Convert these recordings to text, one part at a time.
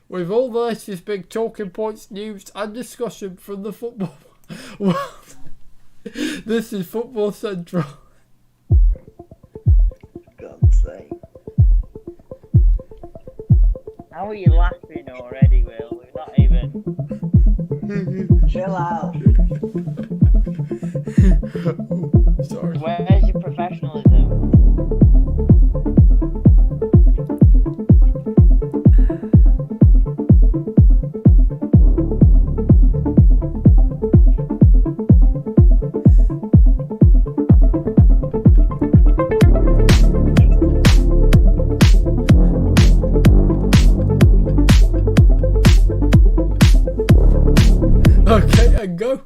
with all the latest big talking points, news and discussion from the football world. This is Football Central. God's sake. How are you laughing already, Will? We're not even... Chill out. Sorry. Where's your professionalism? Okay, and go.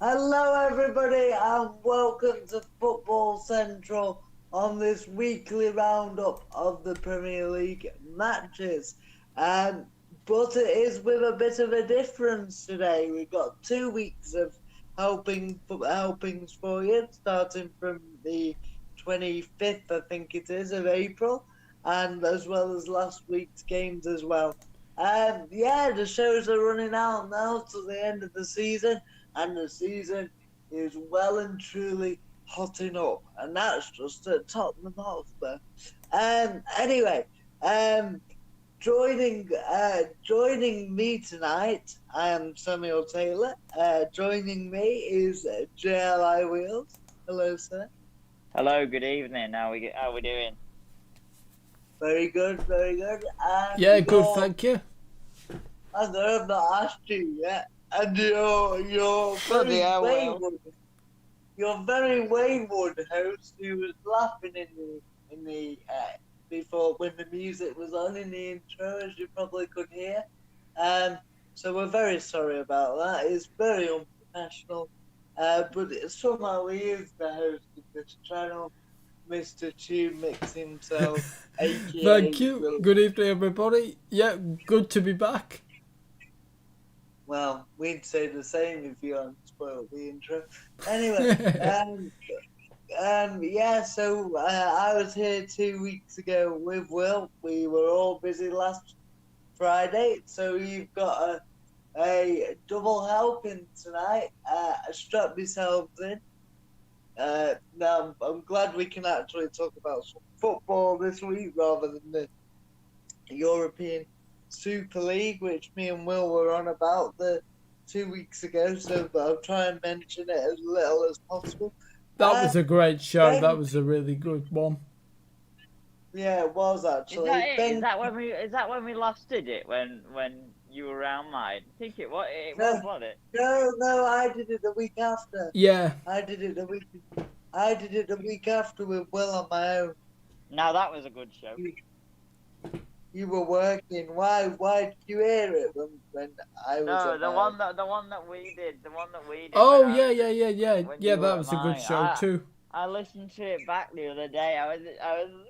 Hello everybody and welcome to Football Central on this weekly roundup of the Premier League matches. But it is with a bit of a difference today. We've got 2 weeks of helpings for you, starting from the 25th, I think it is, of April, and as well as last week's games as well. The shows are running out now to the end of the season, and the season is well and truly hotting up, and that's just at Tottenham Hotspur. Joining me tonight, I am Samuel Taylor. Joining me is JLIWheels. Hello, sir. Hello, good evening. How we doing? Very good, very good. And Yeah, good, thank you. And I've not asked you yet. And you're very wayward. You're very wayward host who was laughing in the before when the music was on in the intro, as you probably could hear. So we're very sorry about that. It's very unprofessional. But somehow he is the host of this channel, Mr. TubeMix himself. AKA Thank you. Good evening, everybody. Yeah, good to be back. Well, we'd say the same if you hadn't spoiled the intro. Anyway, so I was here 2 weeks ago with Will. We were all busy last Friday, so you've got a double helping tonight. I strapped myself in. Now, I'm glad we can actually talk about some football this week rather than the European Super League, which me and Will were on about 2 weeks ago, so I'll try and mention it as little as possible. That was a great show. That was a really good one. Yeah, it was actually. Is that when we last did it? When you were around mine? I think it was. Wasn't it? No, I did it the week after. Yeah. I did it the week after with Will on my own. Now that was a good show. You were working. Why did you hear it when I was? No, the one that we did. Oh yeah. Yeah, that was a good show too. I listened to it back the other day. I was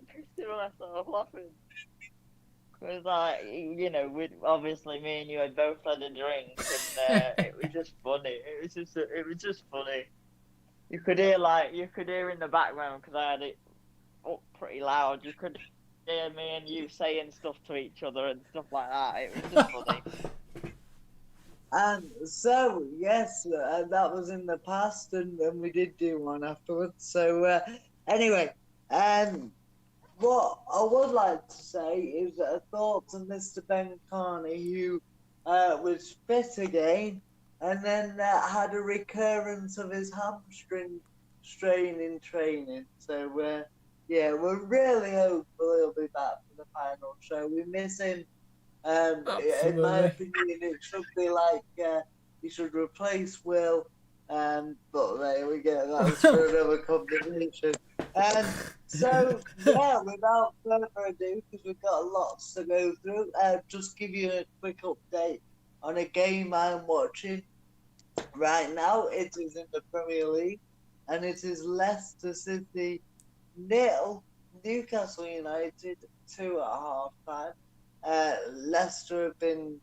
pissing myself laughing. Because obviously me and you had both had a drink, and it was just funny. It was just funny. You could hear in the background because I had it up pretty loud. You could hear me and you saying stuff to each other and stuff like that. It was just funny. And so, yes, that was in the past, and we did do one afterwards. So, anyway, what I would like to say is a thought to Mr. Ben Carney, who was fit again, and then had a recurrence of his hamstring strain in training. So, we're really hopeful he'll be back for the final show. We miss him. In my opinion, it should be like he should replace Will, but there we go. That was for another conversation. So, without further ado, because we've got lots to go through, just give you a quick update on a game I'm watching right now. It is in the Premier League, and it is Leicester City 0, Newcastle United 2 at half time. Leicester have been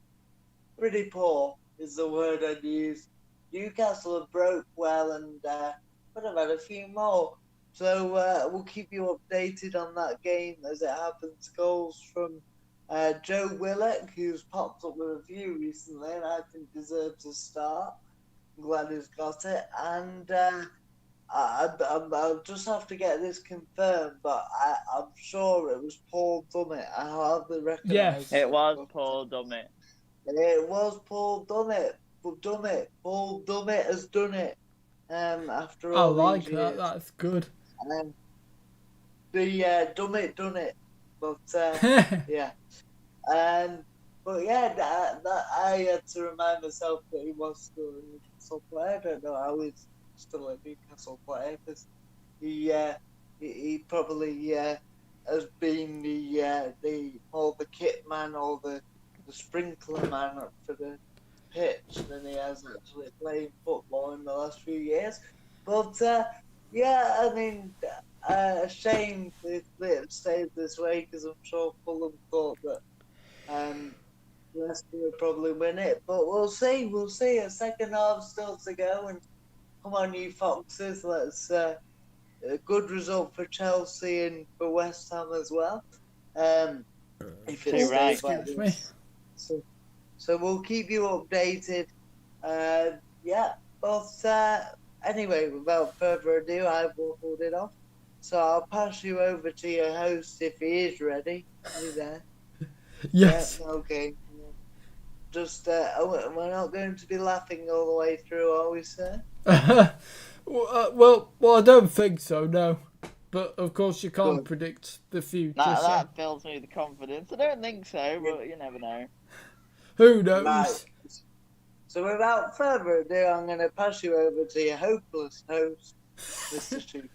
pretty poor, is the word I'd use. Newcastle have broke well and could have had a few more. So we'll keep you updated on that game as it happens. Goals from Joe Willock, who's popped up with a few recently, and I think deserves a start. I'm glad he's got it. And I'll just have to get this confirmed, but I'm sure it was Paul Dummett. I hardly recognise Yes. It him, was but Paul Dummett. it was Paul Dummett. Paul Dummett has done it. After I all like these that. years. That's good. The Dummett done it. But yeah. But yeah, that I had to remind myself that he was still a Newcastle player. I don't know how he's still a Newcastle player because he probably has been the more the kit man or the sprinkler man for the pitch than he has actually playing football in the last few years. But yeah, I mean, a shame if it stayed this way because I'm sure Fulham thought that Leicester will probably win it, but we'll see. We'll see. A second half still to go, and come on, you Foxes. Let's a good result for Chelsea and for West Ham as well. If it Too right. stays like Excuse me. this, so we'll keep you updated. Yeah, but anyway, without further ado, I will hold it off. So I'll pass you over to your host if he is ready. Are you there? Yes. Yeah, okay. Just we're not going to be laughing all the way through, are we, sir? Well, I don't think so. No, but of course you can't Good. predict the future. That, So that fills me with confidence. I don't think so, but you never know. who knows? Right. So without further ado, I'm going to pass you over to your hopeless host, Mr. Stupid.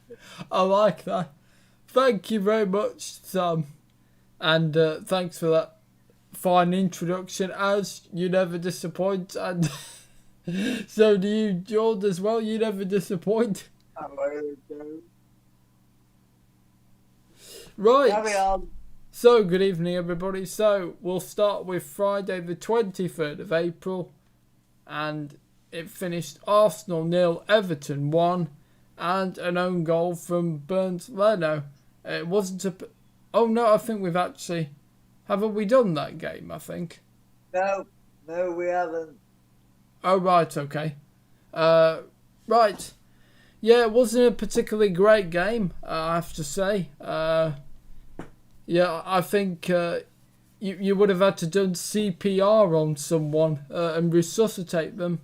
I like that. Thank you very much, Sam, and thanks for that fine introduction. As you never disappoint, and so do you, Jordan, as well. You never disappoint. Right. Carry on. So, good evening, everybody. So, we'll start with Friday, the 23rd of April, and it finished Arsenal 0, Everton 1, and an own goal from Bernd Leno. It wasn't a. Oh no, I think we've actually. Haven't we done that game? I think. No, we haven't. Oh right, okay. Right. Yeah, it wasn't a particularly great game, I have to say. Yeah, I think you would have had to done CPR on someone and resuscitate them,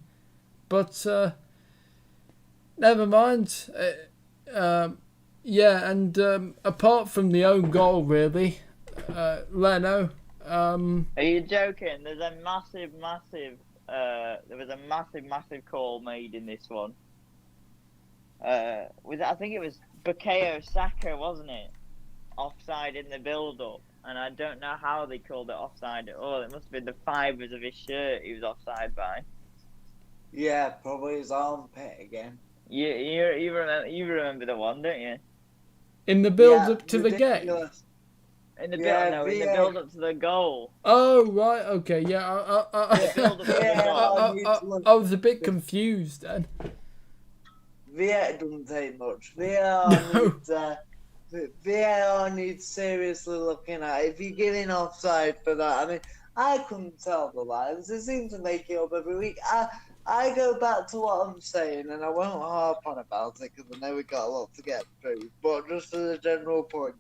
but never mind. Yeah, and apart from the own goal, really, Leno. Are you joking? There's a massive. There was a massive call made in this one. I think it was Bukayo Saka, wasn't it? Offside in the build-up, and I don't know how they called it offside at all. It must have been the fibres of his shirt he was offside by. Yeah, probably his armpit again. You remember the one, don't you? In the build-up to the game. In the build-up to the goal. Oh right, okay, yeah. I was a bit confused then. VAR doesn't take much. VAR needs seriously looking at. If you're getting offside for that, I mean, I couldn't tell the lines. They seem to make it up every week. I go back to what I'm saying, and I won't harp on about it because I know we got a lot to get through. But just as a general point,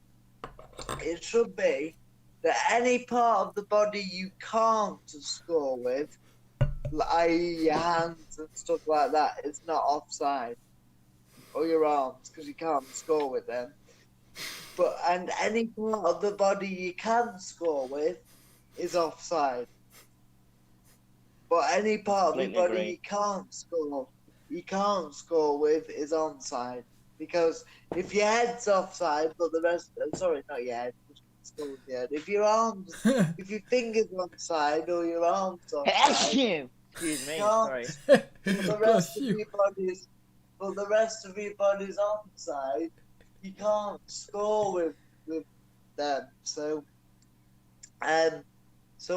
it should be that any part of the body you can't score with, i.e. your hands and stuff like that, is not offside. Or your arms, because you can't score with them. And any part of the body you can score with is offside. But any part of the body you can't score with is onside. Because if your head's offside, but the rest, sorry, not your head, score with your head. If your arms, if your fingers onside or your arms offside, excuse me, sorry. But the rest of your body's onside, you can't score with them. So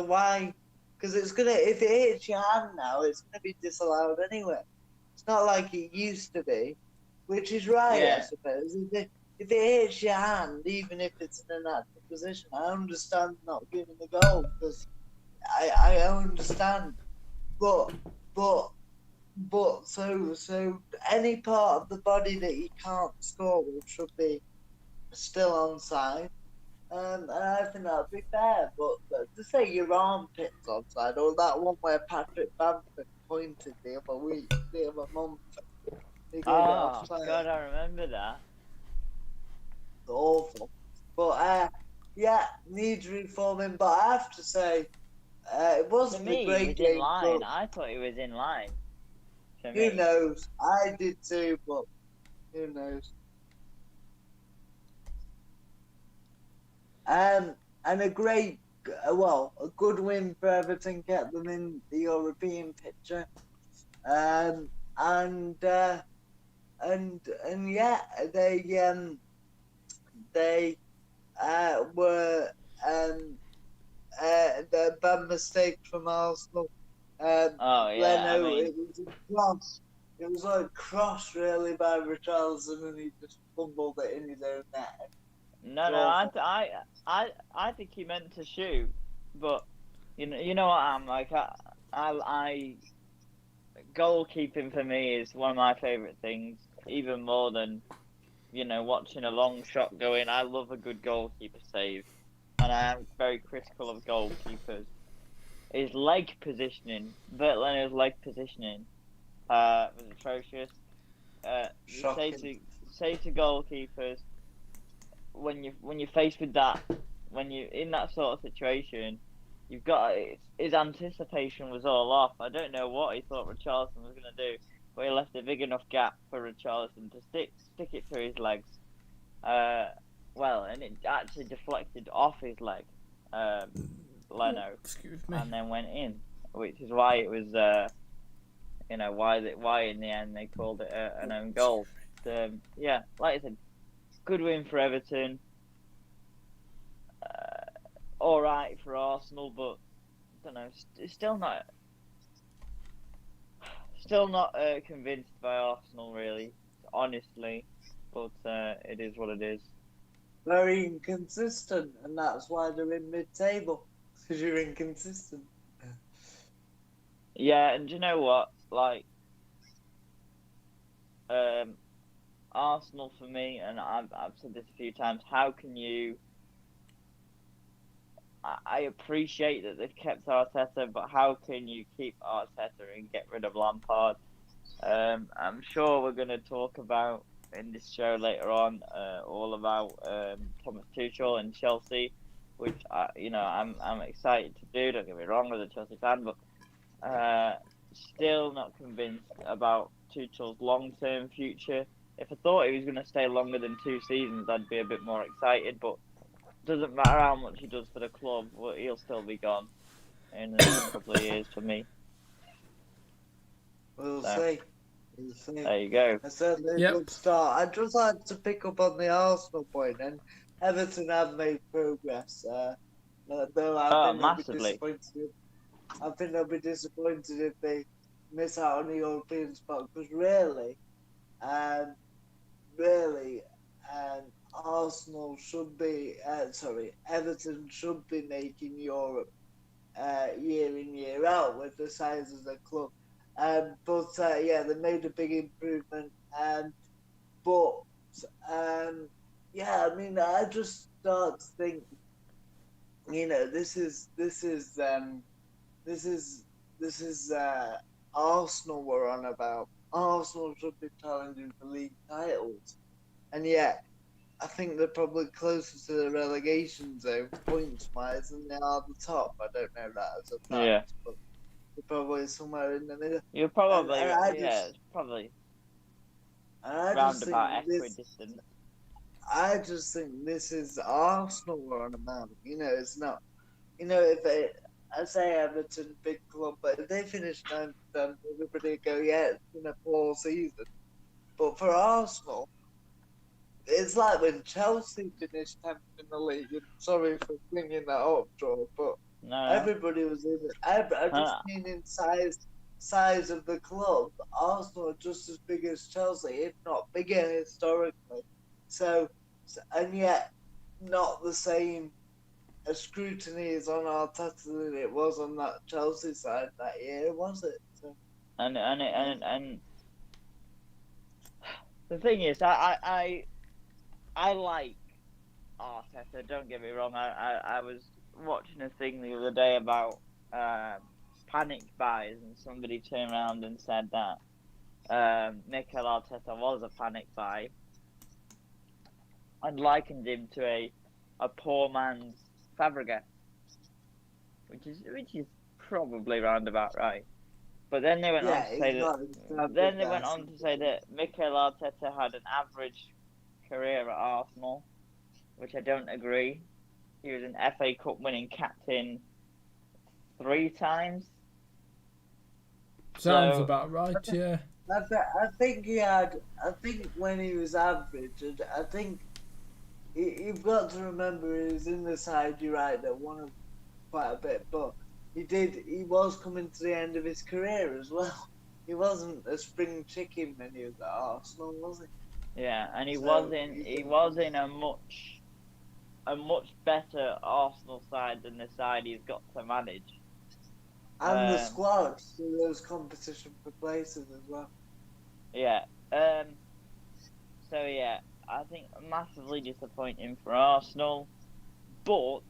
why? Because it's gonna, if it hits your hand now, it's gonna be disallowed anyway. It's not like it used to be, which is right, I suppose. If it hits your hand, even if it's in an active position. I understand not giving the goal because I understand, but so any part of the body that you can't score with should be still onside. And I think that would be fair, but to say your armpit's onside, or that one where Patrick Bamford pointed the other month, he gave it Oh offside. God, I remember that. Awful. But yeah, needs reforming. But I have to say, it To wasn't a me, he great was in game. line. But I thought he was in line. To who me. knows? I did too, but who knows? And a good win for Everton, kept them in the European picture. Um, and uh, and yeah, they were the bad mistake from Arsenal. Oh yeah, I Leno, mean, it was a cross. It was like a cross really by Richarlison, and he just fumbled it in his own net. no, no, Awful. I think he meant to shoot, but you know what I'm like. I goalkeeping for me is one of my favorite things, even more than watching a long shot go in. I love a good goalkeeper save, and I am very critical of goalkeepers. His leg positioning, Bert Leno's leg positioning, was atrocious. You Shocking. say to goalkeepers when you're faced with that, when you're in that sort of situation, you've got his anticipation was all off. I don't know what he thought Richarlison was going to do, but he left a big enough gap for Richarlison to stick it through his legs. Uh, well, and it actually deflected off his leg, Leno, Excuse me. and then went in, which is why it was why in the end they called it an own goal. Yeah, like I said, good win for Everton. All right for Arsenal, but I don't know. Still not convinced by Arsenal really, honestly. But it is what it is. Very inconsistent, and that's why they're in mid-table, because you're inconsistent. Yeah, and do you know what? Like, Arsenal for me, and I've said this a few times. How can you? I appreciate that they've kept Arteta, but how can you keep Arteta and get rid of Lampard? I'm sure we're going to talk about in this show later on, all about Thomas Tuchel and Chelsea, which I'm excited to do. Don't get me wrong, as a Chelsea fan, but still not convinced about Tuchel's long-term future. If I thought he was going to stay longer than 2 seasons, I'd be a bit more excited. But doesn't matter how much he does for the club, he'll still be gone in a couple of years for me. We'll So, see. We'll see. there you go. It's certainly a Yep. good start. I'd just like to pick up on the Arsenal point, and Everton have made progress. Though I Oh, think they'll be massively. disappointed. I think they'll be disappointed if they miss out on the European spot, because really, Arsenal should be, Everton should be making Europe year in, year out with the size of the club. Yeah, they made a big improvement. But yeah, I mean, I just start to think, this is Arsenal we're on about. Arsenal should be challenging for league titles, and yet I think they're probably closer to the relegation zone points wise than they are the top. I don't know that as a fact, Yeah. but they're probably somewhere in the middle. You're probably And it's probably I just think roundabout equidistant. I just think this is Arsenal we're on about. It's not. I say Everton, big club, but if they finish 9th, then everybody go, yeah, it's been a poor season. But for Arsenal, it's like when Chelsea finished 10th in the league. And sorry for bringing that up, Joe, but No. everybody was in it. I just mean in size of the club. Arsenal are just as big as Chelsea, if not bigger historically. And yet not the same scrutiny is on Arteta than it was on that Chelsea side that year, was it? So, And the thing is, I like Arteta. Don't get me wrong. I was watching a thing the other day about panic buys, and somebody turned around and said that Mikel Arteta was a panic buy, and likened him to a poor man's Fabregas, which is probably roundabout right. But then they went on to say that Mikel Arteta had an average career at Arsenal, which I don't agree. He was an FA Cup winning captain 3 times. Sounds about right, yeah. I think he had. I think when he was average, I think you've got to remember he was in the side. You're right, that won quite a bit, but he was coming to the end of his career as well. He wasn't a spring chicken when he was at Arsenal, was he? Yeah, and he was in a much better Arsenal side than the side he's got to manage. And the squad, so there was competition for places as well. Yeah. So yeah, I think massively disappointing for Arsenal, but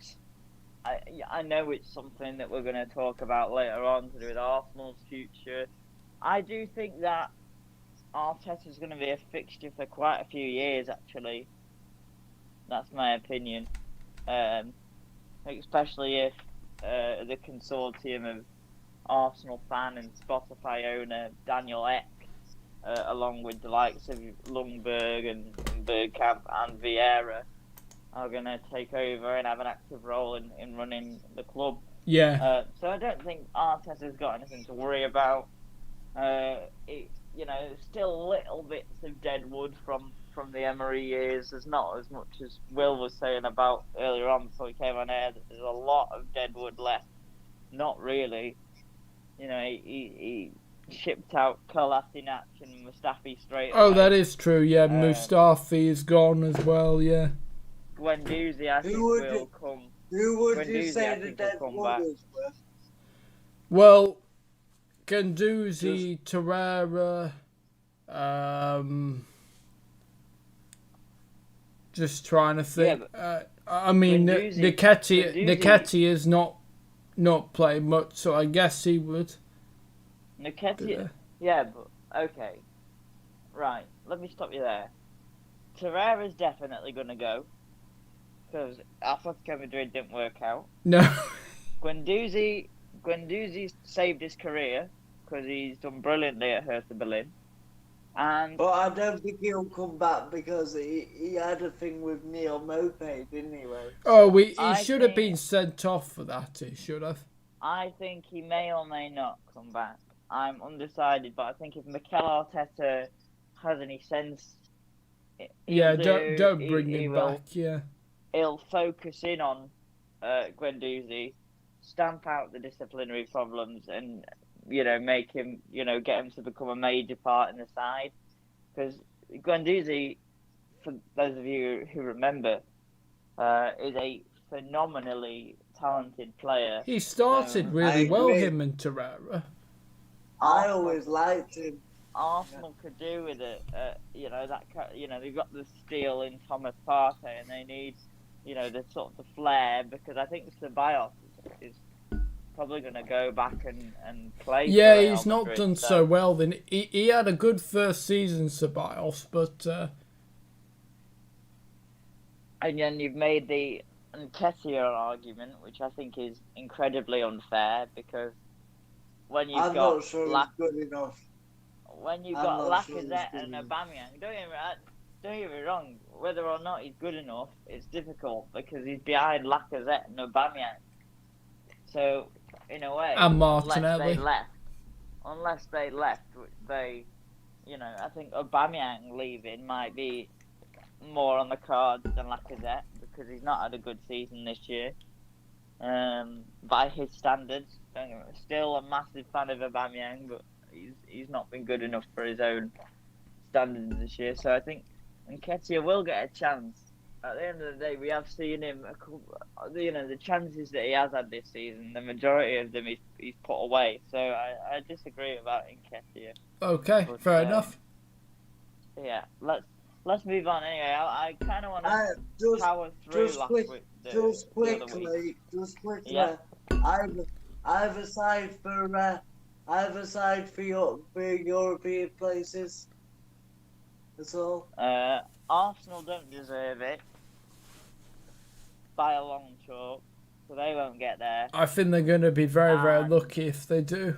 I know it's something that we're going to talk about later on to do with Arsenal's future. I do think that Arteta's going to be a fixture for quite a few years, actually. That's my opinion. Especially if the consortium of Arsenal fan and Spotify owner Daniel Ek, along with the likes of Lundberg and Bergkamp and Vieira, are going to take over and have an active role in running the club. Yeah. So I don't think Arteta's got anything to worry about. Still little bits of dead wood from the Emery years. There's not as much as Will was saying about earlier on before he came on air. There's a lot of dead wood left. Not really. He shipped out Kolasinac and Mustafi straight away. Oh, that is true, yeah. Mustafi is gone as well, yeah. Guendouzi, I think, will come. Who would you say the dead wood is? Well, Guendouzi, Torreira, just trying to think. Yeah, I mean, Nketiah is not playing much, so I guess he would. Nketiah, yeah, but okay, right. Let me stop you there. Torreira's definitely going to go because Atletico Madrid didn't work out. No. Guendouzi saved his career because he's done brilliantly at Hertha Berlin. But I don't think he'll come back because he had a thing with Neil Maupay, didn't he? Oh, he should have been sent off for that. He should have. I think he may or may not come back. I'm undecided, but I think if Mikel Arteta has any sense, don't bring him back. Yeah, he'll focus in on Guendouzi, stamp out the disciplinary problems, and make him, get him to become a major part in the side. Because Guendouzi, for those of you who remember, is a phenomenally talented player. He started really well, him and Torreira. I always liked him. Arsenal could do with it. They've got the steel in Thomas Partey, and they need, the sort of the flair, because I think Ceballos is probably going to go back and play. Yeah, he's not done so well. Then he had a good first season, Ceballos, but and then you've made the Nketiah argument, which I think is incredibly unfair, because when you've I'm not sure he's good enough. When you've got Lacazette and Aubameyang, don't get me wrong, whether or not he's good enough, it's difficult because he's behind Lacazette and Aubameyang. So, in a way, and Martinelli. Unless they left, which they, I think Aubameyang leaving might be more on the cards than Lacazette because he's not had a good season this year. By his standards, still a massive fan of Aubameyang, but he's not been good enough for his own standards this year. So I think Nketiah will get a chance, at the end of the day, we have seen him. The chances that he has had this season, the majority of them he's put away. So I disagree about Nketiah. Okay, But, fair enough. Yeah, let's move on anyway. I kind of want to just power through just last quick, week, just the other week. quickly. Yeah. I've a side for your European places. That's all. Arsenal don't deserve it by a long chalk, so they won't get there. I think they're going to be very lucky if they do.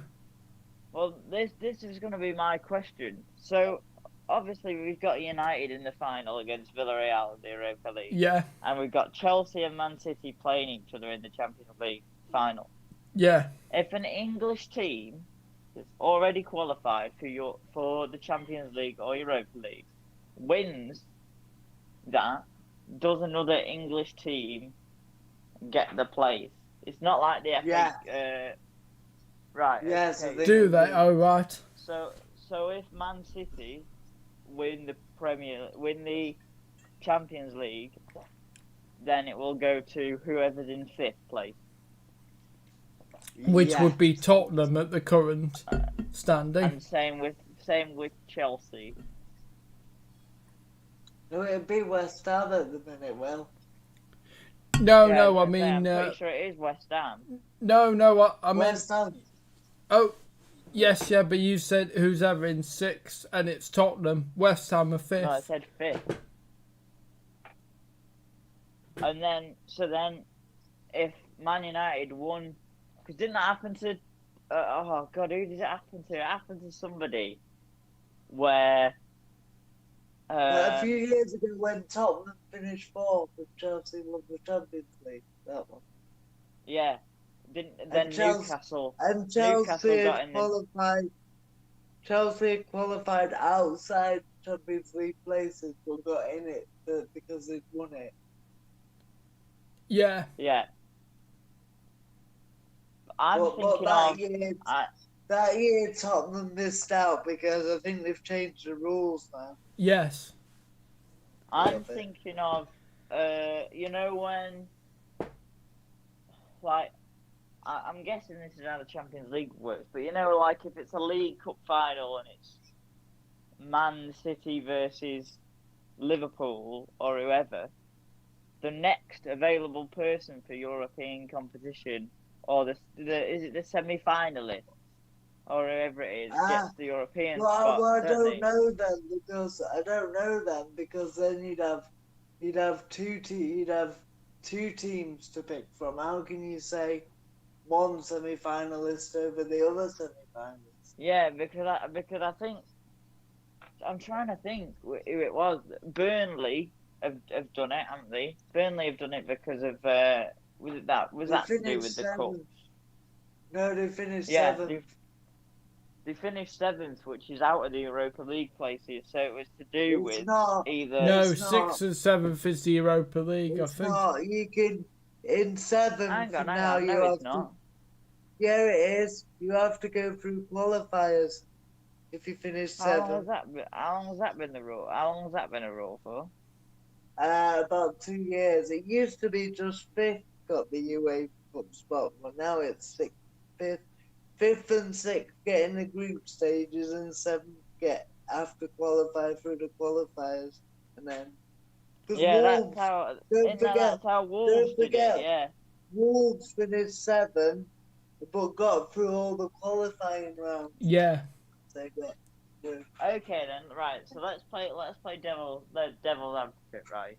Well, this is going to be my question. So, obviously, we've got United in the final against Villarreal in the Europa League. Yeah. And we've got Chelsea and Man City playing each other in the Champions League final. Yeah. If an English team that's already qualified for the Champions League or Europa League wins that, does another English team get the place? It's not like the FA. Right. Yes. Okay. Do they? Oh, right. So if Man City win the Champions League, then it will go to whoever's in 5th place. Which would be Tottenham at the current standing. And same with Chelsea. No, it'd be West Ham at the minute, Will. No, I mean... I'm pretty sure it is West Ham. No, I mean... West Ham. Oh, yes, yeah, but you said who's ever in 6th, and it's Tottenham. West Ham are 5th. No, I said 5th. And then, if Man United won... Because didn't that happen to... oh, God, who did it happen to? It happened to somebody where... a few years ago when Tottenham finished 4th and Chelsea won the Champions League, that one. Yeah. Newcastle... And Chelsea had qualified... Chelsea qualified outside Champions League places but got in it because they'd won it. Yeah. Yeah. That year Tottenham missed out because I think they've changed the rules now. Yes. I'm thinking of, when, like, I'm guessing this is how the Champions League works, but like if it's a League Cup final and it's Man City versus Liverpool or whoever, the next available person for European competition, or is it the semi-finalist, or whoever it is, gets the European spot. Well, I don't know them because then you'd have two teams to pick from. How can you say one semi-finalist over the other semi-finalist? Yeah, because I think I'm trying to think who it was. Burnley have done it, haven't they? Burnley have done it because of was that to do with the cup? No, they finished 7th. They finished 7th, which is out of the Europa League places, so it was to do with either... No, 6th and 7th is the Europa League, I think. Not. You can... In 7th hang on, now you no, have it's not. Yeah, it is. You have to go through qualifiers if you finish 7th. How long has that been the rule? How long has that been a rule for? About 2 years. It used to be just 5th got the UEFA Cup spot, but now it's 6th, 5th and 6th get in the group stages, and 7th have to qualify through the qualifiers, and then. Yeah, Wolves, that's how Wolves did it. Yeah. Wolves finished 7th, but got through all the qualifying rounds. Yeah. Okay then, right. So let's play devil's advocate, right?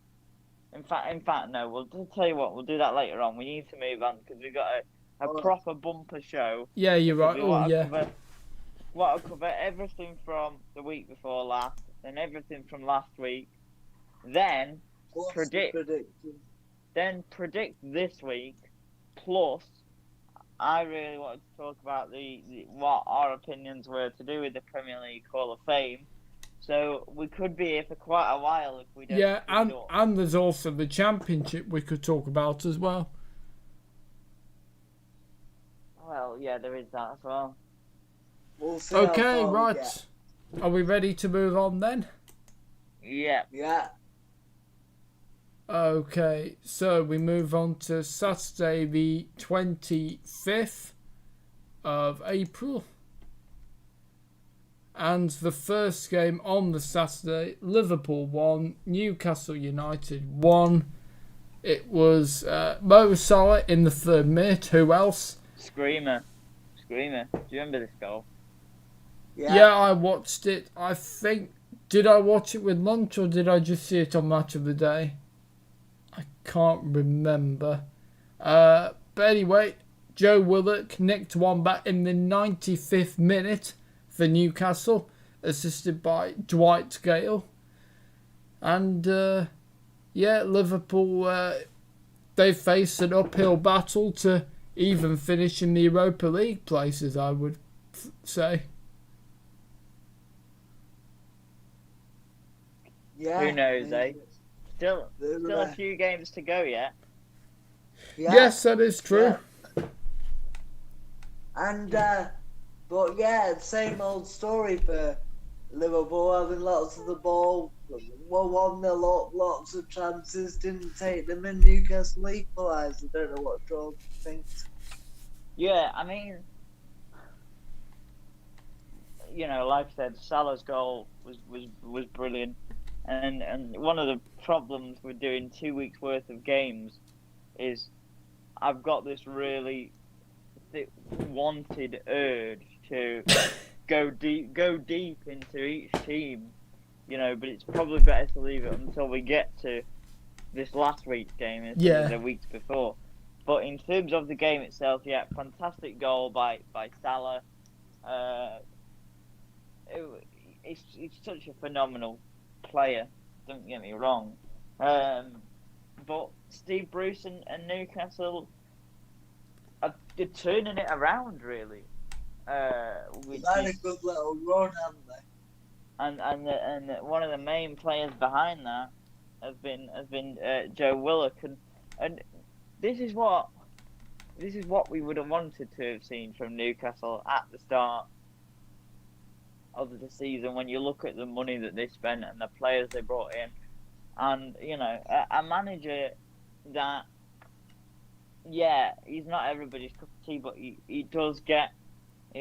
In fact, no. We'll tell you what. We'll do that later on. We need to move on because we've got a proper bumper show. Yeah, you're right. I'll cover everything from the week before last, and everything from last week. Then predict this week. Plus, I really wanted to talk about the what our opinions were to do with the Premier League Hall of Fame. So we could be here for quite a while if we don't. Yeah, and there's also the Championship we could talk about as well. Well, yeah, there is that as well. We'll see. Okay, right. Are we ready to move on then? Yeah. Yeah. Okay, so we move on to Saturday the 25th of April. And the first game on the Saturday, Liverpool 1, Newcastle United 1. It was Mo Salah in the 3rd minute. Who else? Screamer. Do you remember this goal? Yeah, I watched it. I think, did I watch it with lunch or did I just see it on Match of the Day? I can't remember. But anyway, Joe Willock nicked one back in the 95th minute for Newcastle, assisted by Dwight Gale. And Liverpool, they faced an uphill battle to even finish in the Europa League places, I would say. Yeah. Who knows, eh? Still a few games to go yet. Yeah. Yes, that is true. Yeah. And, but yeah, same old story for Liverpool, having lots of the ball, were 1-0 up, lots of chances, didn't take them, and Newcastle equalised. I don't know what Joel thinks. Yeah, I mean, like I said, Salah's goal was brilliant. And one of the problems with doing 2 weeks worth of games is I've got this really wanted urge to go deep into each team, but it's probably better to leave it until we get to this last week's game instead of the weeks before. But in terms of the game itself, yeah, fantastic goal by Salah. He's such a phenomenal player, don't get me wrong. But Steve Bruce and Newcastle are turning it around, really. They've had a good little run, haven't they? And one of the main players behind that has been Joe Willock, and this is what we would have wanted to have seen from Newcastle at the start of the season. When you look at the money that they spent and the players they brought in, and a manager that, he's not everybody's cup of tea, but he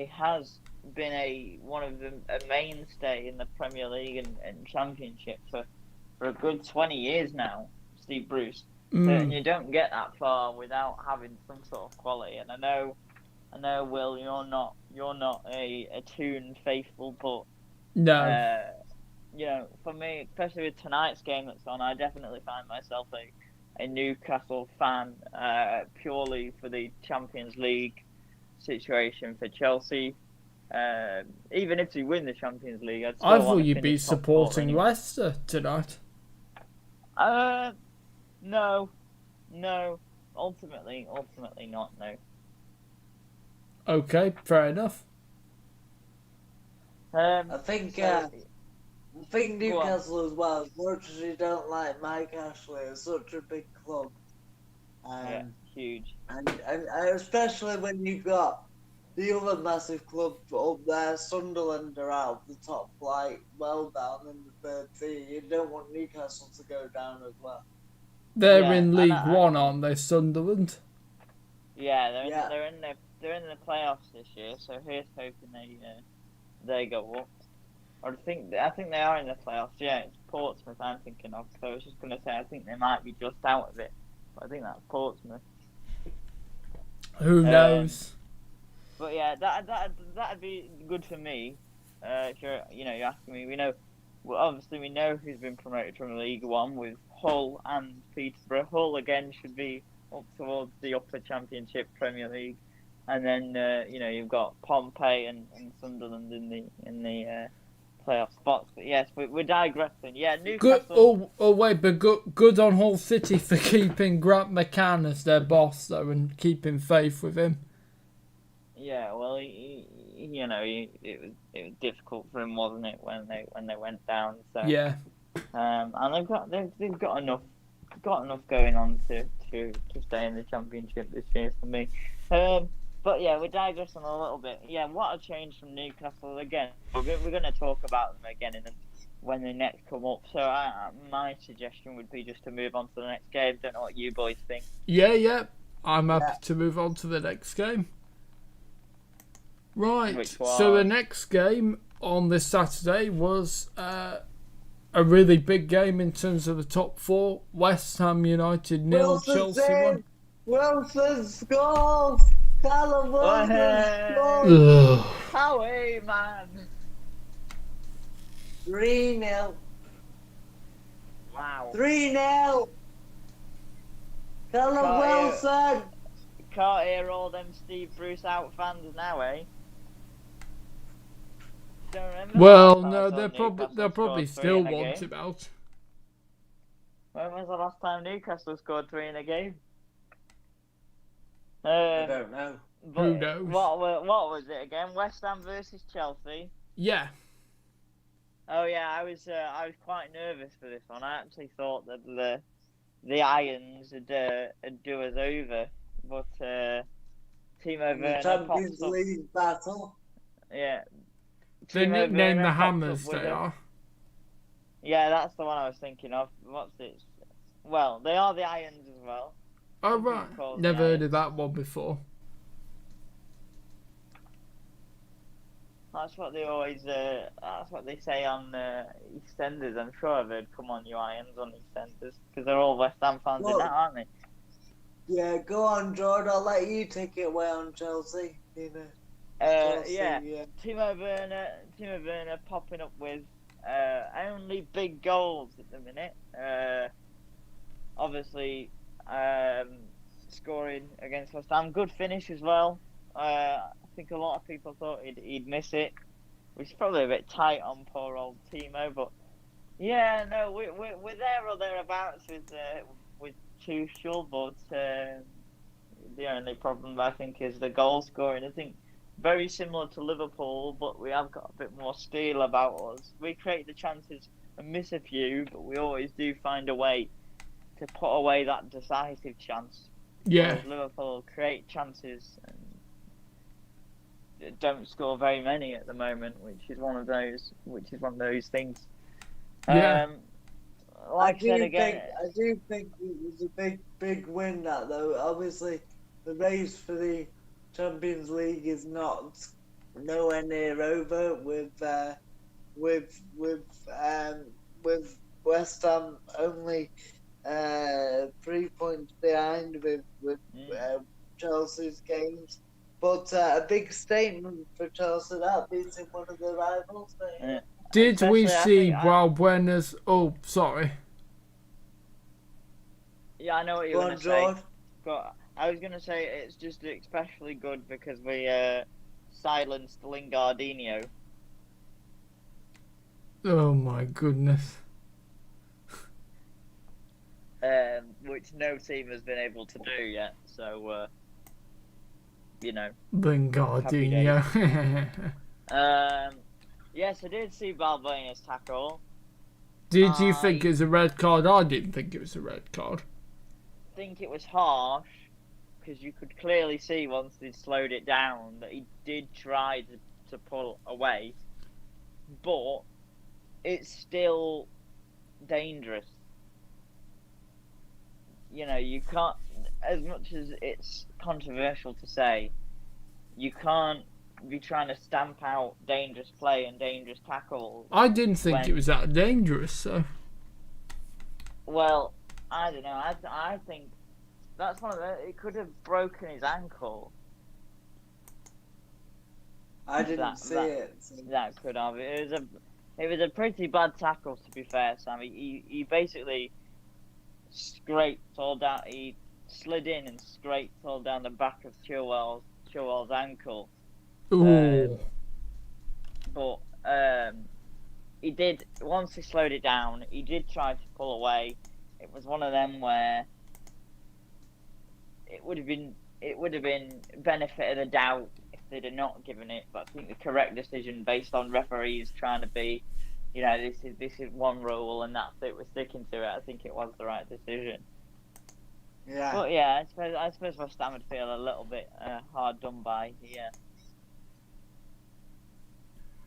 has been a mainstay in the Premier League and Championship for a good 20 years now, Steve Bruce. And you don't get that far without having some sort of quality. And I know, Will, you're not a Toon faithful, but no. For me, especially with tonight's game that's on, I definitely find myself a Newcastle fan, purely for the Champions League situation for Chelsea. Even if we win the Champions League, I thought you'd be supporting Leicester tonight. No, ultimately not. No. Okay, fair enough. I think Newcastle as well, as much as you don't like Mike Ashley, is such a big club. Huge. And especially when you've got the other massive club up there, Sunderland, are out the top flight, well down in the 3rd tier. You don't want Newcastle to go down as well. They're in League One, aren't they, Sunderland? Yeah, they're in the playoffs this year. So here's hoping they go up. Or I think they are in the playoffs. Yeah, it's Portsmouth I'm thinking of. So I was just going to say I think they might be just out of it, but I think that's Portsmouth. Who knows? But yeah, that'd be good for me. If you're asking me, we know who's been promoted from League One with Hull and Peterborough. Hull again should be up towards the upper Championship Premier League, and then you've got Pompey and Sunderland in the playoff spots. But yes, we're digressing. Yeah, Newcastle. But good on Hull City for keeping Grant McCann as their boss though, and keeping faith with him. Yeah, well, it was difficult for him, wasn't it, when they went down? So yeah. And they've got enough going on to stay in the Championship this year for me. But yeah, we're digressing a little bit. Yeah, what a change from Newcastle again. We're going to talk about them again when they next come up. So my suggestion would be just to move on to the next game. Don't know what you boys think. Yeah. I'm happy Yeah. to move on to the next game. Right. Which So the was- next game on this Saturday was a really big game in terms of the top four. West Ham United 0, Wilson Chelsea saved. 1. Wilson scores. Callum Wilson Hey. scores. Ugh. Howie, man! 3-0. Wow. 3-0. Callum Can't hear- Wilson. Can't hear all them Steve Bruce out fans now, eh? Don't remember Well, the last time I no, saw they'll Newcastle probably score 3 still in a want game. him out. When was the last time Newcastle scored 3 in a game? I don't know. But Who knows? What was it again? West Ham versus Chelsea. Yeah. Oh yeah, I was quite nervous for this one. I actually thought that the Irons would do us over, but Timo The Werner Champions pops up. League battle. Yeah. They Timo nicknamed Werner the pops Hammers, up with they a- are. Yeah, that's the one I was thinking of. What's it? Well, they are the Irons as well. Oh, Some people right. call them Never the heard of Irons. that one before. That's what they always. That's what they say on EastEnders. I'm sure I've heard "Come on, you Irons" on EastEnders because they're all West Ham fans in Well, that, aren't they? Yeah, go on, George. I'll let you take it away on Chelsea. Chelsea, Yeah. Timo Werner popping up with only big goals at the minute. Obviously, scoring against West Ham, good finish as well. I think a lot of people thought he'd miss it, which is probably a bit tight on poor old Timo. But yeah, no, we're there or thereabouts with Tuchel, but the only problem I think is the goal scoring. I think very similar to Liverpool, but we have got a bit more steel about us. We create the chances and miss a few, but we always do find a way to put away that decisive chance. Yeah. Whereas Liverpool create chances and don't score very many at the moment, which is one of those things. Yeah. Like I said again, I do think it was a big win. That though, obviously, the race for the Champions League is nowhere near over with West Ham only 3 points behind with Chelsea's games. But a big statement for Chelsea that beating one of their rivals. Did we Especially, I see think while Werner's... Oh, sorry. Yeah, I know what Go you're on, going to say. George. But I was going to say it's just especially good because we silenced Lingardinho. Oh, my goodness. Which no team has been able to do yet. So, you know. Lingardinho. Yes, I did see Balbuena's tackle. Did you think it was a red card? I didn't think it was a red card. I think it was harsh because you could clearly see once they slowed it down that he did try to pull away, but it's still dangerous. You know, you can't, as much as it's controversial to say, you can't be trying to stamp out dangerous play and dangerous tackles. I didn't think it was that dangerous, so... Well, I don't know. I think that's one of the... It could have broken his ankle. I didn't see it. So. That could have. It was a pretty bad tackle, to be fair, Sam. He basically scraped all down. He slid in and scraped all down the back of Chilwell's ankle. Ooh. But he did, once he slowed it down, he did try to pull away. It was one of them where it would have been benefit of the doubt if they'd have not given it. But I think the correct decision, based on referees trying to be, you know, this is one rule and that's it, we're sticking to it. I think it was the right decision. Yeah. But yeah, I suppose West Ham would feel a little bit hard done by. Yeah.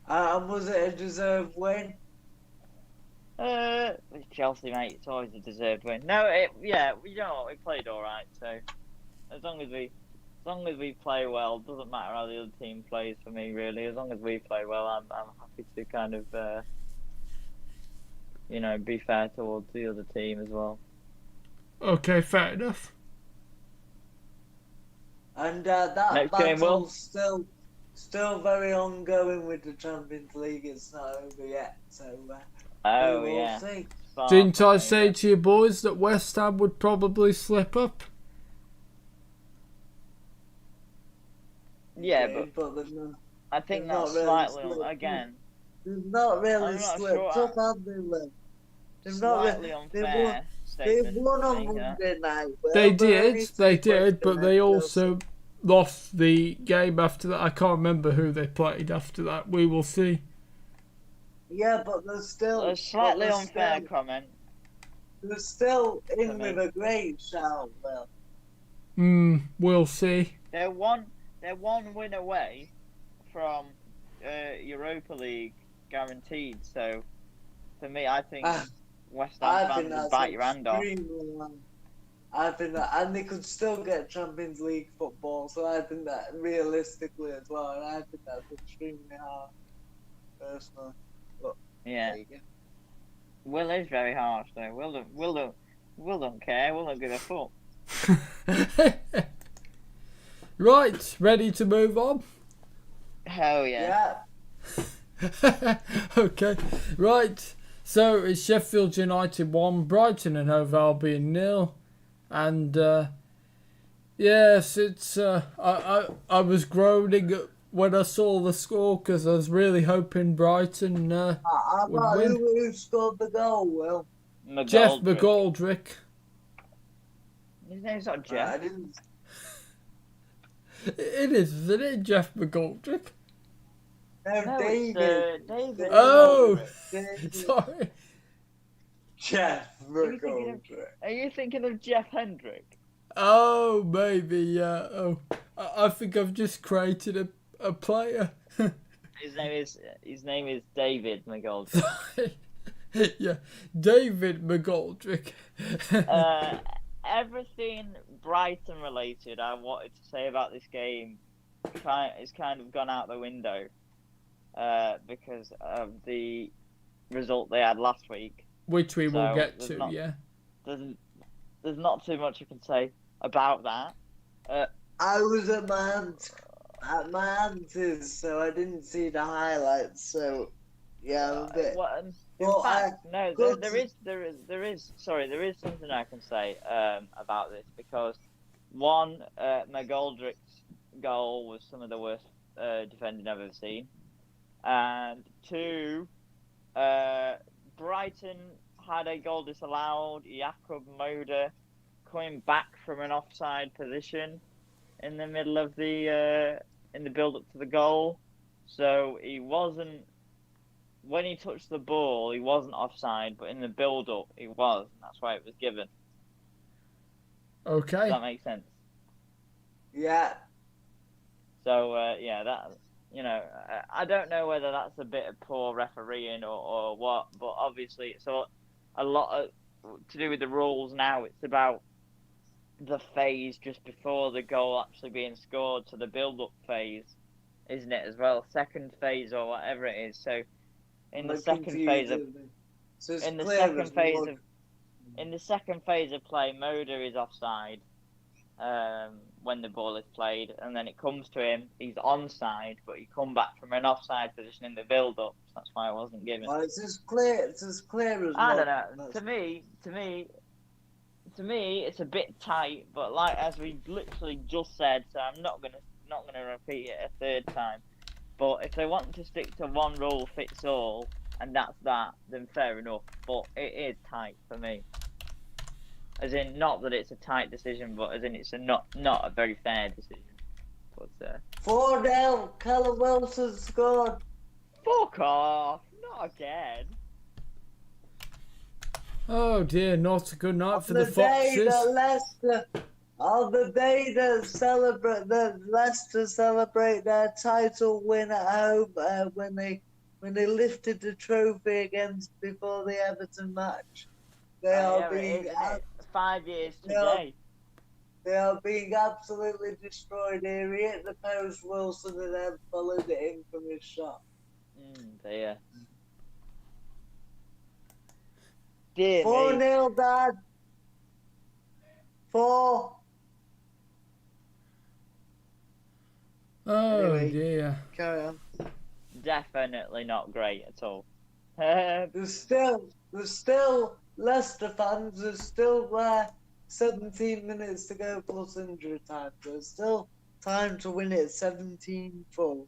And was it a deserved win? It's Chelsea, mate. It's always a deserved win. No, you know what? We played all right. So as long as we play well, doesn't matter how the other team plays for me. Really, as long as we play well, I'm happy to kind of be fair towards the other team as well. Okay, fair enough. And that Next game, Will? battle's still very ongoing with the Champions League. It's not over yet, so we will see. Didn't I say to you boys that West Ham would probably slip up? Yeah, Okay, but they've not, I think they've that's not really slightly slipped. again. They've not really I'm not slipped sure. up, have they, Will? They've not Slightly really. unfair They statement. won to on make, Monday night. Will, They but only did, but they 2 also lost the game after that. I can't remember who they played after that. We will see. Yeah, but they're still. A slightly they're unfair still, comment. They're still in For with me. a great shout, Will. We'll see. They're one win away from Europa League guaranteed. So for me, I think West Ham I think fans would that's bite your hand off. extremely low. I think that, and they could still get Champions League football. So I think that realistically as well, and I think that's extremely hard, personally. But Yeah. there you go. Will is very harsh though. Will don't care. Will don't give a fuck. Right, ready to move on? Hell yeah. Okay, right. So it's Sheffield United 1, Brighton and Hove Albion 0. And yes, it's I was groaning when I saw the score because I was really hoping Brighton would win. Who scored the goal, Will? Jeff McGoldrick. McGoldrick. His name's not I Jeff. didn't. It is, isn't it, Jeff McGoldrick? No, David. David. David. Oh, David. sorry. Jeff Are you thinking McGoldrick. Are you thinking of Jeff Hendrick? Oh, maybe, yeah. Oh, I think I've just created a player. His name is David McGoldrick. Yeah, David McGoldrick. Everything Brighton related I wanted to say about this game is kind of gone out the window because of the result they had last week. Which we will get there's to, not- yeah. There's not too much I can say about that. I was at my auntie's, so I didn't see the highlights. So yeah, I'm a bit. In Well, fact, no, good. there is something I can say about this because one, McGoldrick's goal was some of the worst defending I've ever seen, and two, Brighton had a goal disallowed. Jakub Moder coming back from an offside position in the middle of the in the build up to the goal, so he wasn't. When he touched the ball, he wasn't offside, but in the build-up, he was. And that's why it was given. Okay. Does that make sense? Yeah. So, I don't know whether that's a bit of poor refereeing or what, but obviously it's a lot to do with the rules now. It's about the phase just before the goal actually being scored, so the build-up phase, isn't it, as well? Second phase or whatever it is. So, in the second phase of play, Moder is offside when the ball is played, and then it comes to him. He's onside, but he come back from an offside position in the build-up. So that's why it wasn't given. Well, it's as clear as I don't mud. know. To me, it's a bit tight. But like as we literally just said, so I'm not gonna repeat it a third time. But if they want to stick to one rule fits all, and that's that, then fair enough. But it is tight for me. As in, not that it's a tight decision, but as in it's not a very fair decision. But 4-0, Callum Wilson scored. fuck off! Not again. Oh dear, not a good night for the Day Foxes. that Leicester, on the day that Leicester celebrate their title win at home when when they lifted the trophy against before the Everton match. They are yeah, being it is, isn't it? 5 years they are being absolutely destroyed here. He hit the post, Wilson, and then followed it in from his shot. Dear. Dear me. 4-0, Dad. 4. Oh Anyway. dear. Carry on. Definitely not great at all. There's still Leicester fans. There's still 17 minutes to go plus injury time. There's still time to win it 17-4.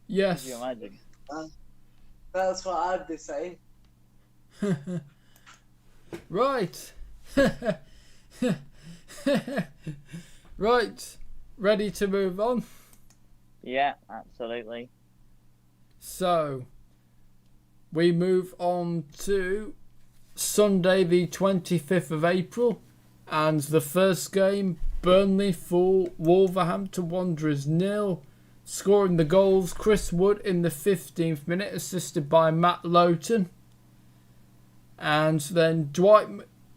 Yes. Could you imagine? That's what I'd be saying. Right. Right. Ready to move on? Yeah, absolutely. So, we move on to Sunday the 25th of April, and the first game, Burnley 4, Wolverhampton Wanderers 0. Scoring the goals, Chris Wood in the 15th minute, assisted by Matt Lowton. And then Dwight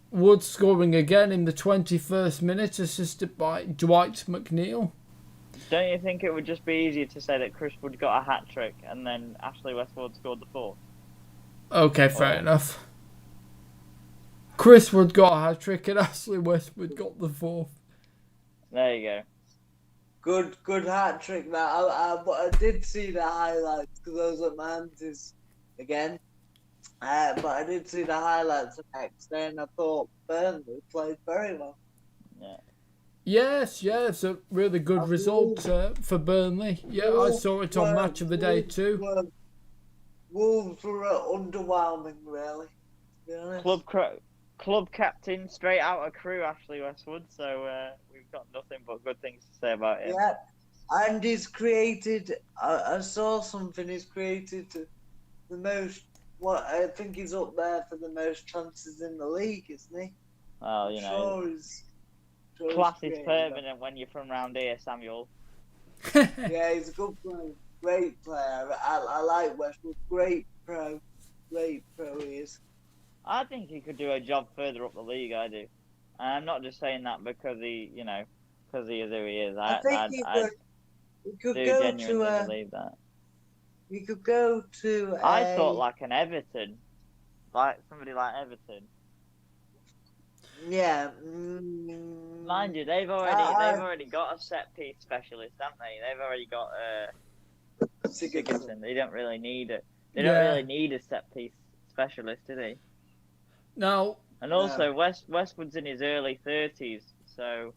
Wood scoring again in the 21st minute, assisted by Dwight McNeil. Don't you think it would just be easier to say that Chris Wood got a hat-trick and then Ashley Westwood scored the 4th? Okay, fair enough. Chris Wood got a hat-trick and Ashley Westwood got the 4th. There you go. Good hat trick. That I did see the highlights because I was at my auntie's again. But I did see the highlights the next day, and I thought Burnley played very well. Yeah. Yes, it's a really good result for Burnley. Yeah, I saw it on Match of the Day too. Wolves were underwhelming, really. To be honest. Club captain, straight out of Crewe, Ashley Westwood. So we've got nothing but good things to say about him. Yeah, and he's created. I saw something. He's created the most. What I think he's up there for the most chances in the league, isn't he? Oh, you know. Class is permanent when you're from round here, Samuel. Yeah, he's a good player. Great player. I like Westwood. Great pro. He is. I think he could do a job further up the league, I do. And I'm not just saying that because he is who he is. I think he could go to believe that. He could go to I thought like an Everton. Like somebody like Everton. Yeah. Mind you, they've already got a set piece specialist, haven't they? They've already got Sigurdsson. They don't really need it. They don't really need a set piece specialist, do they? No. And also, Westwood's in his early 30s, so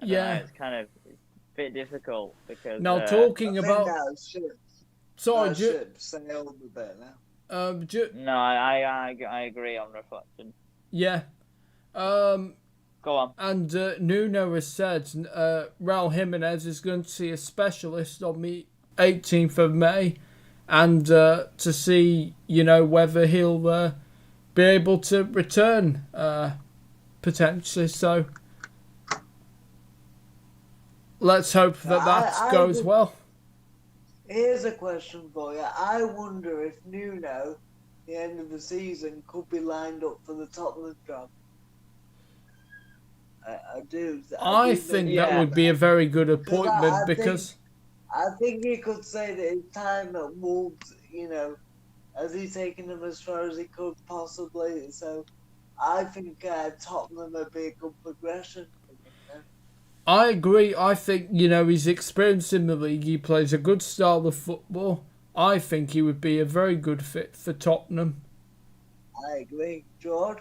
I don't know, it's kind of a bit difficult because. Now talking about. Sorry, sailed a bit now. No, I agree on reflection. Yeah. Go on. And Nuno has said Raul Jimenez is going to see a specialist on the 18th of May, and to see whether he'll be able to return potentially. So let's hope that goes well. Here's a question for you. I wonder if Nuno, at the end of the season, could be lined up for the Tottenham job. I do. I think that would be a very good appointment because I think he could say that his time at Wolves, has he taken him as far as he could possibly. So I think Tottenham would be a good progression. I agree. I think, he's experienced in the league. He plays a good style of football. I think he would be a very good fit for Tottenham. I agree. George?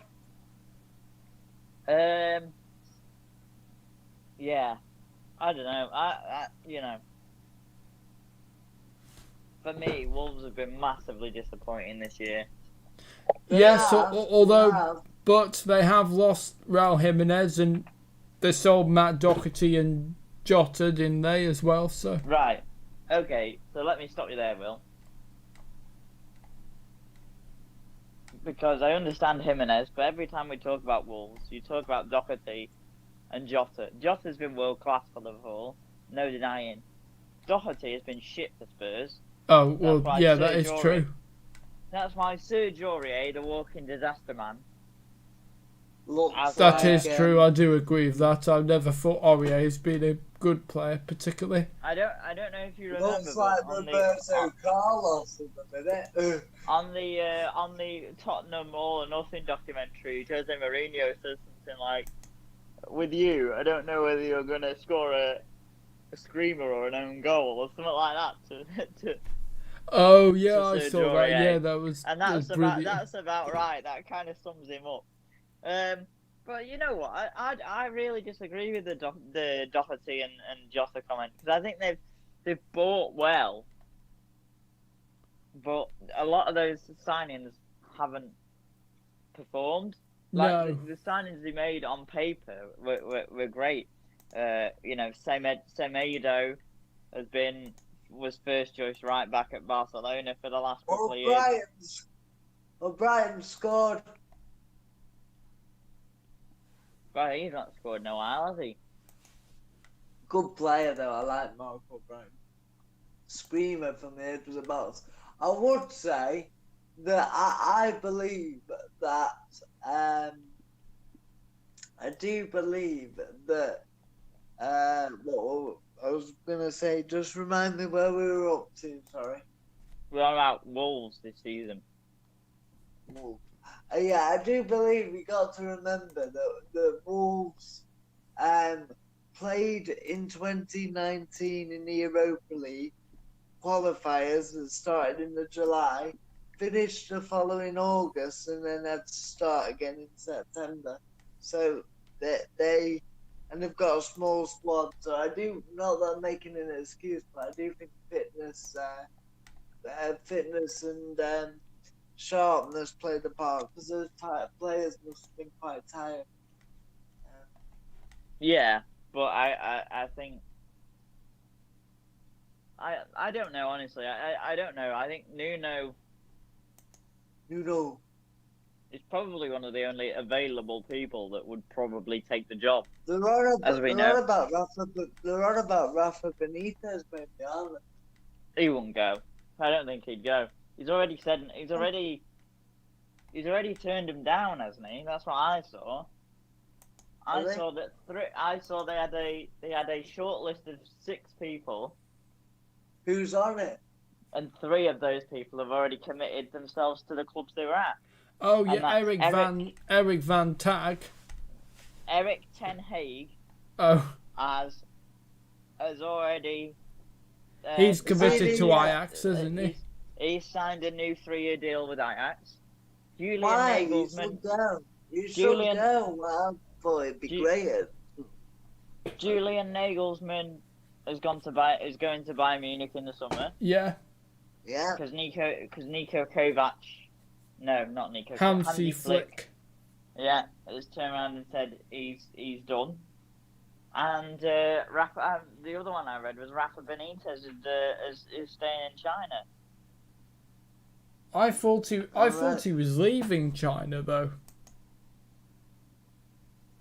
Yeah. I don't know. For me, Wolves have been massively disappointing this year. Yes, but they have lost Raul Jimenez and they sold Matt Doherty and Jota, didn't they, as well? So right. Okay, so let me stop you there, Will. Because I understand Jimenez, but every time we talk about Wolves, you talk about Doherty and Jota. Jota's been world class for Liverpool, no denying. Doherty has been shit for Spurs. Oh, That's well, why yeah, Serge that is Aurier- true. That's why Serge Aurier, the walking disaster man, Looks That like, is true. I do agree with that. I've never thought Aurier has been a good player, particularly. I don't know if you remember, looks like but Roberto Carlos in the minute. on the Tottenham All or Nothing documentary, Jose Mourinho says something like, "With you, I don't know whether you're gonna score a screamer or an own goal or something like that." To Oh, yeah, to I Serge saw that. Aurier. Yeah, that was brilliant. That's about right. That kind of sums him up. But you know what? I really disagree with the Doherty and Jota comment, because I think they've bought well, but a lot of those signings haven't performed. Like No. the signings they made on paper were great. Semedo was first choice right back at Barcelona for the last couple of years. O'Brien scored. But he's not scored in a while, has he? Good player though. I like Mark O'Brien. Screamer from the edge of the box. I would say that I believe that I do believe that what I was gonna say. Just remind me where we were up to. Sorry. We're on about Wolves this season. Wolves. Yeah, I do believe we got to remember that the Wolves played in 2019 in the Europa League qualifiers that started in the July, finished the following August, and then had to start again in September. So they've got a small squad. So I do, not that I'm making an excuse, but I do think fitness and sharpness played a part, because those players must have been quite tired. Yeah, but I think I don't know, honestly. I don't know. I think Nuno is probably one of the only available people that would probably take the job. They're on about Rafa Benitez, maybe, aren't they? He wouldn't go. I don't think he'd go. He's already turned him down, hasn't he? That's what I saw. I saw they had a short list of 6 people. Who's on it? And 3 of those people have already committed themselves to the clubs they were at. Oh yeah, Eric Van Tag. Eric Ten Hag. Oh. Has already. He's committed to Ajax, isn't he? He's signed a new 3-year deal with Ajax. Julian Why? Nagelsmann. You should go. Well, boy, it'd be great. Julian Nagelsmann is going to Bayern Munich in the summer. Yeah. Yeah. Because Niko Kovac. No, not Nico. Hansi Flick. Yeah, has turned around and said he's done. And Rafa, the other one I read was Rafa Benitez is staying in China. I thought he was leaving China though.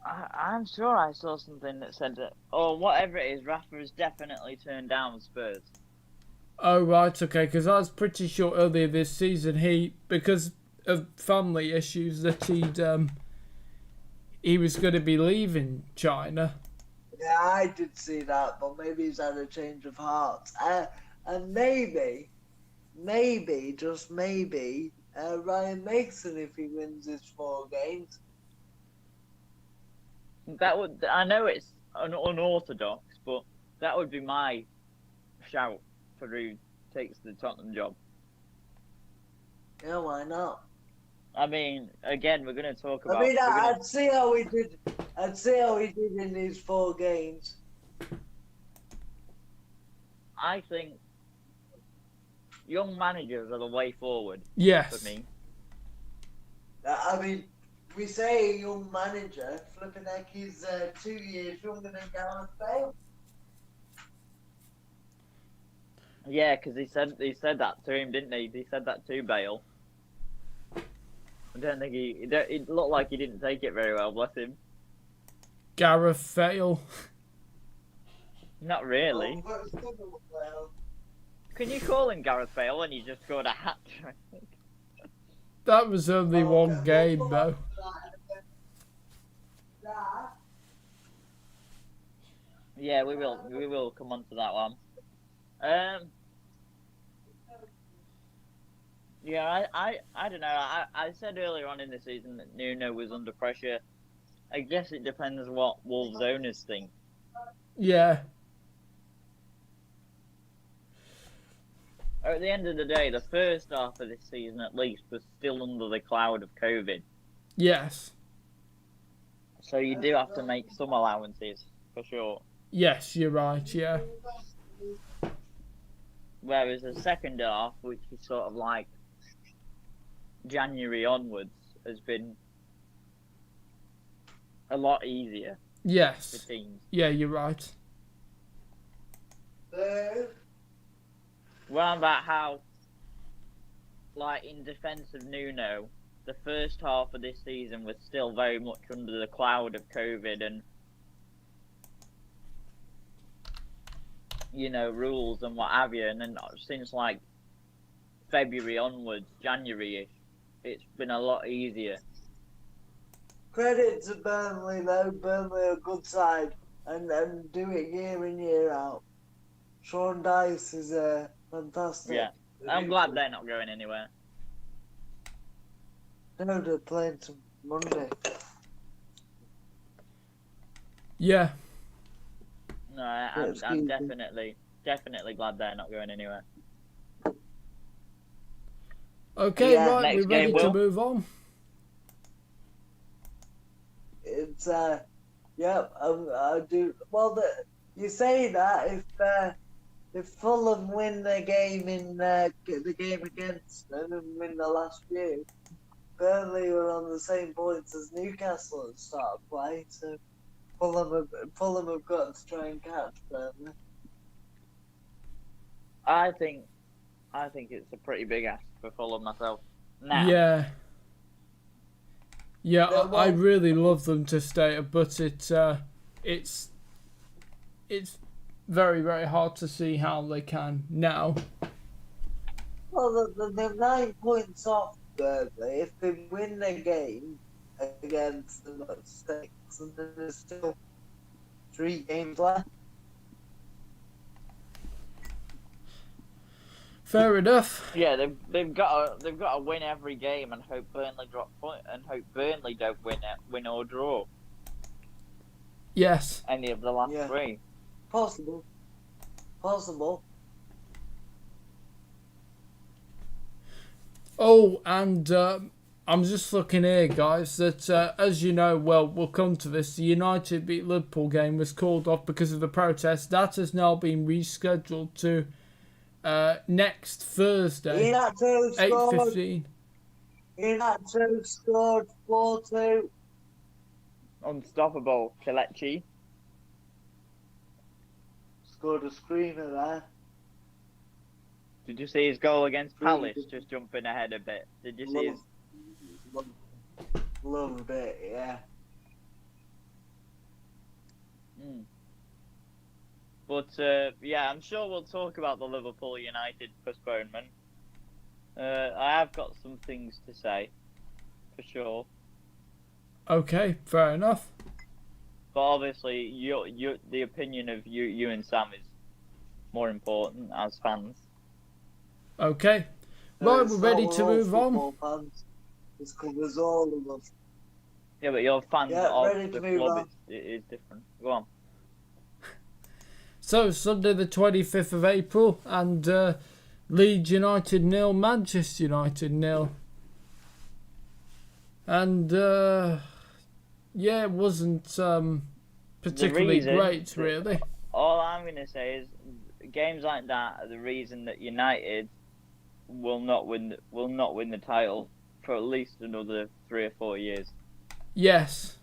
I'm sure I saw something that said that, or whatever it is, Rafa has definitely turned down Spurs. Oh right, okay. Because I was pretty sure earlier this season because of family issues that he was going to be leaving China. Yeah, I did see that, but maybe he's had a change of heart. And maybe, just maybe, Ryan Mason, if he wins his 4 games. I know it's unorthodox, but that would be my shout for who takes the Tottenham job. Yeah, why not? I mean, again, we're going to talk about. I'd see how he did. I'd see how he did in these 4 games. I think young managers are the way forward. Yes. For me. I mean, we say a young manager, flipping heck, he's 2 years younger than Gareth Bale. Yeah, because he said that to him, didn't he? He said that to Bale. I don't think it looked like he didn't take it very well, bless him. Gareth Bale. Not really. Can you call him Gareth Bale when he just scored a hat trick? That was only one game, though. Yeah, we will come on to that one. Yeah, I don't know. I said earlier on in the season that Nuno was under pressure. I guess it depends what Wolves owners think. Yeah. At the end of the day, the first half of this season at least was still under the cloud of COVID. Yes. So you do have to make some allowances, for sure. Yes, you're right, yeah. Whereas the second half, which is sort of like January onwards, has been a lot easier Yes. for teams. Yeah, you're right. Well, about how, like, in defence of Nuno, the first half of this season was still very much under the cloud of COVID and, you know, rules and what have you. And then since, like, February onwards, January-ish, it's been a lot easier. Credit to Burnley, though. Burnley are a good side and do it year in, year out. Sean Dice is fantastic. Yeah, I'm glad they're not going anywhere. No, they're playing to Monday. Yeah. No, I'm definitely glad they're not going anywhere. Okay, Yeah, right, next we're ready game, to Will. move on. It's yeah, I do. Well, you say that if Fulham win the game in the game against them and win the last few, Burnley were on the same points as Newcastle at the start of play, so Fulham have got to try and catch Burnley. I think it's a pretty big ask for Fulham myself. Now, Yeah. Yeah, Yeah, well- I really love them to stay up, but it's very, very hard to see how they can now. Well, they're 9 points off Burnley. If they win the game against them at 6, and then there's still 3 games left. Fair enough. yeah, they've got to win every game and hope Burnley drop point and hope Burnley don't win or draw Yes. any of the last Yeah. 3. Possible. Oh, and I'm just looking here, guys, that as you know, well, we'll come to this. The United beat Liverpool game was called off because of the protest. That has now been rescheduled to next Thursday, Inacho scored. 8:15. Inacho scored 4-2. Unstoppable, Kelechi. Scored a screamer there. Did you see his goal against Palace? Just jumping ahead a bit. Did you see his? Loved it, yeah. But yeah, I'm sure we'll talk about the Liverpool United postponement. I have got some things to say, for sure. Okay, fair enough. But obviously, the opinion of you and Sam is more important as fans. Okay. Right, we're ready to move on. Fans. This covers all of us. Yeah, but your fans Yeah, of ready the to move club on. is different. Go on. So, Sunday the 25th of April, and Leeds United 0, Manchester United 0. And, yeah, it wasn't particularly great, really. All I'm going to say is games like that are the reason that United will not win the title for at least another 3 or 4 years. Yes.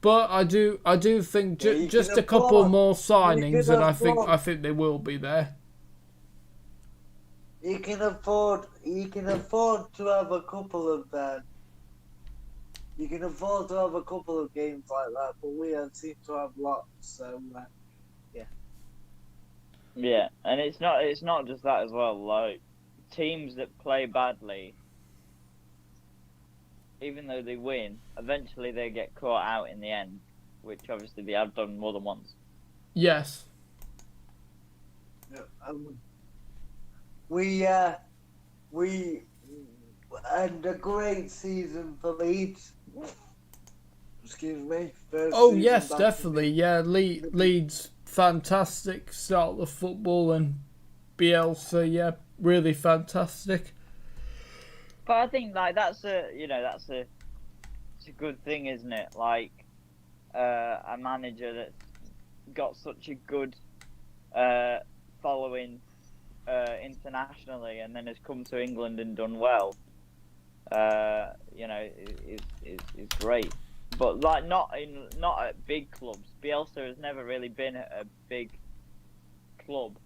But I do think Yeah, you just can a couple afford- more signings, and I afford- think they will be there. You can afford to have a couple of you can afford to have a couple of games like that, but we seem to have lots. So Yeah, and it's not just that as well. Like teams that play badly, even though they win, eventually they get caught out in the end, which obviously they have done more than once. Yes. we and a great season for Leeds. Excuse me. First Oh season yes, back definitely. Yeah, Leeds fantastic start of football, and Bielsa, yeah, really fantastic. But I think like that's it's a good thing, isn't it? Like a manager that's got such a good following internationally, and then has come to England and done well. Is great. But like not at big clubs. Bielsa has never really been at a big club,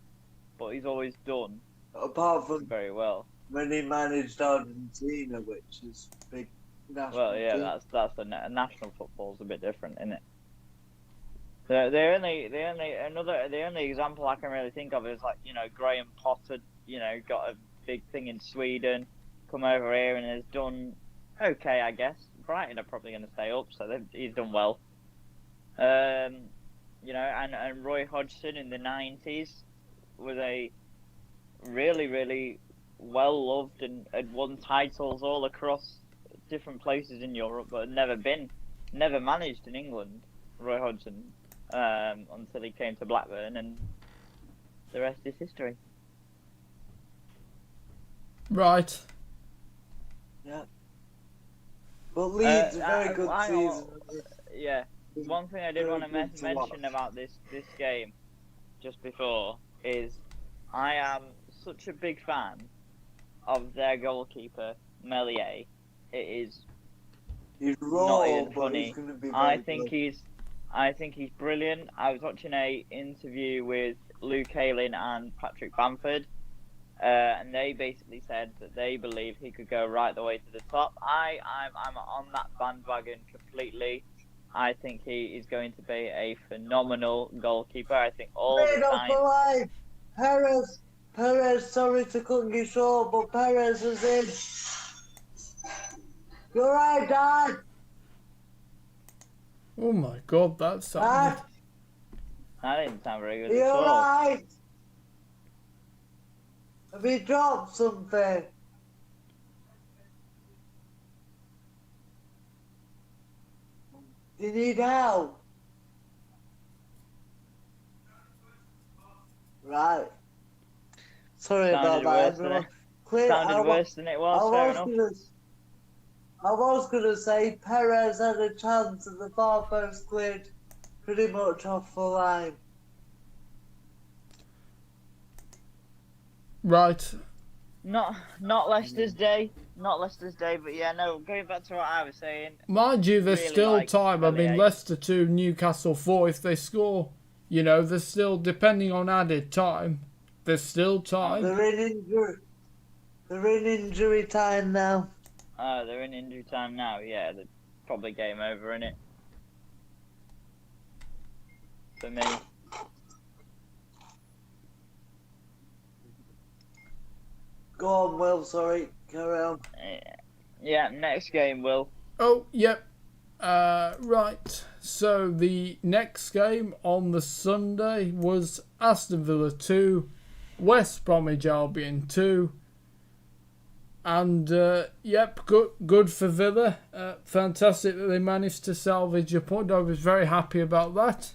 but he's always done apart from very well. when he managed Argentina, which is big national Well, yeah, team. that's national football's a bit different, isn't it? The only example I can really think of is like Graham Potter, got a big thing in Sweden, come over here and has done okay, I guess. Brighton are probably going to stay up, so he's done well. And Roy Hodgson in the 90s was a really well loved and had won titles all across different places in Europe, but had never managed in England. Roy Hodgson. Until he came to Blackburn, and the rest is history. Right. Yeah. But Leeds, a very good season. Yeah. One thing I did want to mention about this game just before is I am such a big fan of their goalkeeper, Melier. It is he's raw, not even but funny. he's gonna be I think he's brilliant. I was watching a interview with Luke Ayling and Patrick Bamford, and they basically said that they believe he could go right the way to the top. I'm on that bandwagon completely. I think he is going to be a phenomenal goalkeeper. I think all the time. Perez, sorry to cut you short, but Perez is in. You're right, Dad. Oh my God, that sounded. That didn't sound very good You're at all. right. Have you dropped something? Do you need help? Right. Sorry Sounded about that, worse everyone. Sounded worse than it was. Fair enough. I was gonna say Perez had a chance at the far post, cleared pretty much off the line. Right. Not Leicester's day. Not Leicester's day, but yeah, no, going back to what I was saying. Mind you, there's really still like time. I mean, Melier. Leicester 2, Newcastle 4, if they score, there's still, depending on added time, there's still time. They're in injury time now. Oh, they're in injury time now. Yeah, they're probably game over, innit? For me. Go on, Will, sorry. Carry on. Yeah, next game, Will. Oh, yep. Right. So the next game on the Sunday was Aston Villa 2, West Bromwich Albion 2. And, yep, good for Villa. Fantastic that they managed to salvage a point. I was very happy about that.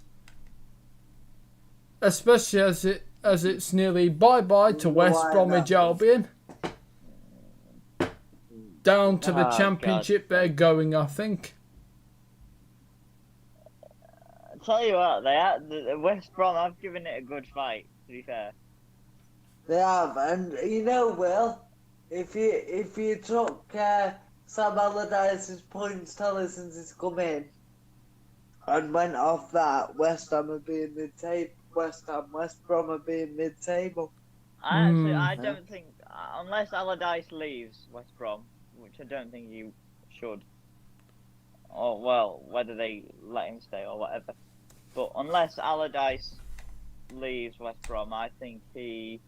Especially as it's nearly bye-bye to West Bromwich Albion. Down to the Championship they're going, I think. I tell you what, the West Brom have given it a good fight, to be fair. They have, and Will, if you took Sam Allardyce's points teller since he's come in and went off that, West Ham would be in mid-table. West Brom would be in mid-table. I don't think, unless Allardyce leaves West Brom, which I don't think he should, or well, whether they let him stay or whatever. But unless Allardyce leaves West Brom, I think he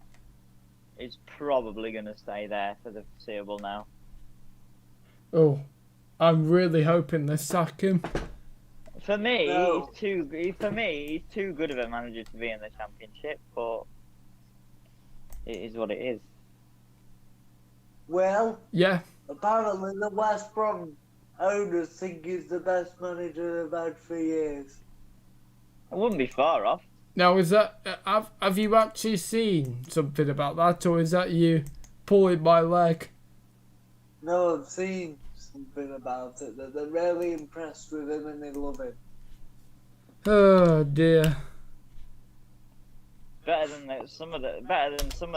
is probably going to stay there for the foreseeable now. Oh, I'm really hoping they sack him. For me, No. he's too good of a manager to be in the Championship, but it is what it is. Well, Yeah. apparently the West Brom owners think he's the best manager they've had for years. I wouldn't be far off. Now, is that have you actually seen something about that, or is that you pulling my leg? No, I've seen something about it, that they're really impressed with him and they love him. Oh dear. Better than some of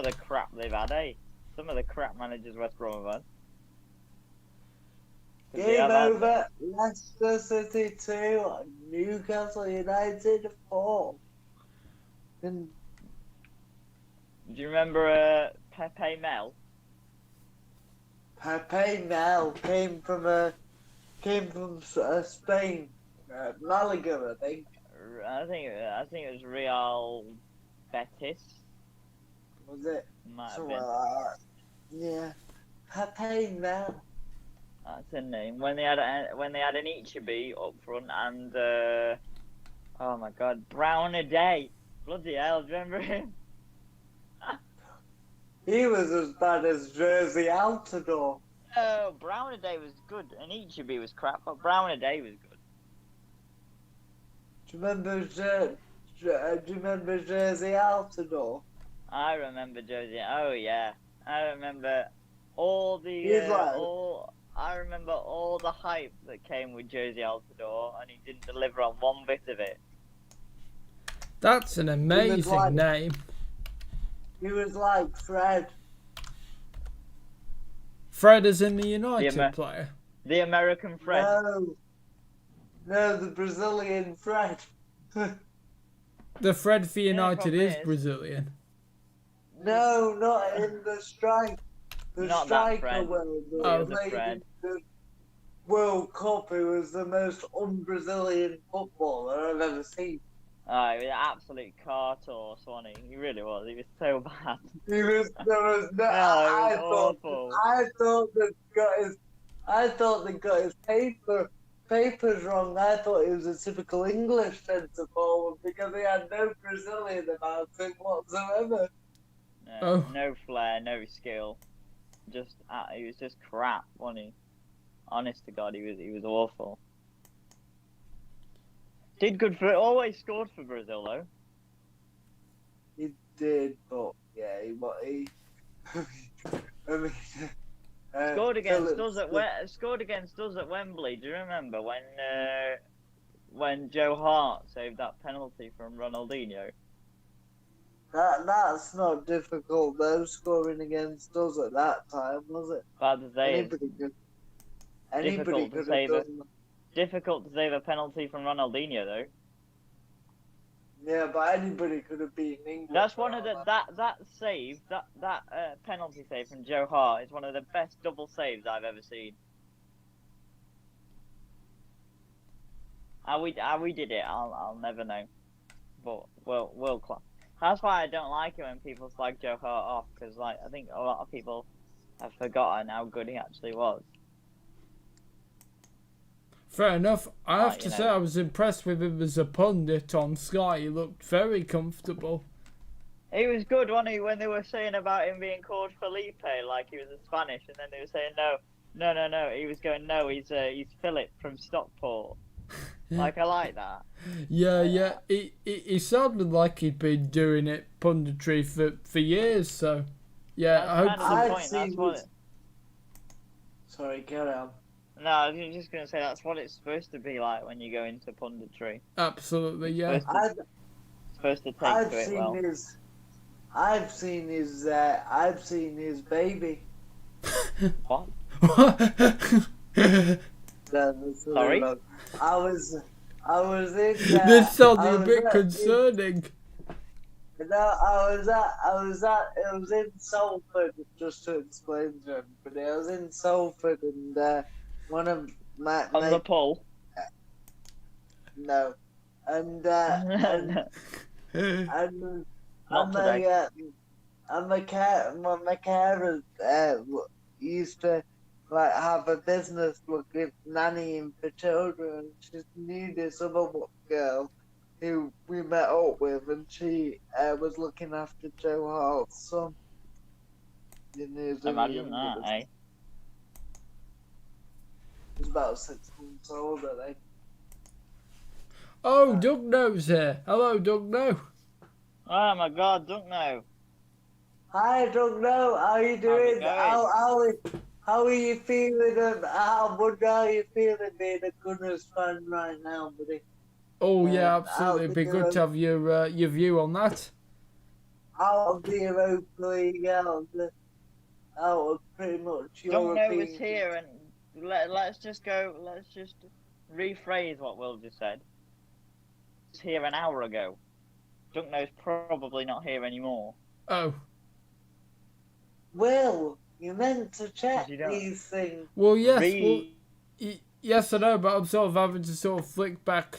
the crap they've had, eh? Some of the crap managers West Brom have had. Game over, Leicester City 2, Newcastle United 4. And Do you remember Pepe Mel? Pepe Mel came from Spain, Malaga, I think. I think it was Real Betis. Was it? Might have Somewhere been. like that. Yeah. Pepe Mel. That's the name. When they had an Ichibi up front and oh my God, Brown a day. Bloody hell, do you remember him? He was as bad as Jersey Altidore. Oh, Brown a day was good, and Ichibi was crap, but Brown a day was good. Do you remember Jersey Altidore? I remember Josie. Oh yeah, I remember all the He's like- I remember all the hype that came with Josie Altidore, and he didn't deliver on one bit of it. That's an amazing like- name. He was like Fred. Fred is in the United Amer- player. The American Fred. No, the Brazilian Fred. The Fred for United problem is is- Brazilian. No, not in the strike. The Not that striker Fred. world The that other played Fred. in the World Cup, who was the most un-Brazilian footballer I've ever seen. Oh, he was an absolute cartor, Swanee. He really was. He was so bad. He was, there was no, No, it was awful. I thought they got his papers wrong. I thought he was a typical English centre forward because he had no Brazilian about him whatsoever. No, Oh. no flair, no skill. He was just crap, wasn't he? Honest to God, he was awful. Did good for it. Always scored for Brazil though. He did, but yeah, he I mean, Scored against Phillips- us at Wembley. Do you remember when Joe Hart saved that penalty from Ronaldinho? That's not difficult though, scoring against us at that time, was it? Bad to say, Anybody difficult to could save have it. done that. difficult to save a penalty from Ronaldinho though. Yeah, but anybody could have beaten England. That's one of for the all that penalty save from Joe Hart is one of the best double saves I've ever seen. How we did it, I'll never know. But world class. That's why I don't like it when people slag Joe Hart off, because I think a lot of people have forgotten how good he actually was. Fair enough. I have Right, to you say know. I was impressed with him as a pundit on Sky. He looked very comfortable. He was good, wasn't he, when they were saying about him being called Felipe, like he was in Spanish, and then they were saying no. He was going, no, he's Philip from Stockport. Like, I like that. Yeah. He sounded like he'd been doing it punditry for years. So yeah, I That's hope. kind of the I've point. That's seen what. this- Sorry, carry on. No, I was just gonna say that's what it's supposed to be like when you go into punditry. Absolutely, yeah. Supposed to take I've to it seen well. I've seen his baby. What? Sorry. I was in. This sounded I a was bit at- concerning. No, I was in Salford, just to explain to everybody. I was in Salford and one of my On the pole. No. And Not and today. my carers used to like have a business looking nannying for children. She knew this other girl who we met up with, and she was looking after Joe Hart's son. You know, he's only Imagine younger that, than eh? he's about 6 months older. Like, Oh, Doug No's here. Hello, Doug No. Oh my God, don't know. hi, Doug. No, how are you doing? going? How are you feeling? And how good are you feeling being a Gunners fan right now, buddy? Oh yeah, Out absolutely. of It'd be good to have your view on that. the Europa League, out of pretty much Don't know was European. here, and let's just go. Let's just rephrase what Will just said. He was here an hour ago. Don't know's probably not here anymore. Oh. Will, you meant to check You don't- these things. Well, yes. Well, yes, I know, but I'm sort of having to sort of flick back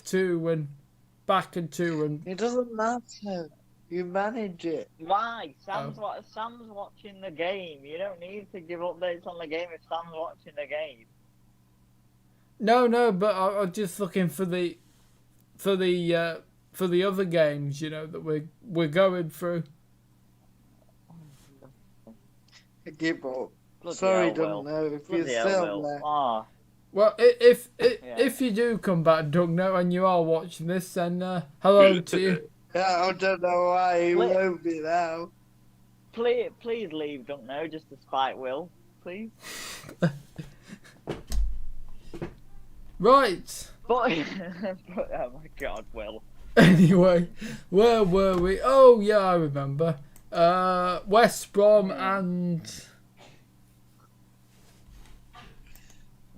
and two and. It doesn't matter. You manage it. Why? Sam's watching the game. You don't need to give updates on the game if Sam's watching the game. No, but I'm just looking for the other games, you know, that we're going through. Give up. Bloody Sorry, hell, don't Will. know if Bloody you're hell, still Will. there. Ah, Well, if you do come back, Doug, no, and you are watching this, then hello to you. I don't know why he Wait. won't be now. please leave. Don't know, just to spite Will, please. Right. But oh my God, Will. Anyway, where were we? Oh yeah, I remember. West Brom and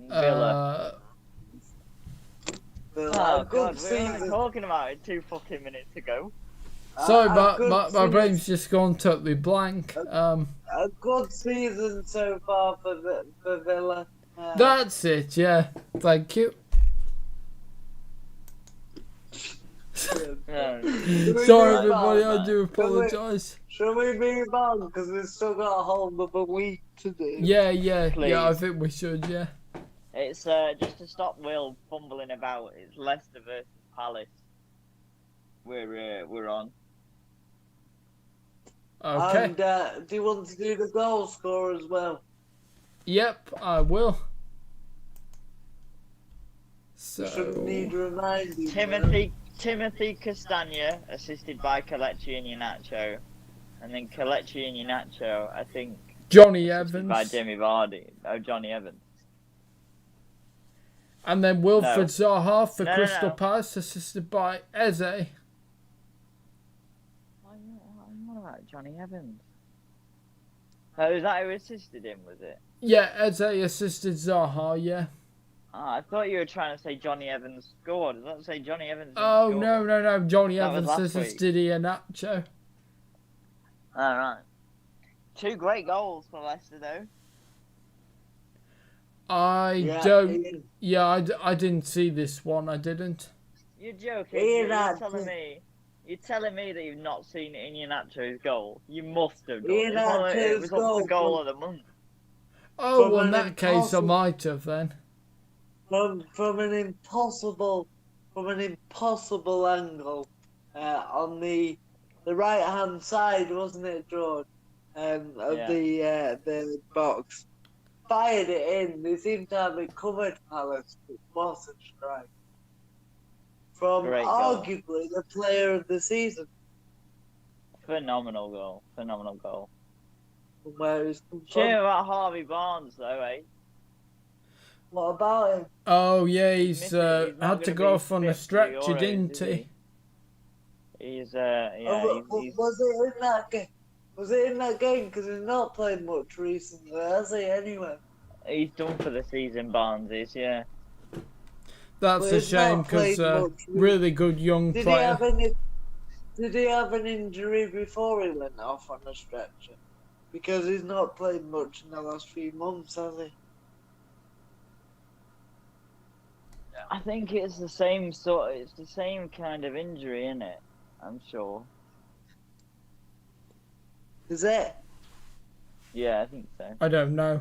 Villa. Oh Good God, we were even season. talking about it 2 fucking minutes ago. sorry, A good my season. brain's just gone totally blank. A good season so far for Villa. That's it. Yeah, thank you. No. Sorry, move everybody. on, I do apologise. Shall we move on? Because we've still got a whole other week to do. Yeah. I Please. think we should. Yeah. It's just to stop Will fumbling about. It's Leicester versus Palace. We're on. Okay. And do you want to do the goal score as well? Yep, I will. Shouldn't need So. reminding. Timothy Castagna, assisted by Kelechi Iheanacho, and then Kelechi Iheanacho, I think, Johnny assisted by Evans. Demi Vardy. Oh, Johnny Evans. And then Wilfred No. Zaha for No, Crystal no. Palace, assisted by Eze. I'm not about Johnny Evans. Oh, is that who assisted him, was it? Yeah, Eze assisted Zaha, yeah. I thought you were trying to say Johnny Evans scored. Does that say Johnny Evans didn't Oh, score? no. Johnny That was Evans last assisted Iheanacho. Alright. 2 great goals for Leicester, though. I didn't see this one, I didn't. You're joking. You're telling me that you've not seen Iheanacho's goal. You must have done. It was up for goal of the month. Oh, From well, in an that case, I impossible- might have then. From an impossible angle on the right hand side, wasn't it, George? Of the box. Fired it in. They seem to have it covered, Palace. But what a strike. From Great goal. arguably the player of the season. Phenomenal goal. From where he's come Shame from. about Harvey Barnes, though, eh? What about him? Oh, yeah, he's He's not had to gonna go be off on a fit for the stretcher, Euros, didn't is he? He's Was it in that game? Was it in that game? Because he's not played much recently, has he? Anyway. he's done for the season. Barnes is, yeah. That's But a he's not shame because played much. really good young Did player. Did he have an injury before he went off on a stretcher? Because he's not played much in the last few months, has he? I think it's the same sort. It's the same kind of injury, isn't it? I'm sure. Is it? Yeah, I think so. I don't know.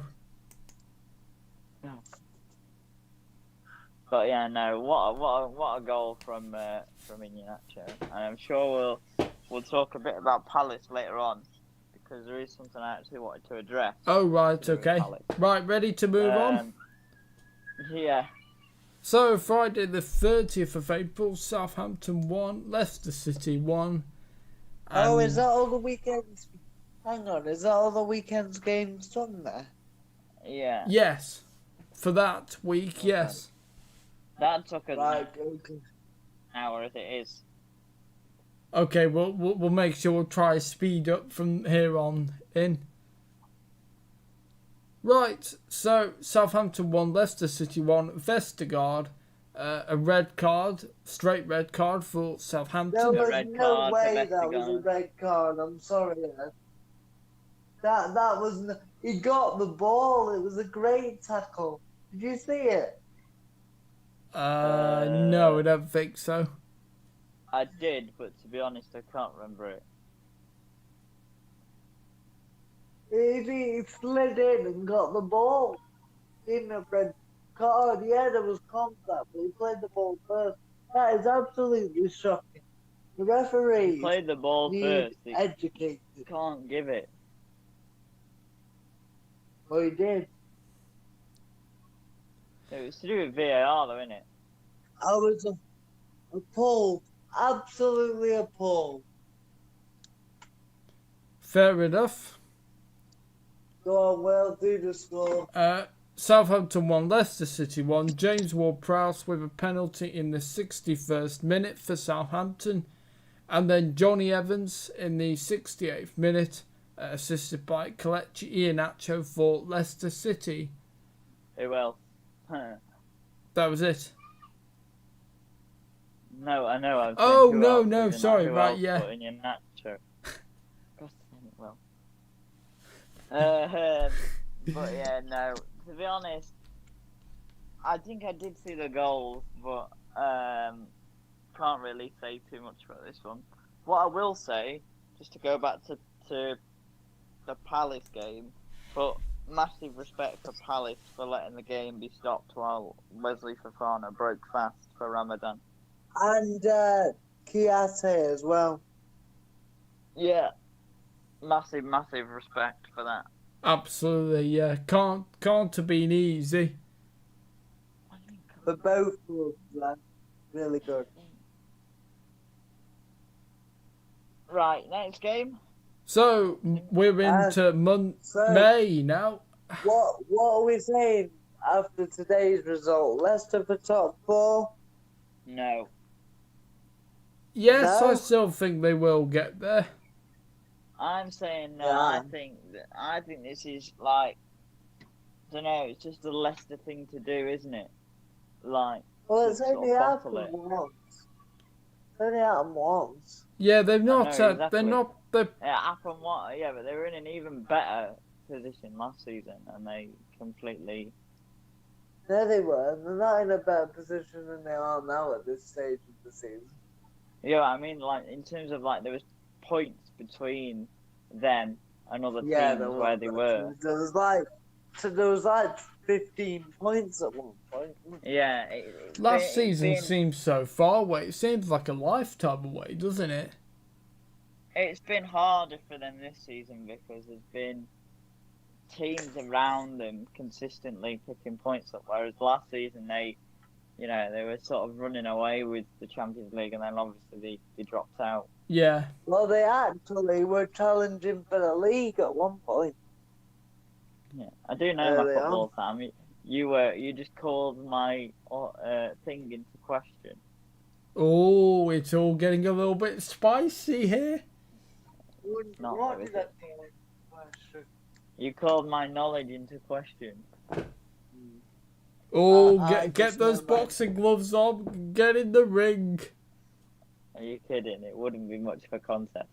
But yeah, no. What a goal from Iheanacho, and I'm sure we'll talk a bit about Palace later on because there is something I actually wanted to address. Oh, right, to do with okay. Palace. Right, ready to move on? Yeah. So, Friday the 30th of April, Southampton 1, Leicester City 1. Oh, is that all the weekends? Hang on, is that all the weekends games done there? Yeah. Yes. For that week, Okay. yes. That took us Right, an okay. hour as it is. Okay, we'll make sure we'll try speed up from here on in. Right, so Southampton 1, Leicester City 1, Vestergaard, a red card, straight red card for There Southampton. was red no card way for that was a Vestergaard. red card. I'm sorry. That was he got the ball. It was a great tackle. Did you see it? No, I don't think so. I did, but to be honest, I can't remember it. He slid in and got the ball. In a red card. Yeah, there was contact, but he played the ball first. That is absolutely shocking. The He referees played the ball need first. He educated. can't give it. Well, he did. It was to do with VAR, though, innit? I was appalled. Absolutely appalled. Fair enough. Go on, well, do the score. Southampton 1, Leicester City 1. James Ward-Prowse with a penalty in the 61st minute for Southampton. And then Johnny Evans in the 68th minute, assisted by Kelechi Iheanacho for Leicester City. Who else? That was it. No, I know. I'm Oh, saying no, else, no, isn't sorry, that? Who right, else yeah. put in your nacho? God damn it, well. But yeah, no. To be honest, I think I did see the goals, but can't really say too much about this one. What I will say, just to go back to the Palace game, but massive respect for Palace for letting the game be stopped while Wesley Fofana broke fast for Ramadan. And Kiate as well. Yeah, massive respect for that. Absolutely, yeah. Can't have been easy. For both clubs, man. Really good. Right, next game. So, we're into May now. What are we saying after today's result? Leicester for top 4? No. Yes, No? I still think they will get there. I'm saying no. Yeah. I think this is like, I don't know. It's just the Leicester thing to do, isn't it? Like, Well, just it's only sort of happened bottle it. once. It's only happened once. Yeah, they've not. know, exactly. They're not. They're, Yeah, happened what? Yeah, but they were in an even better position last season, and they completely. No, they weren't. They're not in a better position than they are now at this stage of the season. Yeah, I mean, like in terms of like there was points between them and other Yeah, teams where they were. There was like 15 points at one point. Yeah. last season seems so far away. It seems like a lifetime away, doesn't it? It's been harder for them this season because there's been teams around them consistently picking points up, whereas last season they were sort of running away with the Champions League, and then obviously they dropped out. Yeah. Well, they actually were challenging for the league at one point. Yeah, I do know my football, Sam. You just called my thing into question. Oh, it's all getting a little bit spicy here. Not really. You called my knowledge into question. Oh, get those boxing gloves on. Get in the ring. Are you kidding? It wouldn't be much of a contest.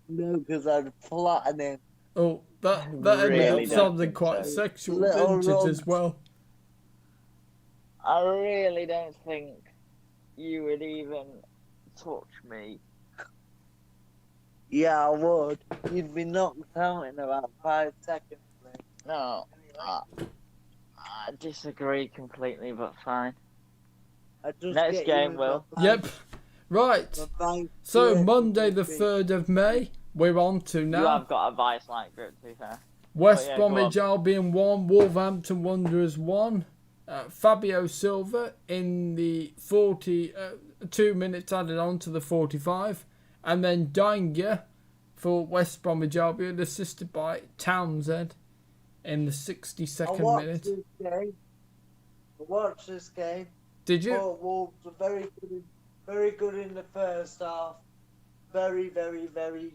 No, because I'd flatten him. Oh, that ended really up don't sounding think quite so. sexual, Little didn't it, Rob. as well? I really don't think you would even touch me. Yeah, I would. You'd be knocked out in about 5 seconds. Mate. No, I disagree completely, but fine. I just Next get game, you Will. Yep. Right. So Monday the 3rd of May, we're on to now. You have got a vice-like grip, to be fair. West yeah, Bromwich Albion 1, Wolverhampton Wanderers 1. Fabio Silva in the 2 minutes added on to the 45. And then Danger for West Bromwich Albion, assisted by Townsend in the 62nd minute. I watched this game. Did you? Wolves were very good in the first half. Very, very, very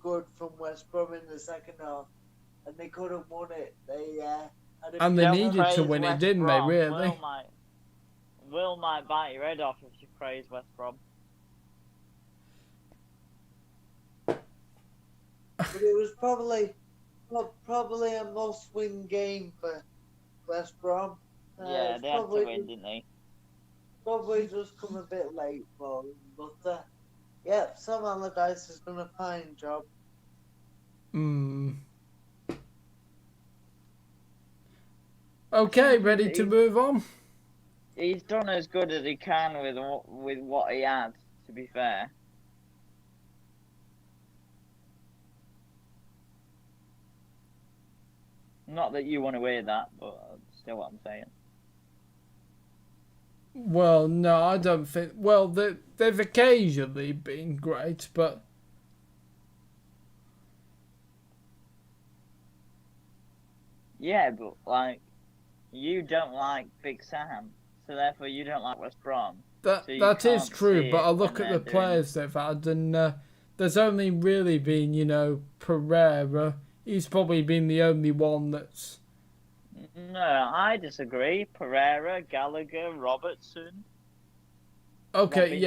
good from West Brom in the second half. And they could have won it. And they needed to win it, didn't they, really? Will might bite your head off if you praise West Brom. But it was probably a must-win game for West Brom. Yeah, they had to win, didn't they? Probably just come a bit late for them. But, yeah, Sam Allardyce has done a fine job. Okay, ready to move on? He's done as good as he can with what he had, to be fair. Not that you want to hear that, but still what I'm saying. Well, no, I don't think... Well, they've occasionally been great, but... Yeah, but, like, you don't like Big Sam, so therefore you don't like West Brom. That is true, but I look at the players they've had, and there's only really been, Pereira. He's probably been the only one that's... No, I disagree. Pereira, Gallagher, Robertson. Okay,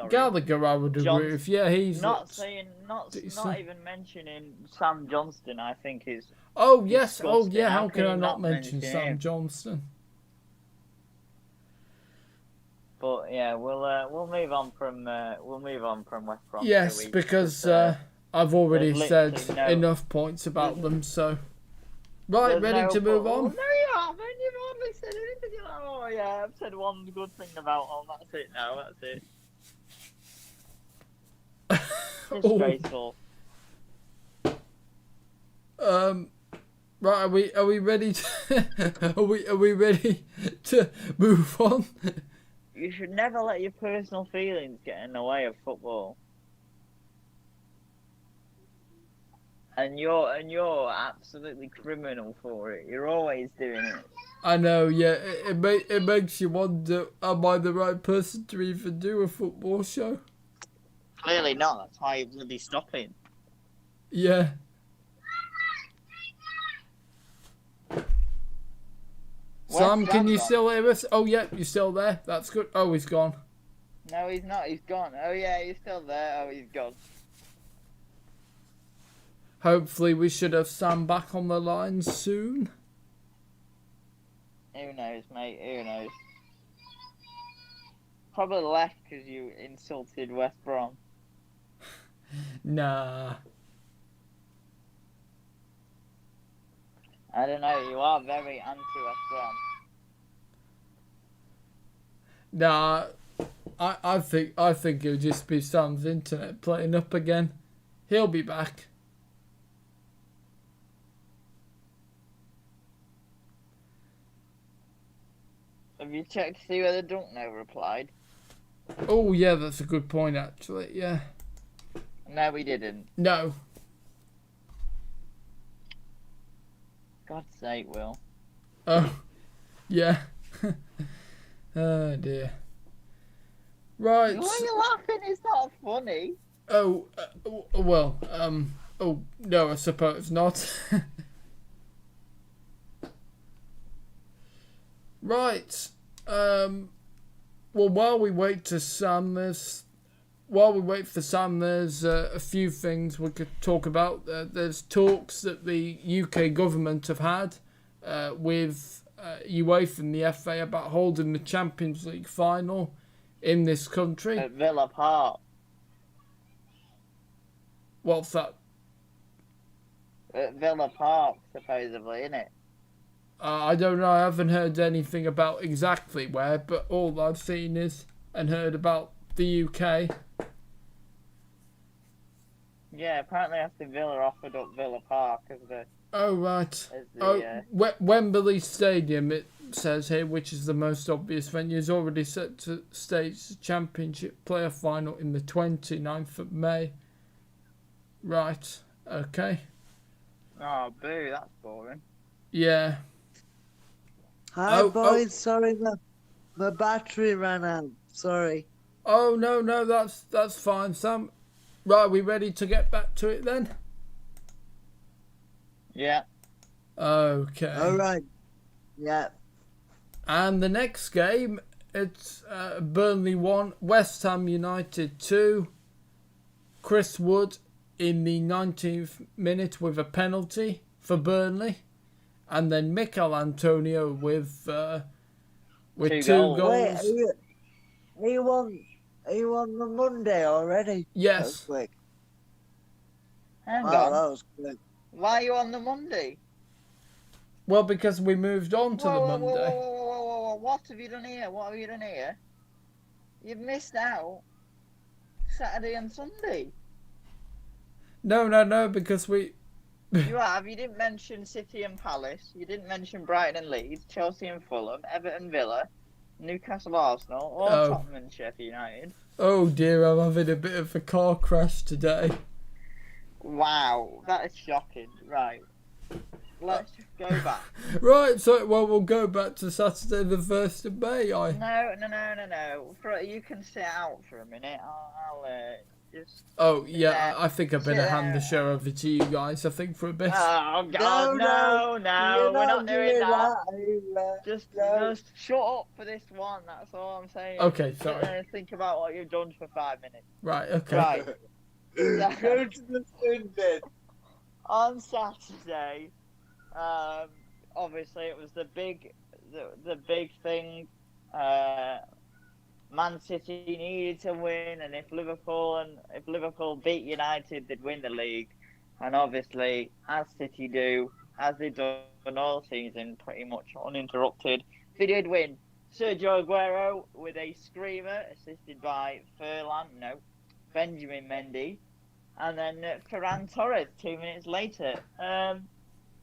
Gallagher I would agree with. Yeah, he's... Not even mentioning Sam Johnston, I think is... Oh, yes. Oh, yeah, how can I not mention Sam Johnston? But yeah, we'll move on from West Brom. Yes, because I've already said enough points about them, so... Right, ready to move on? No, you haven't. You've hardly said anything. You're like, oh yeah, I've said one good thing about them. That's it now. That's it. Disgraceful. Right, are we ready to are we ready to move on? You should never let your personal feelings get in the way of football. And you're absolutely criminal for it. You're always doing it. I know, yeah. It makes you wonder, am I the right person to even do a football show? Clearly not. That's why you're bloody stopping. Yeah. Sam, can you still hear us? Oh, yeah, you're still there. That's good. Oh, he's gone. No, he's not. He's gone. Oh, yeah, he's still there. Oh, he's gone. Hopefully we should have Sam back on the line soon. Who knows, mate? Who knows? Probably left because you insulted West Brom. Nah. I don't know, you are very anti-West Brom. Nah, I think it'll just be Sam's internet playing up again. He'll be back. Have you checked to see whether Dunkno replied? Oh yeah, that's a good point actually, yeah. No, we didn't. No. God's sake, Will. Oh, yeah. Oh dear. Right. Why are you laughing? It's not funny. Oh, well, oh, no, I suppose not. Right. Well, while we wait for Sam, there's a few things we could talk about. There's talks that the UK government have had with UEFA and the FA about holding the Champions League final in this country. At Villa Park. What's that? At Villa Park, supposedly, isn't it? I don't know. I haven't heard anything about exactly where, but all I've seen is and heard about the UK. Yeah, apparently Aston Villa offered up Villa Park as the... Oh, right. As the Wembley Stadium, it says here, which is the most obvious venue, is already set to stage the Championship player final in the 29th of May. Right. Okay. Oh, boo, that's boring. Yeah. Hi, Oh, boys. oh. Sorry, my battery ran out. Sorry. Oh, no, that's fine, Sam. Right, we ready to get back to it then? Yeah. Okay. All right. Yeah. And the next game, it's Burnley 1, West Ham United 2. Chris Wood in the 19th minute with a penalty for Burnley. And then Mikel Antonio with two goals. Wait, he won the Monday already? Yes. That was quick. Hang Wow, on. that was quick. Why are you on the Monday? Well, because we moved on to the Monday. Whoa. What have you done here? What have you done here? You've missed out Saturday and Sunday. No, because we... You have. You didn't mention City and Palace. You didn't mention Brighton and Leeds, Chelsea and Fulham, Everton, Villa, Newcastle, Arsenal, or Tottenham and Sheffield United. Oh dear, I'm having a bit of a car crash today. Wow, that is shocking. Right. Let's just go back. Right, so we'll go back to Saturday the 1st of May. No. You can sit out for a minute. I'll just... Oh, yeah, I think I better hand the show over to you guys, I think, for a bit. Oh, God, no, we're not doing that. Just shut up for this one, that's all I'm saying. Okay, sorry. Sit there and think about what you've done for 5 minutes. Right, okay. Right. Go to the bin bin. On Saturday, obviously it was the big thing. Man City needed to win, and if Liverpool beat United, they'd win the league. And obviously, as City do, as they've done all season, pretty much uninterrupted, they did win. Sergio Aguero with a screamer, assisted by Benjamin Mendy, and then Ferran Torres 2 minutes later.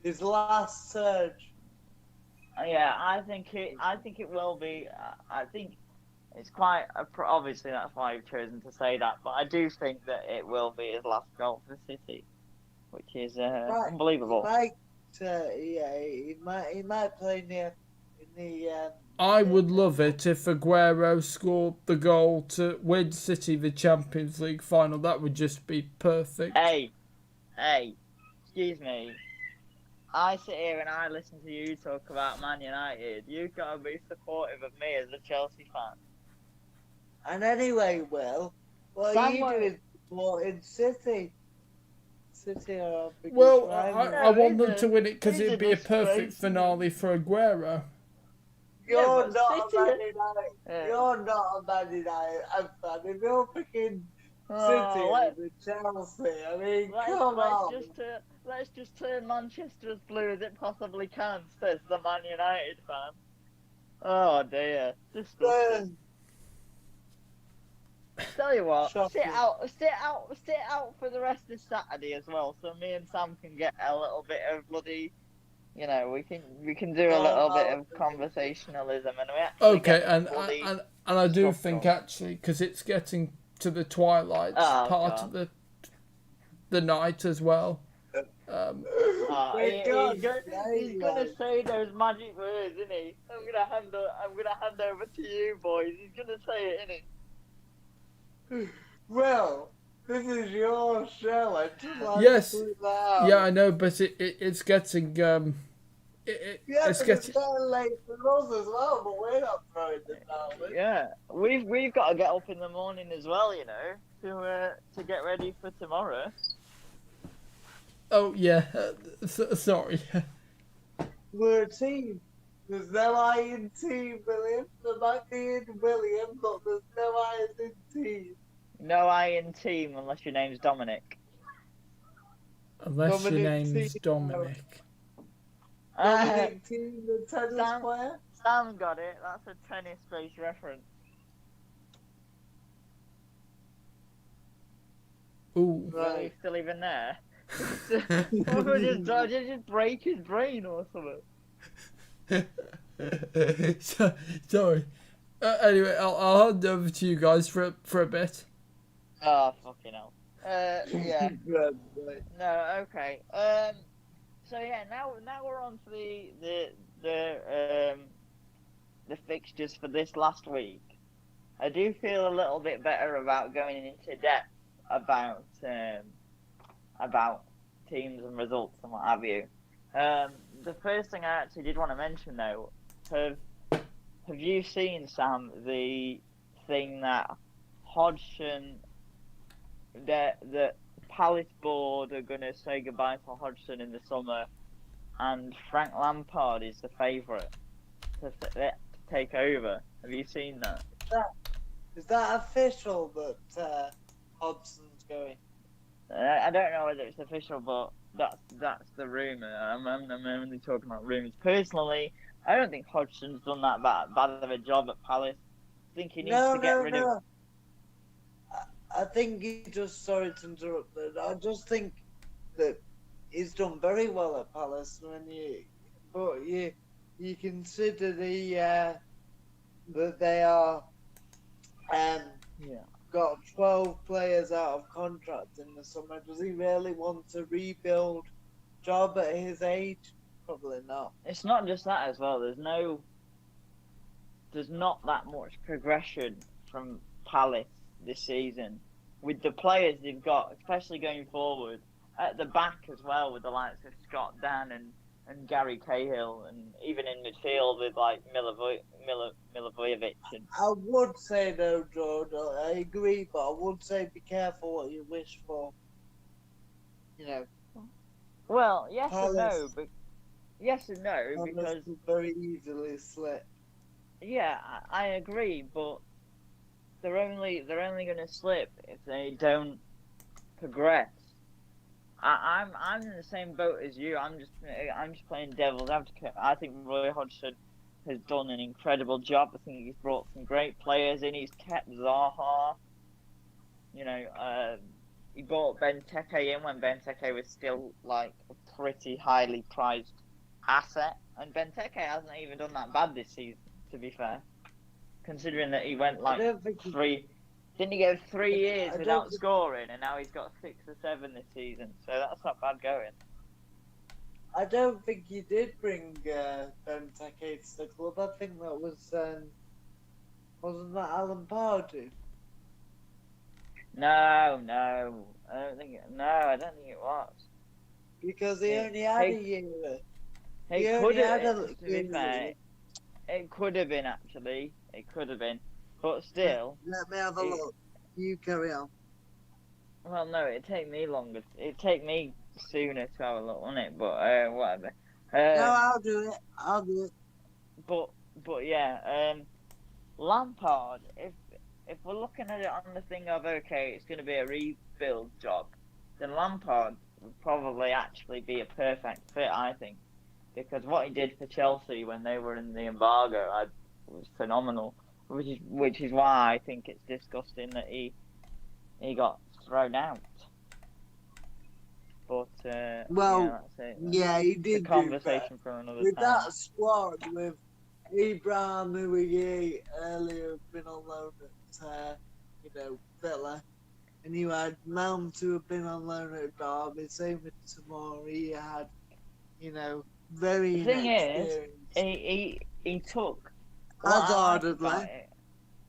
His last surge. Yeah, I think it will be. I think it's quite obviously that's why I've chosen to say that, but I do think that it will be his last goal for City, which is unbelievable. He might play in the. I would love it if Aguero scored the goal to win City the Champions League final. That would just be perfect. Hey, excuse me. I sit here and I listen to you talk about Man United. You've got to be supportive of me as a Chelsea fan. And anyway, Will, what are you doing supporting City? City are our biggest rival. I want them to win it because it'd be a perfect finale for Aguero. You're not a Man United. You're not a Man United fan. If you're picking City with Chelsea, I mean, come on. Let's just turn Manchester as blue as it possibly can, says the Man United fan. Oh dear. Disgusting. Tell you what, sit out for the rest of Saturday as well, so me and Sam can get a little bit of bloody, we can do a little bit of conversationalism and we actually okay, and I do think actually because it's getting to the twilight part of the night as well. He's gonna say those magic words, isn't he? I'm gonna hand over to you boys. He's gonna say it, isn't he? Well, this is your show. I just like yes. to put that out. Yeah, I know, but it's getting it's getting late for us as well, but we're not throwing this out. Yeah, we've got to get up in the morning as well, to get ready for tomorrow. Oh yeah, sorry. We're a team. There's no I in team, William. There might be in William, but there's no I in team. No I in team unless your name's Dominic. Unless your Dominic name's Team. Dominic. Dominic Team, the tennis Sam, player. Sam got it. That's a tennis-based reference. Ooh. Well, he's still even there. Or just break his brain or something. Sorry. Anyway, I'll hand over to you guys for a bit. Oh, fucking hell. Yeah. Right, right. No, okay. So yeah, now we're on to the fixtures for this last week. I do feel a little bit better about going into depth about teams and results and what have you. The first thing I actually did want to mention though, have you seen, Sam, the thing that Hodgson, the Palace board are going to say goodbye to Hodgson in the summer, and Frank Lampard is the favourite to take over? Have you seen that? Is that official that Hodgson's going? I don't know whether it's official, but that's the rumour. I'm only talking about rumours. Personally, I don't think Hodgson's done that bad of a job at Palace. I think he needs to get rid of. I think he just, sorry to interrupt, but I just think that he's done very well at Palace but you consider that they are got 12 players out of contract in the summer. Does he really want to rebuild job at his age? Probably not. It's not just that as well. There's not that much progression from Palace this season with the players they've got, especially going forward at the back as well, with the likes of Scott Dan and Gary Cahill, and even in midfield with like Milivojevic. I would say though, George, I agree, but I would say be careful what you wish for. You know. Well, yes Palace, and no, but yes and no, Palace because could very easily slip. Yeah, I agree, but they're only going to slip if they don't progress. I'm in the same boat as you. I'm just playing devil's advocate. I think Roy Hodgson has done an incredible job. I think he's brought some great players in. He's kept Zaha. You know, he brought Benteke in when Benteke was still like a pretty highly prized asset, and Benteke hasn't even done that bad this season, to be fair, considering that he went like didn't he go 3 years without scoring, and now he's got 6 or 7 this season, so that's not bad going. I don't think he did bring Benteke to the club. I think that was wasn't that Alan Pardew? No, I don't think it was. Because he only had a year. It could have been, to be fair. It could have been, actually. It could have been. But still... Let me have a look. You carry on. Well, no, it'd take me longer. It'd take me sooner to have a look on it, but whatever. No, I'll do it. But yeah, Lampard, if we're looking at it on the thing of, okay, it's going to be a rebuild job, then Lampard would probably actually be a perfect fit, I think. Because what he did for Chelsea when they were in the embargo was phenomenal, which is why I think it's disgusting that he got thrown out. But well, that's it. Yeah, he did. The conversation for another with time. That squad, with Abraham, who we earlier been on loan at Villa, and you had Mount, who had been on loan at Derby. Same with Tamori. He had, very. The thing is, he took. Hazardedly.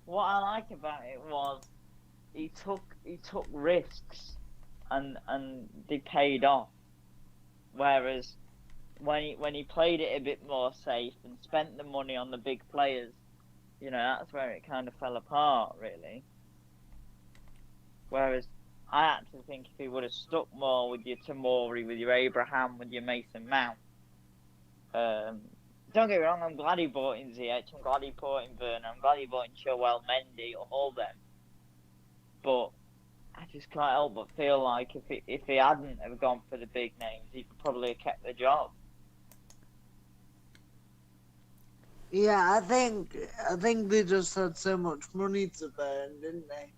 What I like about it was he took risks, and they paid off. Whereas when he played it a bit more safe and spent the money on the big players, that's where it kind of fell apart, really. Whereas I actually think if he would have stuck more with your Tamori, with your Abraham, with your Mason Mount, Don't get me wrong, I'm glad he bought in ZH, I'm glad he bought in Werner, I'm glad he bought in Chilwell, Mendy, all them. But I just can't help but feel like if he hadn't have gone for the big names, he'd probably have kept the job. Yeah, I think they just had so much money to burn, didn't they?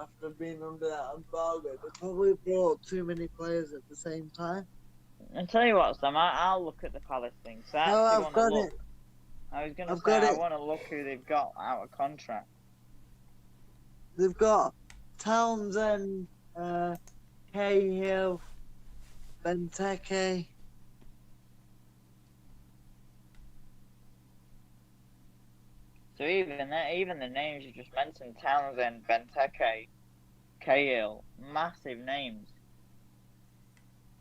After being under that embargo, they probably brought too many players at the same time. And tell you what, Sam, I'll look at the Palace thing. So I No, actually I've want to got look. it. I was gonna I've say got I it. want to look who they've got out of contract. They've got Townsend, Cahill, Benteke. So even the names you just mentioned, Townsend, Benteke, Cahill, massive names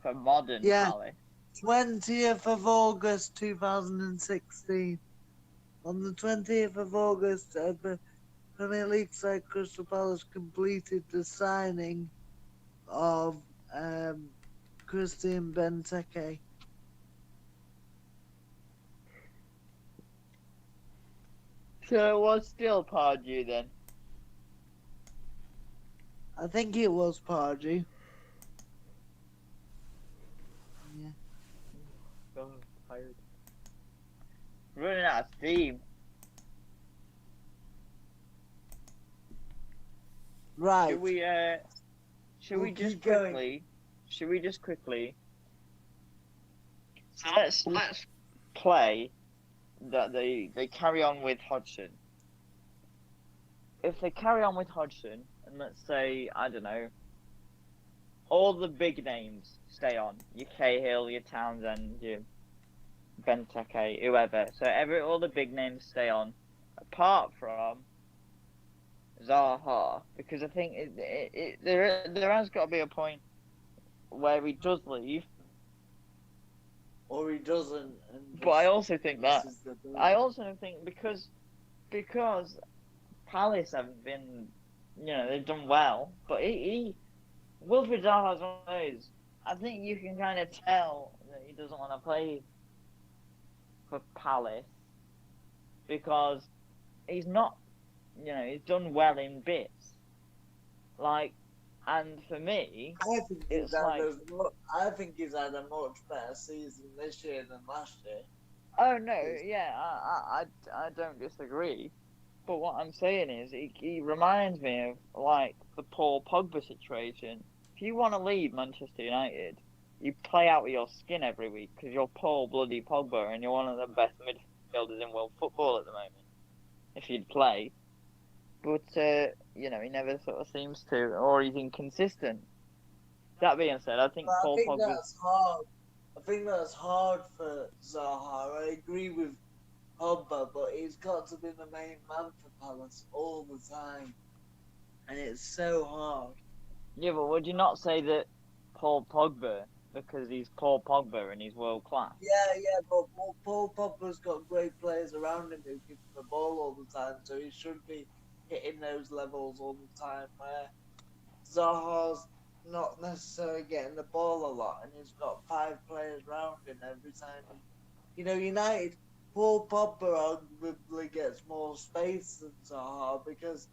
for modern Yeah, Palace. 20th of August 2016. On the 20th of August, the Premier League side Crystal Palace completed the signing of Christian Benteke. So it was still Pardew then. I think it was Pardew. Yeah. God, tired. Running out of steam. Right. Should We'll we just keep going. quickly? Should we just quickly? So let's play that they carry on with Hodgson. If they carry on with Hodgson, and let's say I don't know, all the big names stay on. Your Cahill, your Townsend, your Benteke, whoever. So all the big names stay on, apart from Zaha, because I think there has got to be a point where he does leave. Or he doesn't. But I also think because Palace haven't been, they've done well, but Wilfried Zaha's one of those. I think you can kind of tell that he doesn't want to play for Palace because he's not, he's done well in bits. And for me, I think it's like, I think he's had a much better season this year than last year. oh no, yeah, I don't disagree. But what I'm saying is, he reminds me of like the Paul Pogba situation. If you want to leave Manchester United, you play out of your skin every week because you're Paul bloody Pogba and you're one of the best midfielders in world football at the moment. If you'd play, but he never sort of seems to, or he's inconsistent. That being said, I think But Paul Pogba. that's hard. I think that's hard for Zaha. I agree with Pogba, but he's got to be the main man for Palace all the time, and it's so hard. Yeah, but would you not say that Paul Pogba, because he's Paul Pogba and he's world class? Yeah, but Paul Pogba's got great players around him who give him the ball all the time, so he should be hitting those levels all the time. Where Zaha's not necessarily getting the ball a lot, and he's got 5 players around him every time. United, Paul Pogba arguably gets more space than Zaha because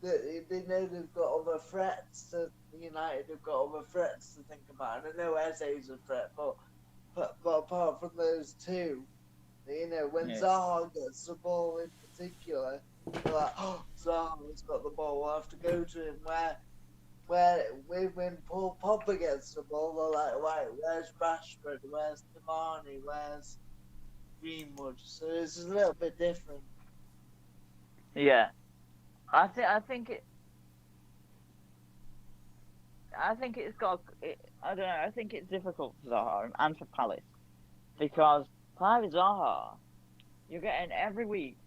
they know they've got other threats. United have got other threats to think about. And I know Eze's a threat, but apart from those two, when Zaha gets the ball in particular, they're like, oh, Zaha's got the ball. We'll have to go to him. When Paul Pogba gets the ball, they're like, right, where's Rashford? Where's Tamani? Where's Greenwood? So it's a little bit different. Yeah, I think it's got. I don't know. I think it's difficult for Zaha and for Palace because private Zaha, you're getting every week.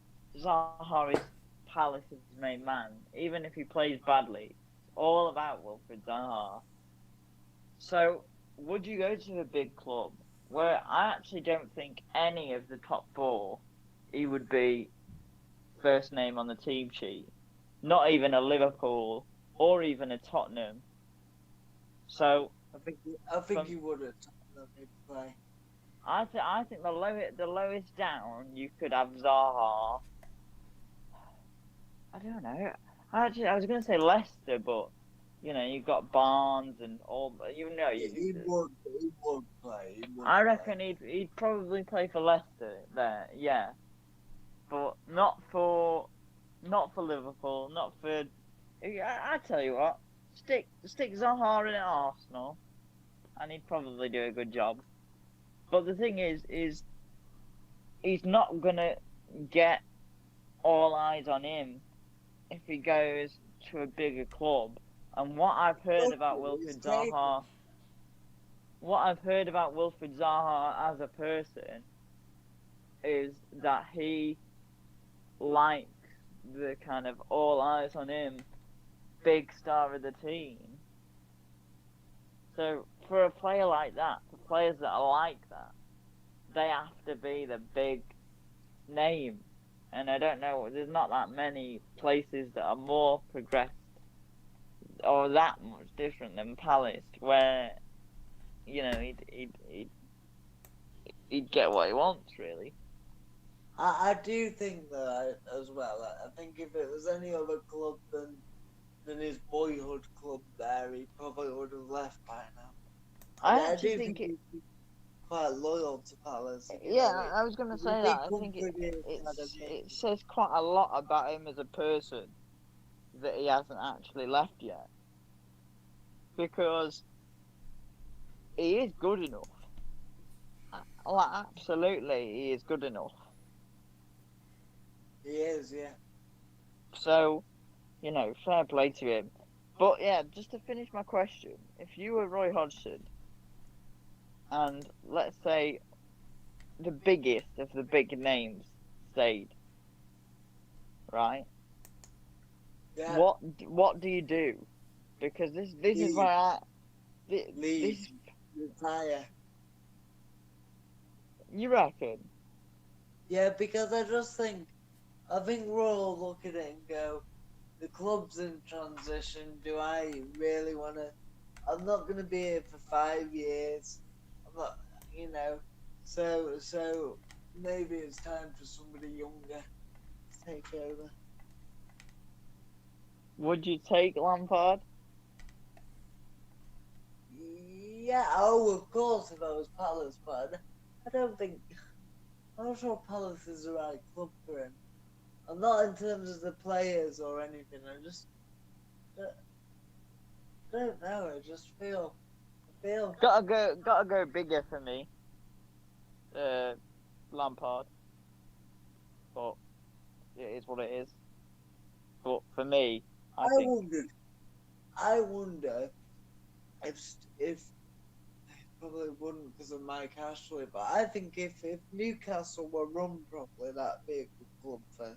Zaha is Palace's main man, even if he plays badly. It's all about Wilfried Zaha. So, would you go to a big club where I actually don't think any of the top 4 he would be first name on the team sheet? Not even a Liverpool or even a Tottenham. So I think he would have Tottenham play. I think the lowest down you could have Zaha. I don't know. Actually, I was gonna say Leicester, but you know you've got Barnes and all. You know, He would play. He would I play. reckon he'd probably play for Leicester there. Yeah, but not for Liverpool, not for. I tell you what, stick Zaha in at Arsenal, and he'd probably do a good job. But the thing is he's not gonna get all eyes on him if he goes to a bigger club. And what I've heard about Wilfried Zaha as a person is that he likes the kind of all eyes on him, big star of the team. So for a player like that, for players that are like that, they have to be the big name. And I don't know, there's not that many places that are more progressed or that much different than Palace, where you know he'd get what he wants really. I do think that as well. I think if it was any other club than his boyhood club there, he probably would have left by now. I do actually think he's quite loyal to Palace. yeah, I was gonna say that. I think it says quite a lot about him as a person that he hasn't actually left yet, because he is good enough. Like, absolutely, he is good enough. He is, yeah. So, you know, fair play to him. But yeah, just to finish my question, if you were Roy Hodgson, and let's say the biggest of the big names stayed, right? Yeah. What do you do? Because this is where Leave, retire. You reckon? Yeah, because I think we'll all look at it and go, the club's in transition. Do I really want to? I'm not going to be here for 5 years. I'm not, you know. So maybe it's time for somebody younger to take over. Would you take Lampard? Yeah, oh, of course, if I was Palace, but I don't think. I'm not sure Palace is the right club for him. I'm not in terms of the players or anything. I just don't know. I just feel. Gotta go bigger for me. Lampard. But it is what it is. But for me, I wonder if probably wouldn't because of Mike Ashley, but I think if Newcastle were run properly, that'd be a good club for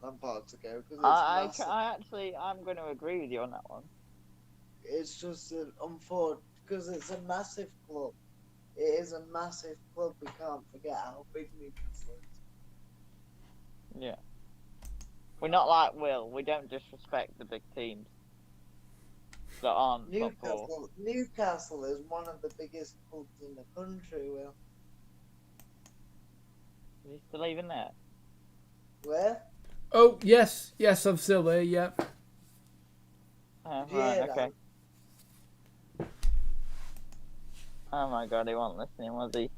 Lampard to go. Because I'm going to agree with you on that one. It's just unfortunate because it's a massive club. It is a massive club. We can't forget how big Newcastle is. Yeah. We're not like Will. We don't disrespect the big teams that aren't top four. Newcastle is one of the biggest clubs in the country, Will. Is he still even there? Where? Oh, yes, I'm still there, yeah. Oh, right, okay. Oh my god, he wasn't listening, was he?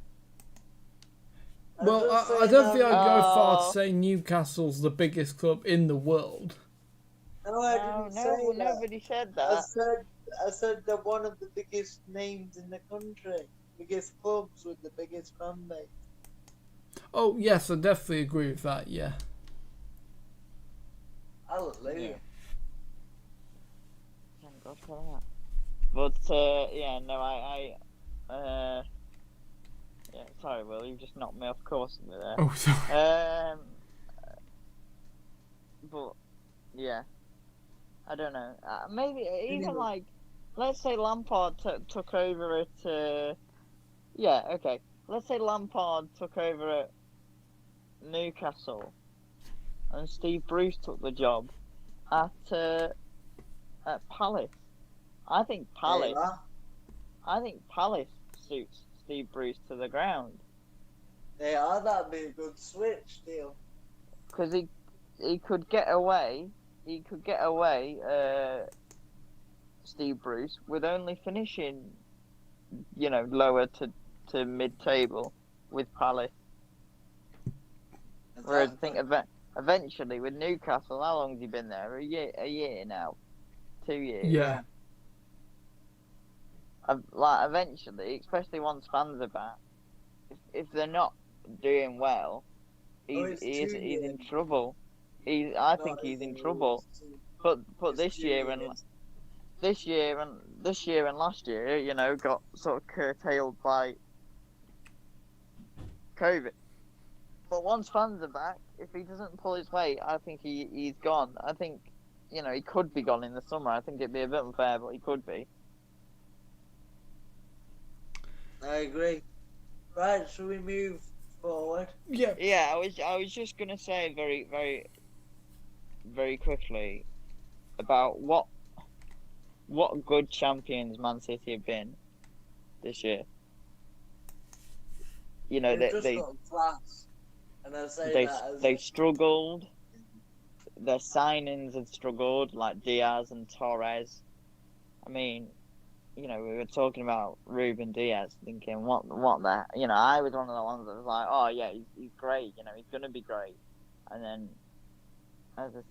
Well, I don't think I'd go far to say Newcastle's the biggest club in the world. No, I didn't say that. Nobody said that. I said they're one of the biggest names in the country. Biggest clubs with the biggest fan base. Oh, yes, I definitely agree with that, yeah. Hallelujah. Thank God for that. But, yeah, no, yeah, sorry, Will, you just knocked me off course with there. Oh, sorry. But, yeah. I don't know. Maybe even like, let's say Lampard took over at. Yeah, okay. Let's say Lampard took over at Newcastle, and Steve Bruce took the job at Palace. I think Palace suits Steve Bruce to the ground. They are. That'd be a good switch deal. Because he could get away. Steve Bruce with only finishing, lower to mid-table with Palace. Whereas I think eventually with Newcastle, how long has he been there? A year now, 2 years. Yeah. Like eventually, especially once fans are back, if they're not doing well, he's in trouble. I think he's in trouble. But this year and last year, got sort of curtailed by COVID. But once fans are back, if he doesn't pull his weight, I think he's gone. I think, he could be gone in the summer. I think it'd be a bit unfair, but he could be. I agree. Right, shall we move forward? Yeah. Yeah, I was just gonna say very, very, very quickly about what good champions Man City have been this year. They've just got class, and I say they struggled. Their signings had struggled, like Diaz and Torres. I mean, we were talking about Ruben Diaz, thinking what the, I was one of the ones that was like, oh yeah, he's great, he's gonna be great, and then as the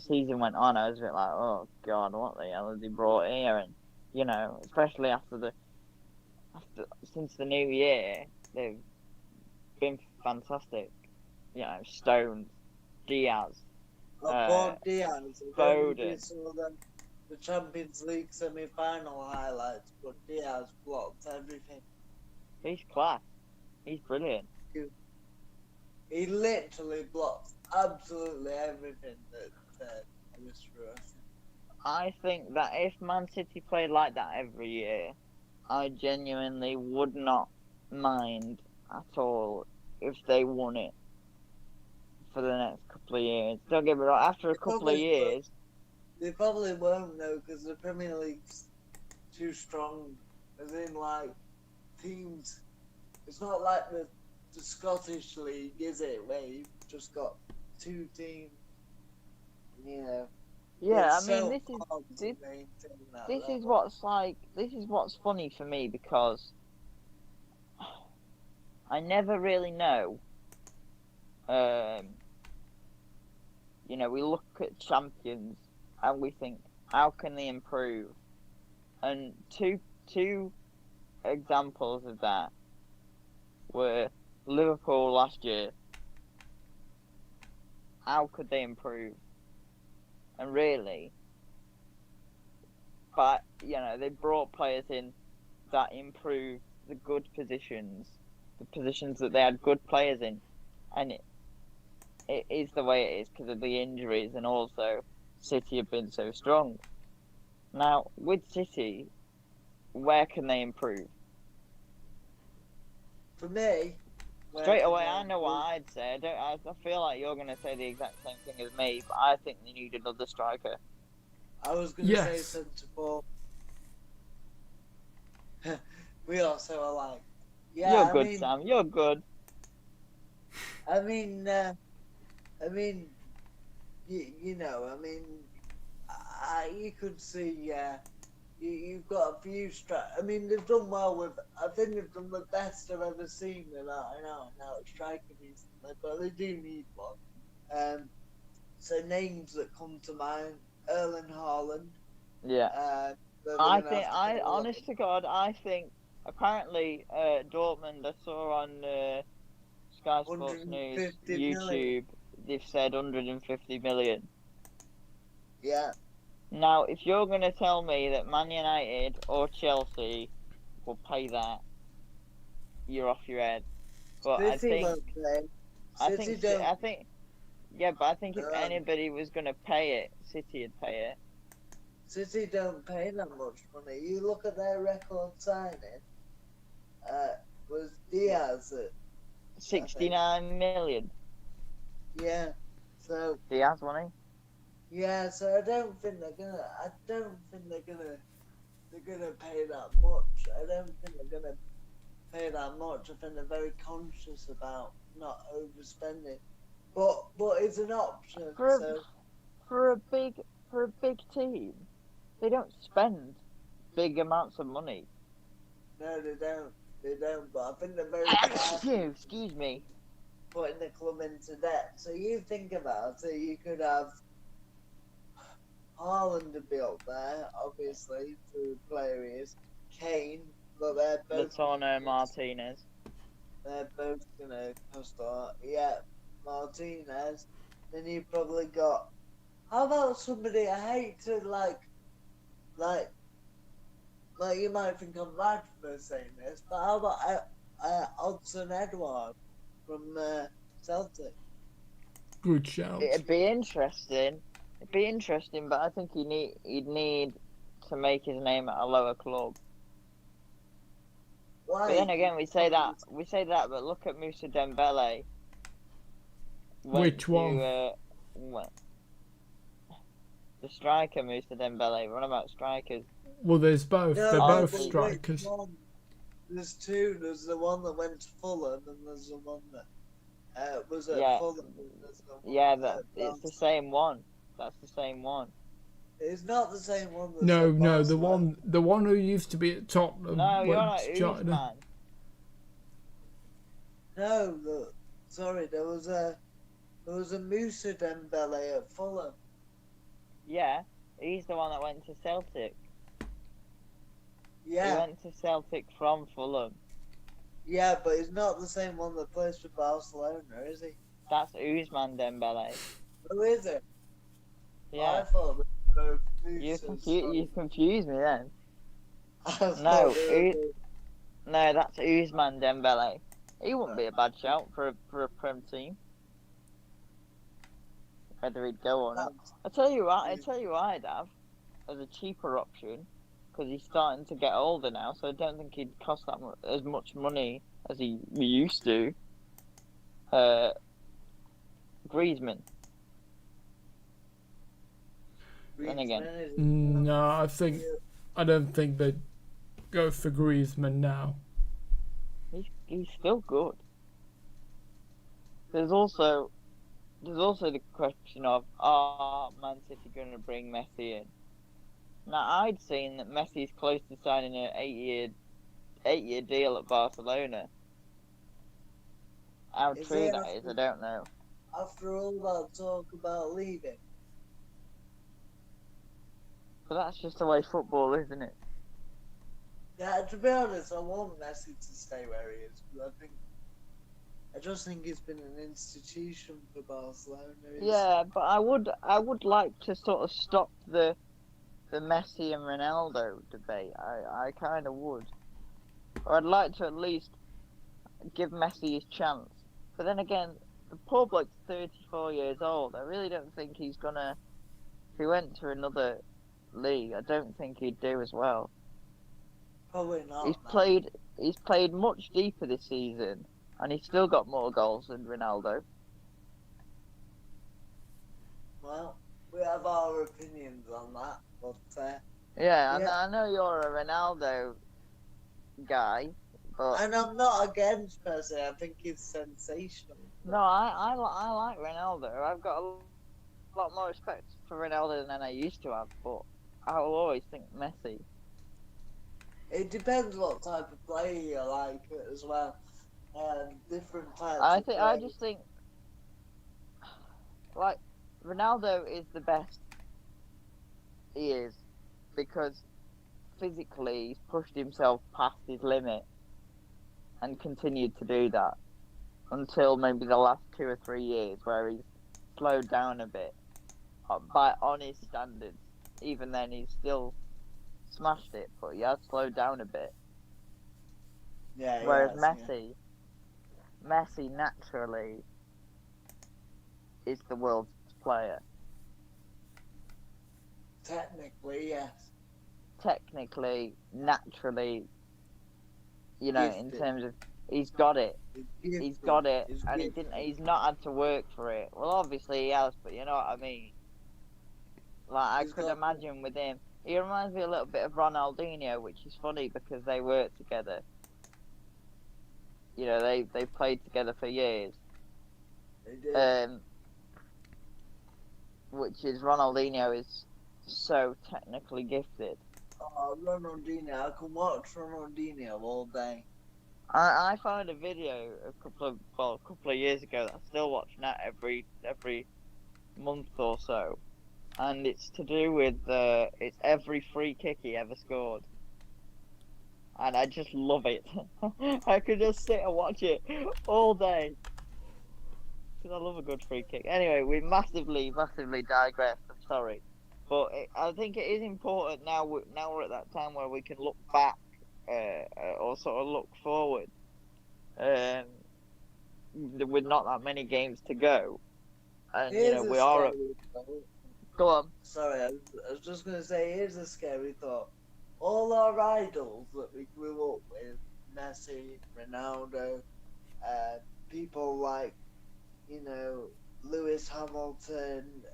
season went on, I was a bit like, oh god, what the hell has he brought here? And especially since the new year, they've been fantastic. Stones, Diaz, Diaz. Foden. The Champions League semi-final highlights, but Diaz blocked everything. He's class. He's brilliant. He literally blocked absolutely everything that was for us. I think that if Man City played like that every year, I genuinely would not mind at all if they won it for the next couple of years. Don't get me wrong, after a couple of years... They probably won't, though, because the Premier League's too strong. As in, teams... It's not like the Scottish League, is it? Where you've just got 2 teams. Yeah, I mean, this is what's funny for me, because I never really know. We look at champions and we think, how can they improve? And two examples of that were Liverpool last year. How could they improve? And really, but they brought players in that improved the good positions, the positions that they had good players in, and it is the way it is because of the injuries, and also City have been so strong. Now with City, where can they improve? For me, straight away, I know what I'd say. I feel like you're going to say the exact same thing as me, but I think they need another striker. I was going to say centre forward. We also are like, yeah. You're good, Sam. You're good. I mean, you could see, you've got a few I mean, they've done well with. I think they've done the best I've ever seen without striking recently, but they do need one. So names that come to mind: Erling Haaland. Yeah. Honest to God, I think apparently Dortmund. I saw on Sky Sports News YouTube. They've said 150 million. Yeah. Now, if you're going to tell me that Man United or Chelsea will pay that, you're off your head. But I think if anybody was going to pay it, City would pay it. City don't pay that much money. You look at their record signing. Was Diaz at 69 million. Yeah. So Diaz money. Yeah, so I don't think they're gonna pay that much. I don't think they're gonna pay that much. I think they're very conscious about not overspending. But it's an option. For a, So for a big team, they don't spend big amounts of money. no, they don't. They don't. But I think they're very careful Excuse me. putting the club into debt. So you think about it. You could have Haaland to be up there, obviously, through player he is. Kane, but they're both. Latona Martinez. They're both gonna cost a lot. Yeah, Martinez. Then you probably got. How about somebody? I hate to like you might think I'm mad for saying this, but how about Odson Edward from Celtic? Good shout. It'd be interesting. But I think he'd need to make his name at a lower club. Why? But then again, we say that, but look at Moussa Dembele. Which one? The striker, Moussa Dembele. What about strikers? Well, there's both. No, They're both but strikers. There's two. There's the one that went to Fulham, and there's the one that was at Yeah. Fulham. It's the same one. That's the same one. It's not the same one. That's No, at no, Barcelona. the one who used to be at Tottenham. No, you're went not to China. Usman. No, sorry, there was a Moussa Dembele at Fulham. Yeah, he's the one that went to Celtic. He Yeah, went to Celtic from Fulham. yeah, but he's not the same one that plays for Barcelona, is he? That's Usman Dembele. Who is it? I Yeah, thought they were both you Moussas. confused me then. I thought No, they were No, that's Usman Dembele. He wouldn't be a bad shout for a Prem team. Whether he'd go or not. I tell you what I'd have as a cheaper option, because he's starting to get older now, so I don't think he'd cost as much money as he used to. Griezmann. Then again. No, I don't think they'd go for Griezmann now. He's still good. There's also the question of, are Man City going to bring Messi in? Now, I'd seen that Messi's close to signing an eight-year deal at Barcelona. How Is true he that is, I don't know. After all that talk about leaving, But that's just the way football is, isn't it? yeah. To be honest, I want Messi to stay where he is. But I just think he's been an institution for Barcelona. Yeah, but I would like to sort of stop the Messi and Ronaldo debate. I kind of would. Or I'd like to at least give Messi his chance. But then again, the poor bloke's 34 years old. I really don't think he's gonna. If he went to another league, I don't think he'd do as well. Probably not. He's played much deeper this season, and he's still got more goals than Ronaldo. Well, we have our opinions on that, but Yeah, Yeah. I know you're a Ronaldo guy, but and I'm not against Messi. I think he's sensational. no, I like Ronaldo. I've got a lot more respect for Ronaldo than I used to have, but I will always think Messi. It depends what type of player you like as well. Different types. I just think like Ronaldo is the best. He is, because physically he's pushed himself past his limit and continued to do that until maybe the last 2 or 3 years, where he's slowed down a bit on his standards. Even then, he's still smashed it, but he has slowed down a bit. Yeah. Whereas yes, Messi naturally is the world's player. Technically, yes. Technically, naturally, in Gifted. terms of he's got it. He's He's got it, He's and gifted. he's not had to work for it. Well, obviously he has, but you know what I mean. Like, I He's could got- imagine with him. He reminds me a little bit of Ronaldinho, which is funny because they work together. you know, they played together for years. They did. Which is Ronaldinho is so technically gifted. Oh, Ronaldinho! I can watch Ronaldinho all day. I found a video a couple of years ago that I still watch now every month or so, and it's to do with it's every free kick he ever scored, and I just love it. I could just sit and watch it all day because I love a good free kick. Anyway, we massively digressed. I'm sorry, but I think it is important now. Now we're at that time where we can look back or sort of look forward. With not that many games to go, and you Here's know a we are. scary thought. Go on. Sorry, I was just gonna say. Here's a scary thought. All our idols that we grew up with, Messi, Ronaldo, people like, Lewis Hamilton,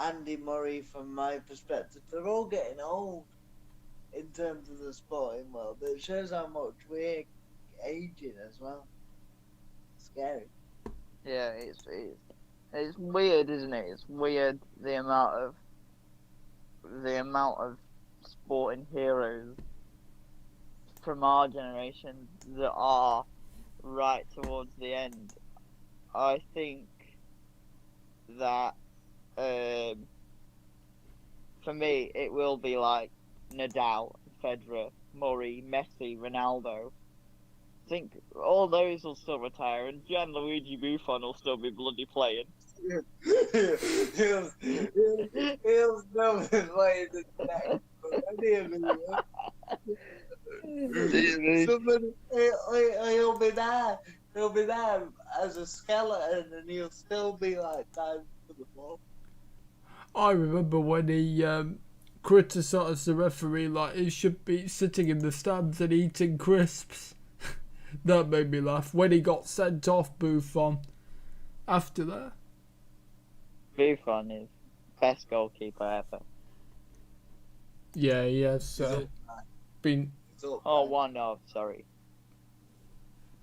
Andy Murray, from my perspective, they're all getting old in terms of the sporting world. It shows how much we're aging as well. Scary. Yeah, it's weird, isn't it? It's weird the amount of sporting heroes from our generation that are right towards the end. I think that for me it will be like Nadal, Federer, Murray, Messi, Ronaldo. I think all those will still retire, and Gianluigi Buffon will still be bloody playing. He'll know playing the next. Somebody, he'll be there. He'll be there as a skeleton, and he'll still be like diving for the ball. I remember when he criticised the referee like he should be sitting in the stands and eating crisps. That made me laugh. When he got sent off, Buffon, after that. Buffon is best goalkeeper ever. Yeah, he has been one of, sorry.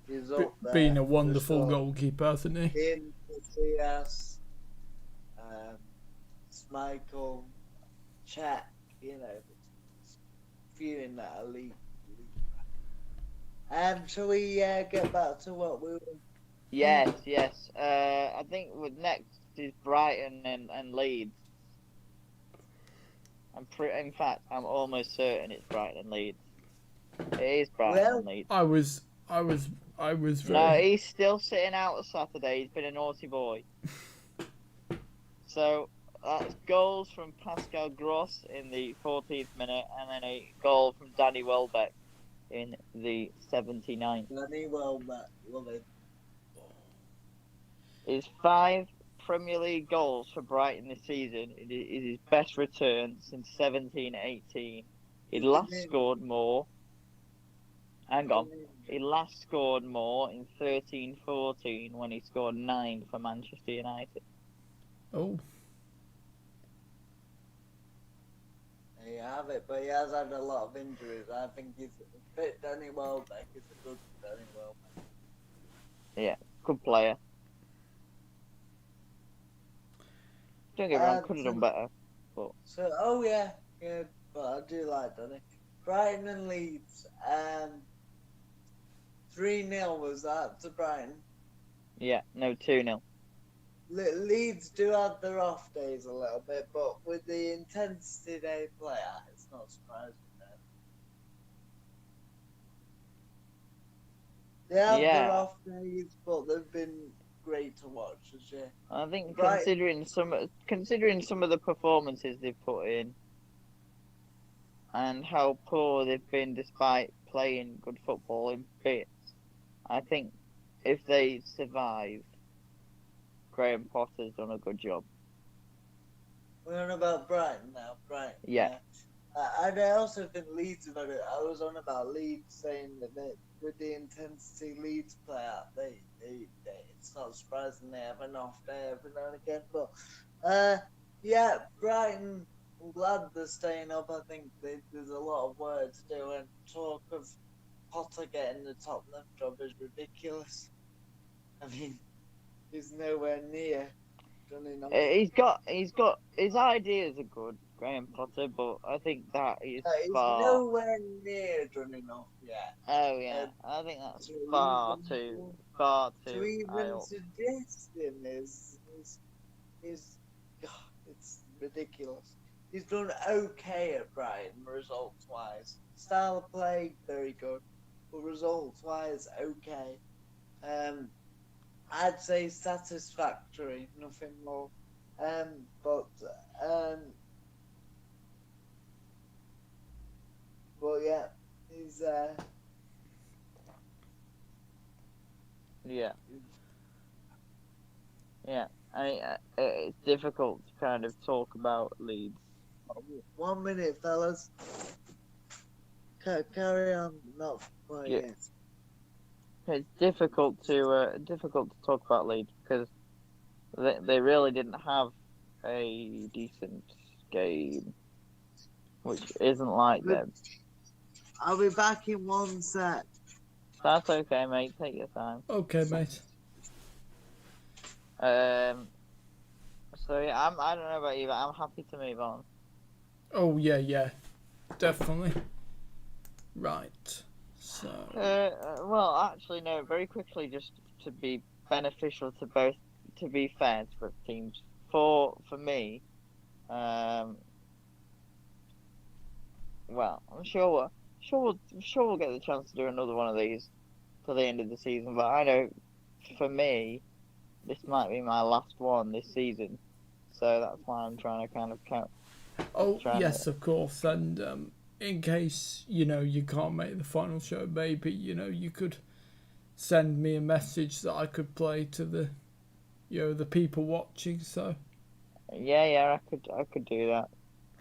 He's up there. Been a wonderful goalkeeper, hasn't he? Him, Casillas, Michael, Chat, few in that elite. Shall we get back to what we were? Yes. I think with next is Brighton and Leeds. In fact, I'm almost certain it's Brighton and Leeds. It is Brighton and Leeds. I was very... No, he's still sitting out Saturday. He's been a naughty boy. So that's goals from Pascal Gross in the 14th minute, and then a goal from Danny Welbeck in the 79th. Danny Welbeck, love it. His 5 Premier League goals for Brighton this season. It is his best return since 17-18. He last scored more. Hang on. He last scored more in 13-14 when he scored 9 for Manchester United. Oh. There you have it, but he has had a lot of injuries. I think he's a fit Danny Welbeck. He's a good Danny Welbeck. Yeah, good player. Don't get me wrong, could have done better. But... So, but I do like Danny. Brighton and Leeds, 3-0 was that to Brighton? Yeah, no, 2-0. Leeds do have their off days a little bit, but with the intensity they play at, it's not surprising. They have their off days, but they've been great to watch this year. I think considering some of the performances they've put in and how poor they've been despite playing good football in bits, I think if they survive, Graham Potter's done a good job. We're on about Brighton now, Brighton. Yeah. And I also think Leeds have had it. I was on about Leeds saying that with the intensity Leeds play at, they it's not surprising they have an off day every now and again. But Brighton, I'm glad they're staying up. I think there's a lot of work to do, and talk of Potter getting the Tottenham job is ridiculous. I mean, he's nowhere near done enough. He's got his ideas are good, Graham Potter, but I think that is He's far. nowhere near done enough yet. Oh yeah, I think that's to far even, to too high even up. suggest him is God, it's ridiculous. He's done okay at Brighton results wise. Style of play very good, but results wise okay. I'd say satisfactory, nothing more. But um, yeah, he's Yeah, yeah. It's difficult to kind of talk about Leeds. 1 minute, fellas. Carry on, not quite Yeah, yet. it's difficult to talk about Leeds because they really didn't have a decent game, which isn't like them. I'll be back in 1 sec. That's okay, mate. Take your time. Okay, mate. So yeah, I don't know about you, but I'm happy to move on. Oh yeah, definitely. Right. So. Well, actually, no. Very quickly, just to be beneficial to both, to be fair to both teams. For me, well, I'm sure we'll get the chance to do another one of these till the end of the season. But I know, for me, this might be my last one this season, so that's why I'm trying to kind of count. Oh yes, of course. And in case you can't make the final show, maybe you could send me a message that I could play to the the people watching. So Yeah, I could do that.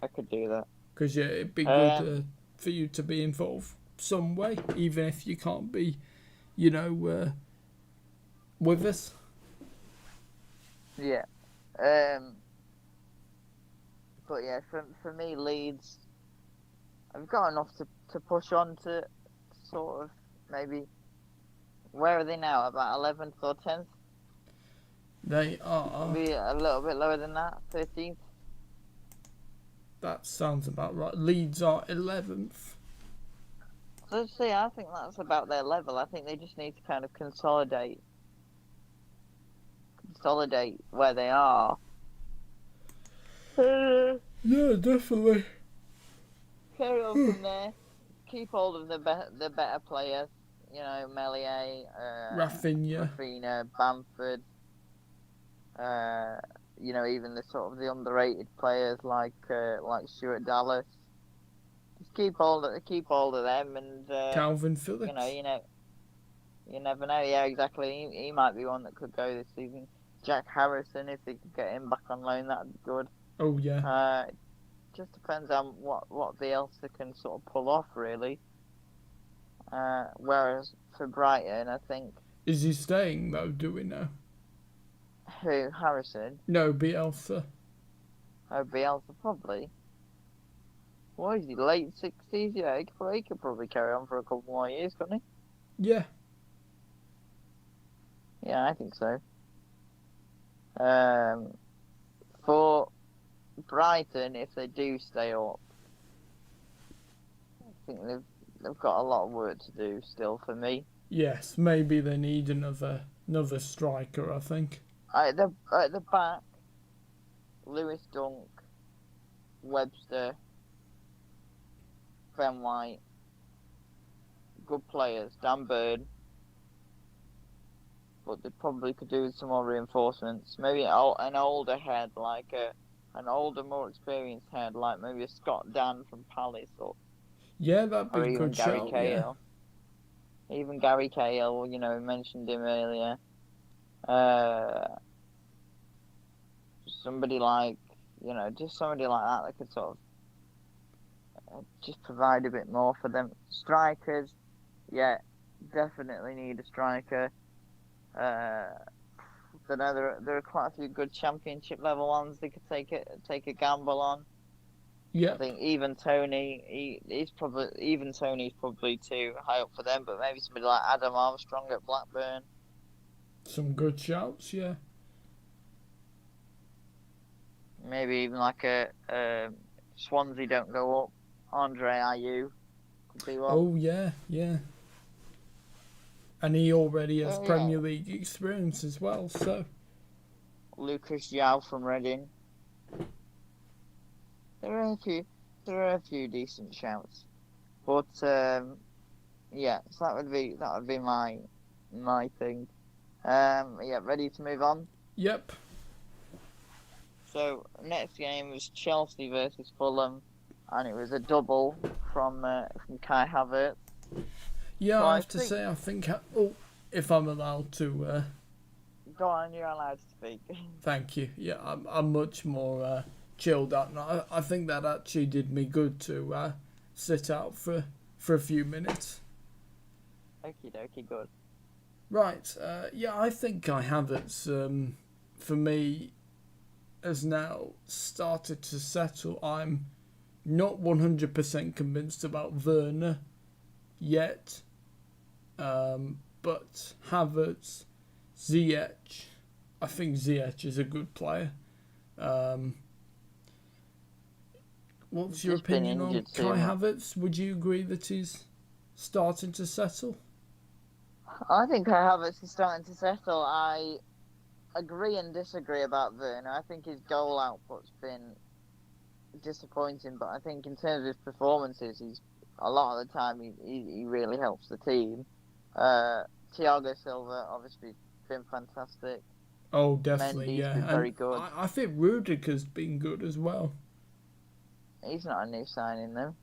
I could do that. because yeah, it'd be good for you to be involved some way, even if you can't be, with us. Yeah. But yeah, for me, Leeds, I've got enough to push on to sort of maybe. Where are they now? About 11th or 10th? They are. Maybe a little bit lower than that, 13th. That sounds about right. Leeds are 11th. So see, I think that's about their level. I think they just need to kind of consolidate where they are. Yeah, definitely. Carry on from there. Keep hold of the better players. Melier, Rafinha, Bamford. Even the sort of the underrated players like Stuart Dallas. Just keep hold of them, and Calvin Phillips. You never know. Yeah, exactly. He might be one that could go this season. Jack Harrison, if they could get him back on loan, that'd be good. Oh yeah. Just depends on what Bielsa can sort of pull off, really. Whereas for Brighton, I think. Is he staying though? Do we know? Who, Harrison? No, Bielsa. Oh, Bielsa probably. What is he? Late 60s? Yeah, he could probably carry on for a couple more years, couldn't he? Yeah. Yeah, I think so. For Brighton, if they do stay up, I think they've got a lot of work to do still for me. Yes, maybe they need another striker, I think. At the back, Lewis Dunk, Webster, Ben White, good players. Dan Bird, but they probably could do with some more reinforcements. Maybe an older head, like an older, more experienced head, like maybe a Scott Dan from Palace, or yeah, that'd be a good Gary shout. Cahill. Yeah. Even Gary Cahill, we mentioned him earlier. Somebody like somebody like that could sort of just provide a bit more for them. Strikers, yeah, definitely need a striker. Don't know, there are quite a few good championship level ones they could take a gamble on. But I think, for me, Brighton, I think they need a striker. But yeah, definitely need a striker. Strikers, yeah, definitely need a striker. I don't know, there are quite a few good championship level ones they could take a gamble on. But I think, for me, Brighton, I think they need a striker. Yeah. I think even Tony, he's probably even Tony's probably too high up for them. But maybe somebody like Adam Armstrong at Blackburn. Some good shouts, yeah. Maybe even like a Swansea don't go up. Andre Ayew could be one. Oh, yeah, yeah. And he already has Oh, yeah. Premier League experience as well, so. Lucas Yao from Reading. There are a few decent shouts, but yeah, so that would be my thing. Yeah, ready to move on. Yep. So next game was Chelsea versus Fulham, and it was a double from Kai Havertz. Yeah, So I have to say, I think. Oh, if I'm allowed to. Go on, you're allowed to speak. Thank you. Yeah, I'm much more chilled out now. I think that actually did me good to sit out for a few minutes. Okie dokie, good. Right. Yeah, I think Kai Havertz, for me, has now started to settle. I'm not 100% convinced about Werner yet, but Havertz, Ziyech, I think Ziyech is a good player. What's your opinion on Kai Havertz? Would you agree that he's starting to settle? I think Kai Havertz is starting to settle. I agree and disagree about Werner. I think his goal output's been disappointing, but I think in terms of his performances, he's a lot of the time he really helps the team. Thiago Silva obviously been fantastic. Oh, definitely, Mendy's yeah. been very good. I think Rudiger's been good as well. He's not a new signing though.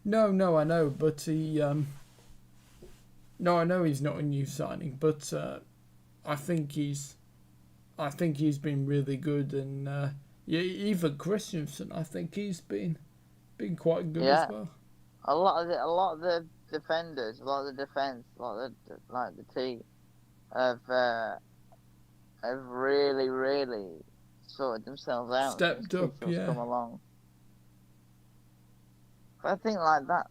No, I know, but he. No, I know he's not a new signing, but I think he's been really good, and yeah, even Christensen, I think he's been quite good as well. A lot of the defenders, a lot of the defense, a lot of the team have really sorted themselves out. Stepped up, yeah. Come along. But I think like that,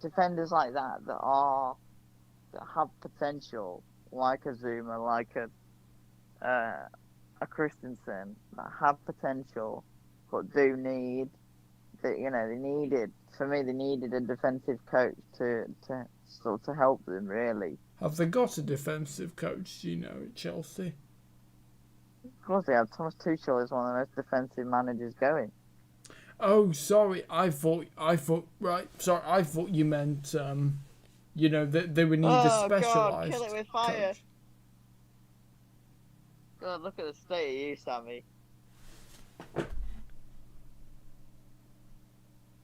defenders like that have potential, like a Zuma, like a Christensen, that have potential, but do need they needed a defensive coach to sort of help them really. Have they got a defensive coach, at Chelsea? Of course they have. Thomas Tuchel is one of the most defensive managers going. Oh, sorry. I thought you meant that they would need a specialised. God, kill it with fire! Coach. God, look at the state of you, Sammy.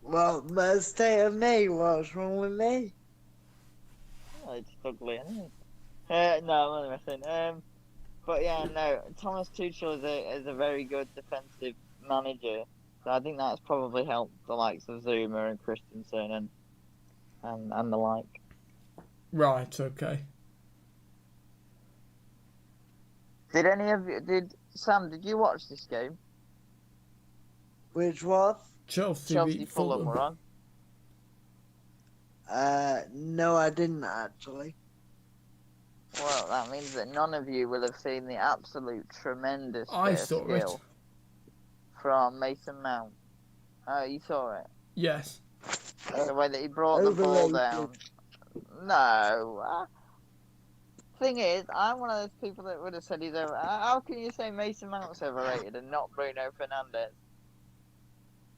Well, the state of me, what's wrong with me? Oh, it's ugly, isn't it? No, I'm only messing. But yeah, no, Thomas Tuchel is a very good defensive manager. So I think that's probably helped the likes of Zuma and Christensen and the like. Right, okay. Sam, did you watch this game? Which one? Chelsea beat Fulham were on. No, I didn't actually. Well, that means that none of you will have seen the absolute tremendous skill from Mason Mount. Oh, you saw it? Yes. The way that he brought the ball down. No. Thing is, I'm one of those people that would have said he's over. How can you say Mason Mount's overrated and not Bruno Fernandes?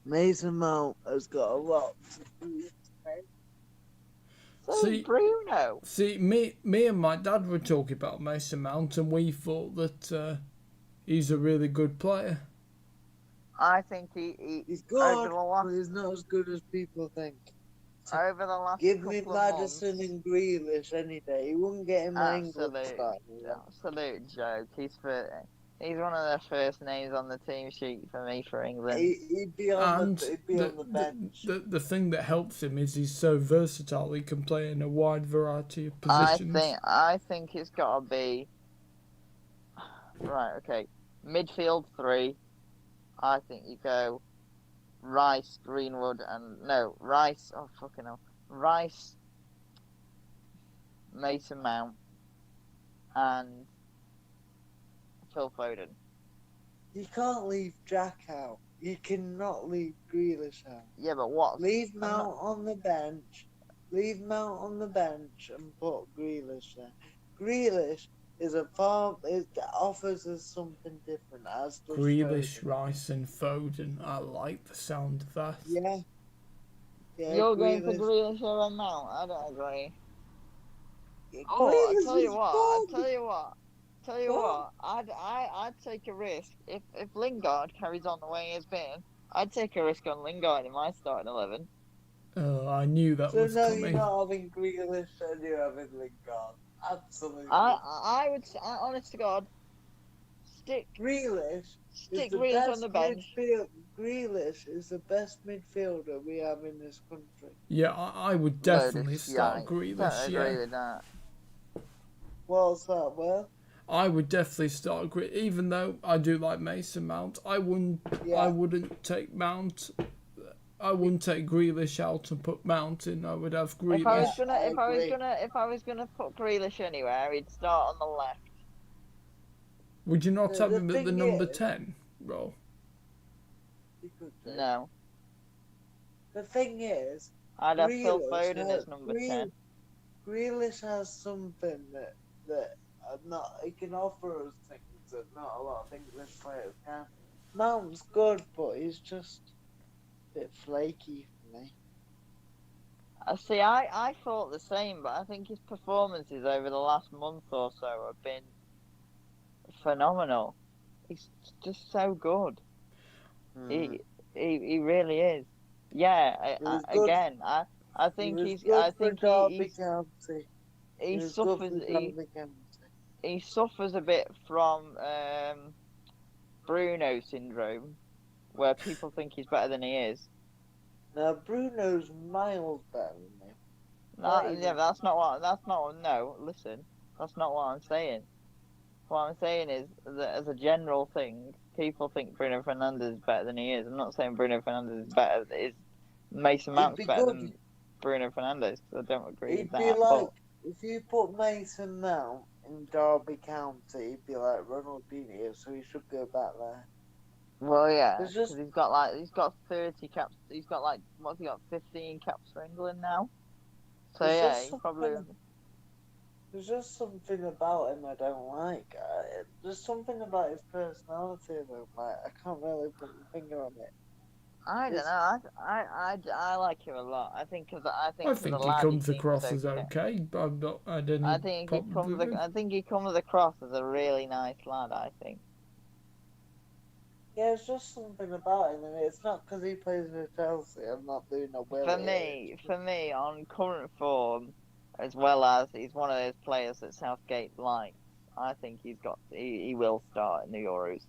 Mason Mount has got a lot to do. So Bruno. See, me and my dad were talking about Mason Mount, and we thought that he's a really good player. I think he's good, but he's not as good as people think. Over the last Give me Maddison and Grealish any day. He wouldn't get in my England start. Absolute joke. He's one of the first names on the team sheet for me for England. He'd be on the bench. The thing that helps him is he's so versatile. He can play in a wide variety of positions. I think it's got to be right. Okay, midfield 3. I think you go Rice, Greenwood, and no Rice. Oh fucking hell, Rice, Mason Mount, and Phil Foden. You can't leave Jack out. You cannot leave Grealish out. Yeah, but what? Leave Mount on the bench. Leave Mount on the bench and put Grealish there. Grealish is it offers us something different as does Grealish, Foden. Rice, and Foden. I like the sound of that. Yeah. Yeah, You're going for Grealish. Grealish over Mount. I don't agree. Oh, I Grealish tell you is what. I good. tell you what. Tell you Good. what. I'd take a risk if Lingard carries on the way he's been. I'd take a risk on Lingard in my starting 11. Oh, I knew that So was no, you're coming. not having Grealish and you're having Lingard. Absolutely. I would. Honest to God, stick Grealish is the Grealish on best the bench. Grealish is the best midfielder we have in this country. Yeah, I would definitely start Grealish. Don't agree Yeah, with that. What's that, Well? I would definitely start Grealish. Even though I do like Mason Mount, I wouldn't. Yeah. I wouldn't take Mount. I wouldn't take Grealish out and put Mount in. I would have Grealish. If I was gonna put Grealish anywhere, he'd start on the left. Would you not have The him at the thing number is- 10 role? You could do. No, The thing is, I'd have Phil Grealish Foden as number 10. Grealish has something that not he can offer us things that not a lot of English players can. Mount's good, but he's just a bit flaky for me. See, I thought the same, but I think his performances over the last month or so have been phenomenal. He's just so good. He really is. Yeah. I think He he suffers a bit from Bruno syndrome, where people think he's better than he is. Now Bruno's miles better than him. No, listen, that's not what I'm saying. What I'm saying is that as a general thing, people think Bruno Fernandes is better than he is. I'm not saying Bruno Fernandes is better. Mason Mount's better than Bruno Fernandes, because I don't agree with that. It'd be like if you put Mason Mount in Derby County, he'd be like Ronaldinho, so he should go back there. Well, yeah, It's because just- he's got 30 caps. He's got what's he got? 15 caps for England now. So It's yeah, just he probably. There's just something about him I don't like. There's something about his personality I don't like. I can't really put my finger on it. I don't know. I like him a lot. I think I as think a he lad, comes seems across as okay, but I've not had any I think he comes across as a really nice lad. I think. Yeah, it's just something about him, and it's not because he plays for Chelsea. I'm not doing a will. For me, on current form, as well as he's one of those players that Southgate likes, I think he will start in the Euros.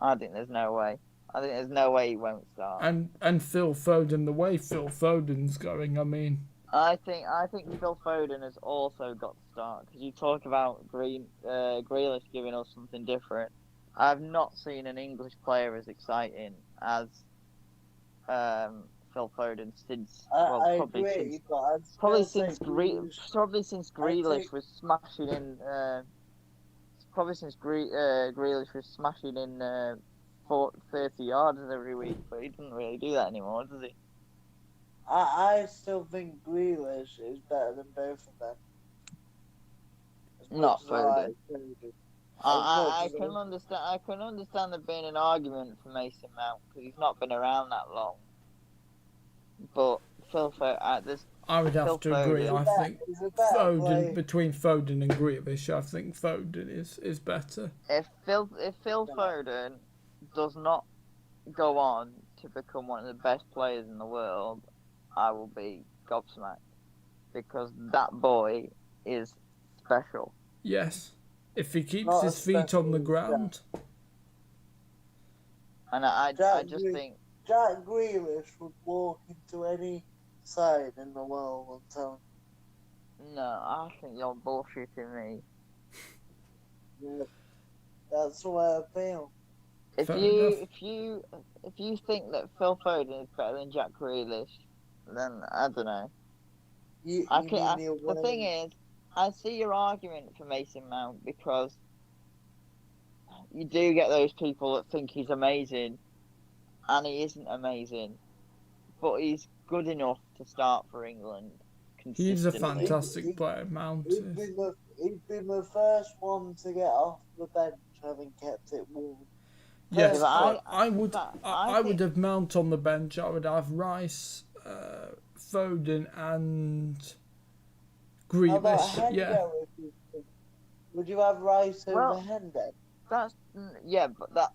I think there's no way. I think there's no way he won't start. And Phil Foden, the way Phil Foden's going, I mean. I think Phil Foden has also got to start, because you talk about Grealish giving us something different. I've not seen an English player as exciting as Phil Foden since since Grealish was smashing in Grealish was smashing in 30 yards every week, but he doesn't really do that anymore, does he? I still think Grealish is better than both of them. Not Foden. I can understand there being an argument for Mason Mount, because he's not been around that long. But Phil Foden, I would have to agree. I think Foden between Foden and Grealish, I think Foden is better. If Phil Foden does not go on to become one of the best players in the world, I will be gobsmacked, because that boy is special. Yes, if he keeps his feet on the ground. And I just think Jack Grealish would walk into any side in the world and tell him. No, I think you're bullshitting me. Yeah, that's the way I feel. If Fair you enough. if you think that Phil Foden is better than Jack Grealish, then I don't know. You I you can. mean he'll The thing win? is, I see your argument for Mason Mount because you do get those people that think he's amazing, and he isn't amazing, but he's good enough to start for England He's a consistently. fantastic player, Mount He's is. been the first one to get off the bench, having kept it warm. Yes, but I, Personally, I would but I, I I would think have Mount on the bench. I would have Rice, Foden, and how about Grealish. Yeah. Hendo? Would you have Rice over well Hendo? that's yeah, but that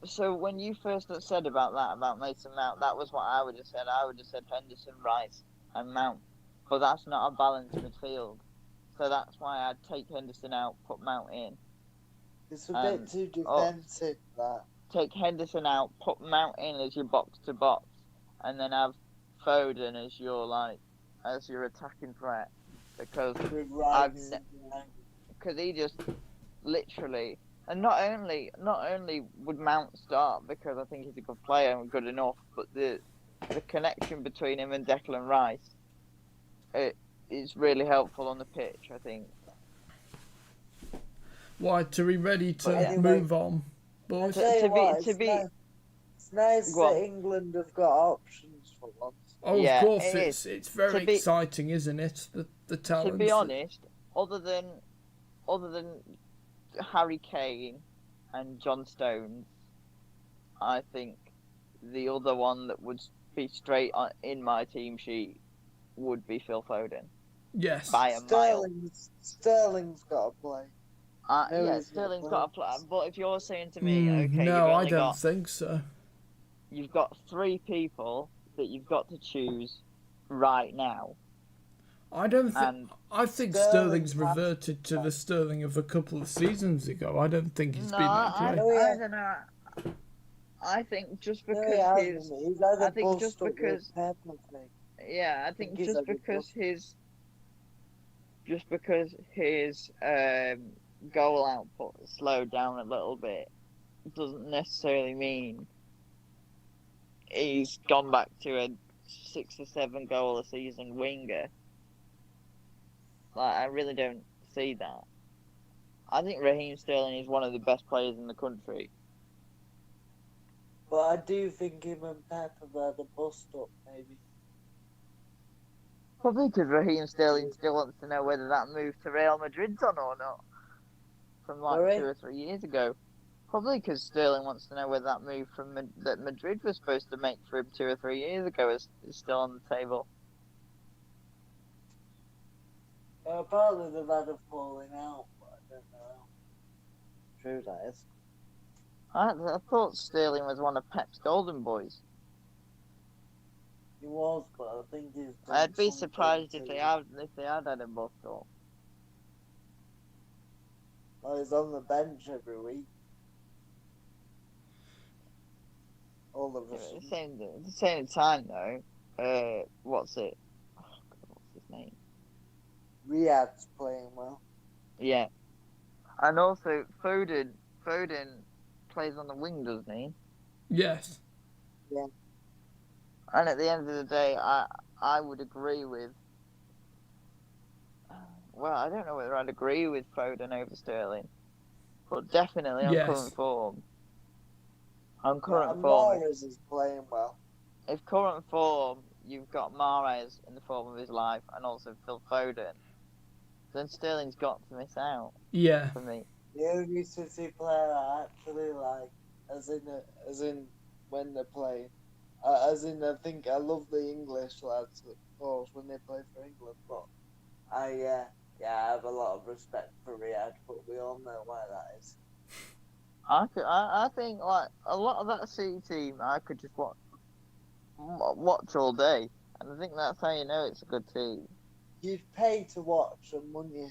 so when you first said about that about Mason Mount, that was what I would have said. I would have said Henderson, Rice, and Mount, but that's not a balanced midfield. So that's why I'd take Henderson out, put Mount in, It's a bit and too oh, defensive, that. take Henderson out, put Mount in as your box to box, and then have Foden as your attacking threat because With I've Rice and because he just literally and not only would Mount start because I think he's a good player and good enough, but the connection between him and Declan Rice it is really helpful on the pitch. I think. Why, to be ready But to yeah, anyway, move on, I boys? tell you what, to be it's nice go that on. England have got options for once. Oh, of Yeah, course, it is. it's very To be exciting, isn't it? The to be talents. honest, other than Harry Kane and John Stones, I think the other one that would be straight in my team sheet would be Phil Foden Yes. by a mile. Sterling's got to play. No, Yeah, he's not Sterling's got a playing. plan. But if you're saying to me, okay, No, I don't think so. you've got three people that you've got to choose right now, I don't think. and I think Sterling Sterling's has reverted to the Sterling of a couple of seasons ago. I don't think he's no, been that great. I don't know. I think just No, because he hasn't. He's had I a think bust just up with because, Pep, I think. yeah, I think He's had a bust. just because his goal output slowed down a little bit doesn't necessarily mean he's gone back to a 6 or 7 goal a season winger. Like I really don't see that. I think Raheem Sterling is one of the best players in the country. But I do think him and Pep have had a bust up, maybe. Probably because Raheem Sterling still wants to know whether that move to Real Madrid's on or not from like Sorry? 2 or 3 years ago. Probably because Sterling wants to know whether that move that Madrid was supposed to make for him 2 or 3 years ago is still on the table. Apparently they've had a falling out, but I don't know how true that is. I thought Sterling was one of Pep's golden boys. He was, but I think he's done I'd be something surprised if to- they had had a bust up. Well, he's on the bench every week. All of a At sudden. the same time though, what's his name? Riyadh's playing well. Yeah, and also Foden plays on the wing, doesn't he? Yes. And at the end of the day, I would agree with. Well, I don't know whether I'd agree with Foden over Sterling, but definitely on Yes. current form. On Yeah, current and form, Mahrez is playing well. if current form, you've got Mahrez in the form of his life, and also Phil Foden, then Sterling's got to miss out Yeah. for me. The only City player I actually like, as in when they're playing, as in I think I love the English lads, of course, when they play for England. But I have a lot of respect for Riyadh, but we all know why that is. I think like a lot of that City team, I could just watch all day, and I think that's how you know it's a good team. You'd pay to watch them, wouldn't you?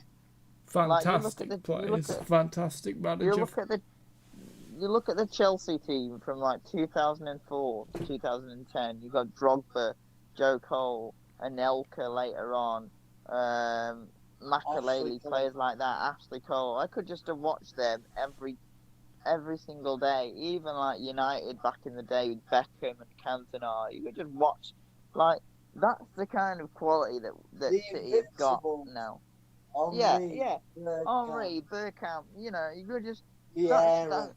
Fantastic players. Fantastic manager. You look at the Chelsea team from like 2004 to 2010. You got Drogba, Joe Cole, Anelka later on, Makaleli, players like that, Ashley Cole. I could just have watched them every single day. Even like United back in the day with Beckham and Cantona, you could just watch. Like that's the kind of quality that The City have got Invincibles. now. Yeah, Henri, yeah. Bergkamp, Henri, Bergkamp, you could just Vieira.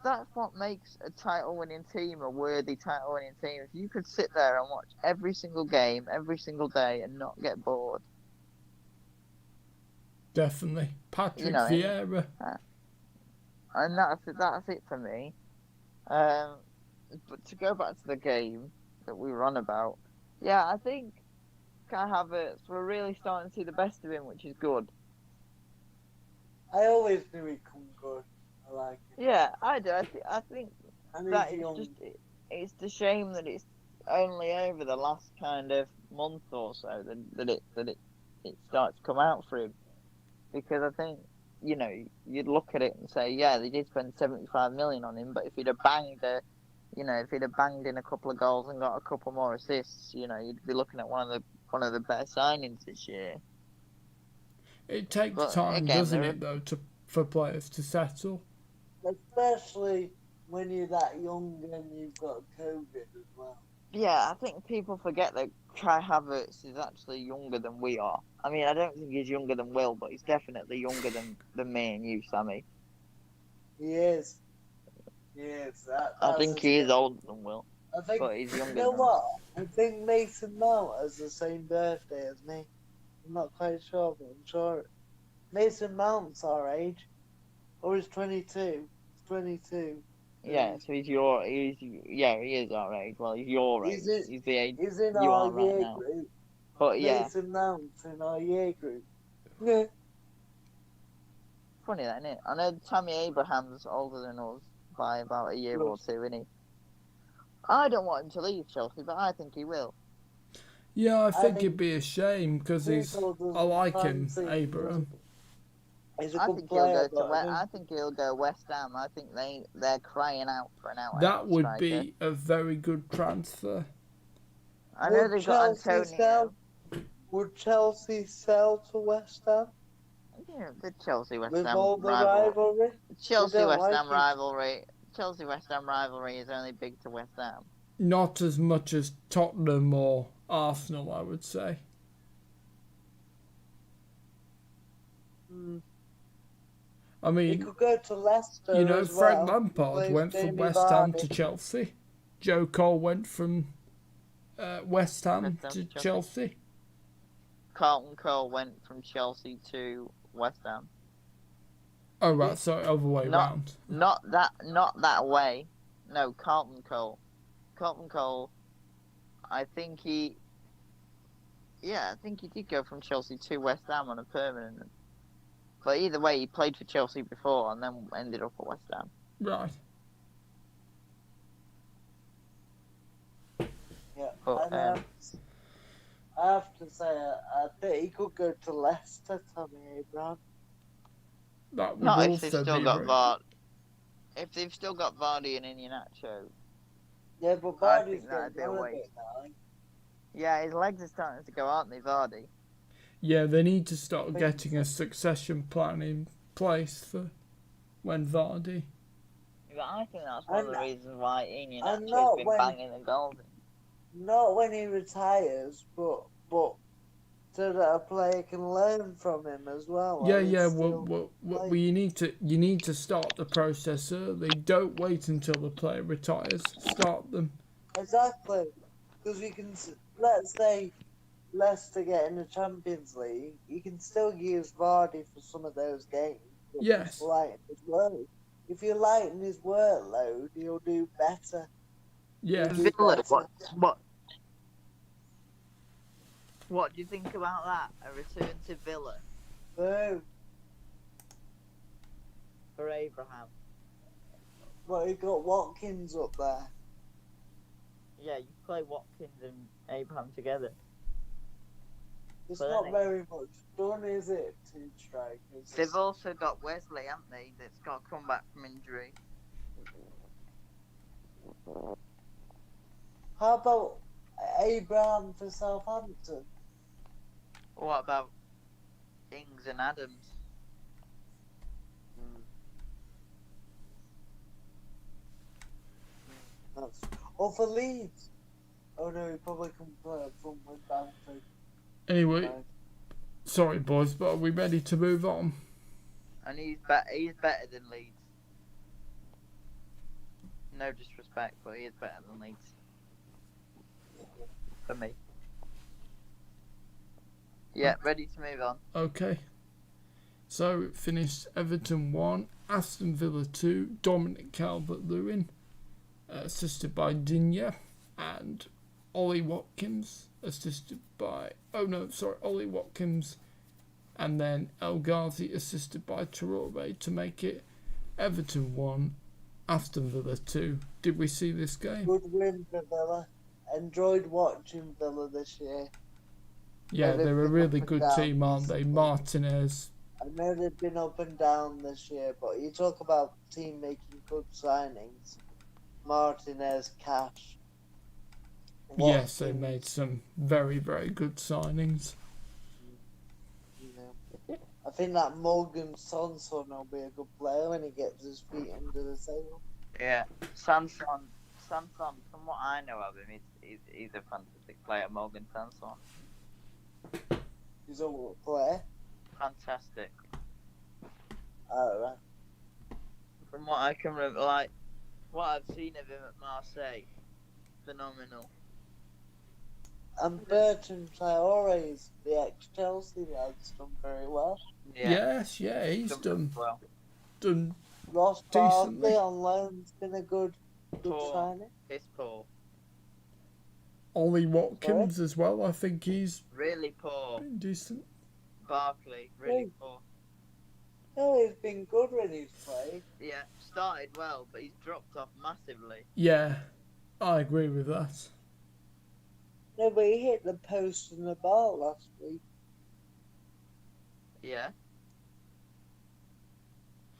that's what makes a title-winning team a worthy title-winning team. If you could sit there and watch every single game, every single day, and not get bored, Definitely. Patrick and, Vieira. and that's it for me. But to go back to the game that we were on about, yeah, I think Kai Havertz, we're really starting to see the best of him, which is good. I always knew he'd come good. I like it. Yeah, I do. I think And that he's it's young. just it's the shame that it's only over the last kind of month or so that it starts to come out for him, because I think you'd look at it and say, yeah, they did spend 75 million on him, but if he'd have banged in a couple of goals and got a couple more assists, you'd be looking at one of the better signings this year. It takes But time, again, doesn't it, though, for players to settle. Especially when you're that young and you've got COVID as well. yeah, I think people forget that Kai Havertz is actually younger than we are. I mean, I don't think he's younger than Will, but he's definitely younger than me and you, Sammy. He is. He is. I think he is older than Will, I think, but he's younger you know than what? us. I think Mason Mount has the same birthday as me. I'm not quite sure, but I'm sure. Mason Mount's our age. Or he's 22. He's 22. Yeah, so he is our age. Well, he's your age. He's the age He's in you our are right year now. group. But yeah, Mason Mount's in our year group. Yeah. funny that, isn't it? I know Tammy Abraham's older than us by about a year or two, isn't he? I don't want him to leave Chelsea, but I think he will. Yeah, I think it'd be a shame because I like him, Abraham. He's a I good think player, I think he'll go West Ham. I think they're crying out for an out. That would striker. be a very good transfer. I know they've got Antonio. Would Chelsea sell to West Ham? Yeah, the Chelsea West With Ham all the rivalry. Chelsea West like Ham it. rivalry. Chelsea West Ham rivalry is only big to West Ham. Not as much as Tottenham or Arsenal, I would say. I He mean, could go to Leicester. As Frank well. Lampard went from West Ham to Chelsea. Joe Cole went from West Ham to Chelsea. Carlton Cole went from Chelsea to West Ham. Oh right, sorry, other way round. Not that way. No, Carlton Cole. Carlton Cole. I think he did go from Chelsea to West Ham on a permanent. But either way, he played for Chelsea before and then ended up at West Ham. Right. Yeah, But, I have to say, I think he could go to Leicester, Tommy Abraham. That would not also if they've still be got Vardy. If they've still got Vardy and Iheanacho. Yeah, but I Vardy's think that'd be a getting on a waste. bit now. Yeah, his legs are starting to go, aren't they, Vardy? Yeah, they need to start getting a succession plan in place for when Vardy. But I think that's one of the reasons why I'm Iheanacho's not been when- banging the goals in. Not when he retires, but so that a player can learn from him as well. Yeah. Well, you need to start the process early. Don't wait until the player retires. Start them. Exactly, because you can. Let's say Leicester get in the Champions League, you can still use Vardy for some of those games. Yes. Lighten his workload. If you lighten his workload, he'll do better. Yeah. Villa, what do you think about that? A return to Villa Boom. for Abraham? Well, you got Watkins up there. Yeah, you play Watkins and Abraham together. It's But not then very much done, is it? Two strikers. They've also got Wesley, haven't they? That's got to come back from injury. How about Abraham for Southampton? What about Ings and Adams? That's, or for Leeds. Oh no, he probably couldn't play up front with Bamford. Anyway, Right. sorry boys, but are we ready to move on? And he's better than Leeds. No disrespect, but he is better than Leeds. For me. Yeah, ready to move on. Okay. So it finished Everton 1, Aston Villa 2, Dominic Calvert-Lewin, assisted by Digne, and Ollie Watkins, assisted by... Ollie Watkins, and then El Ghazi, assisted by Traore, to make it Everton 1, Aston Villa 2. Did we see this game? Good win for Villa. Enjoyed watching Villa this year. Yeah, They've they're a been really up and good down team, aren't they? recently. Martinez. I know they've been up and down this year, but you talk about team making good signings. Martinez, Cash. Yes, they Watkins, made some very, very good signings. you know. I think that Morgan Sanson will be a good player when he gets his feet under the table. Yeah, Sanson, from what I know of him, he's a fantastic player, Morgan Sanson. He's a good player. Fantastic. Alright. From what I can remember, like, what I've seen of him at Marseille, phenomenal. And Bertrand Traore, the ex-Chelsea lad's done very well. Yeah, Yes, yeah, he's done well. Ross Decently. Barkley on loan's been a good Poor. signing. It's poor. Ollie Watkins as well. I think he's Really poor. been decent. Barkley, really poor. No, he's been good when he's played. Yeah, started well, but he's dropped off massively. Yeah, I agree with that. No, but he hit the post and the bar last week. Yeah.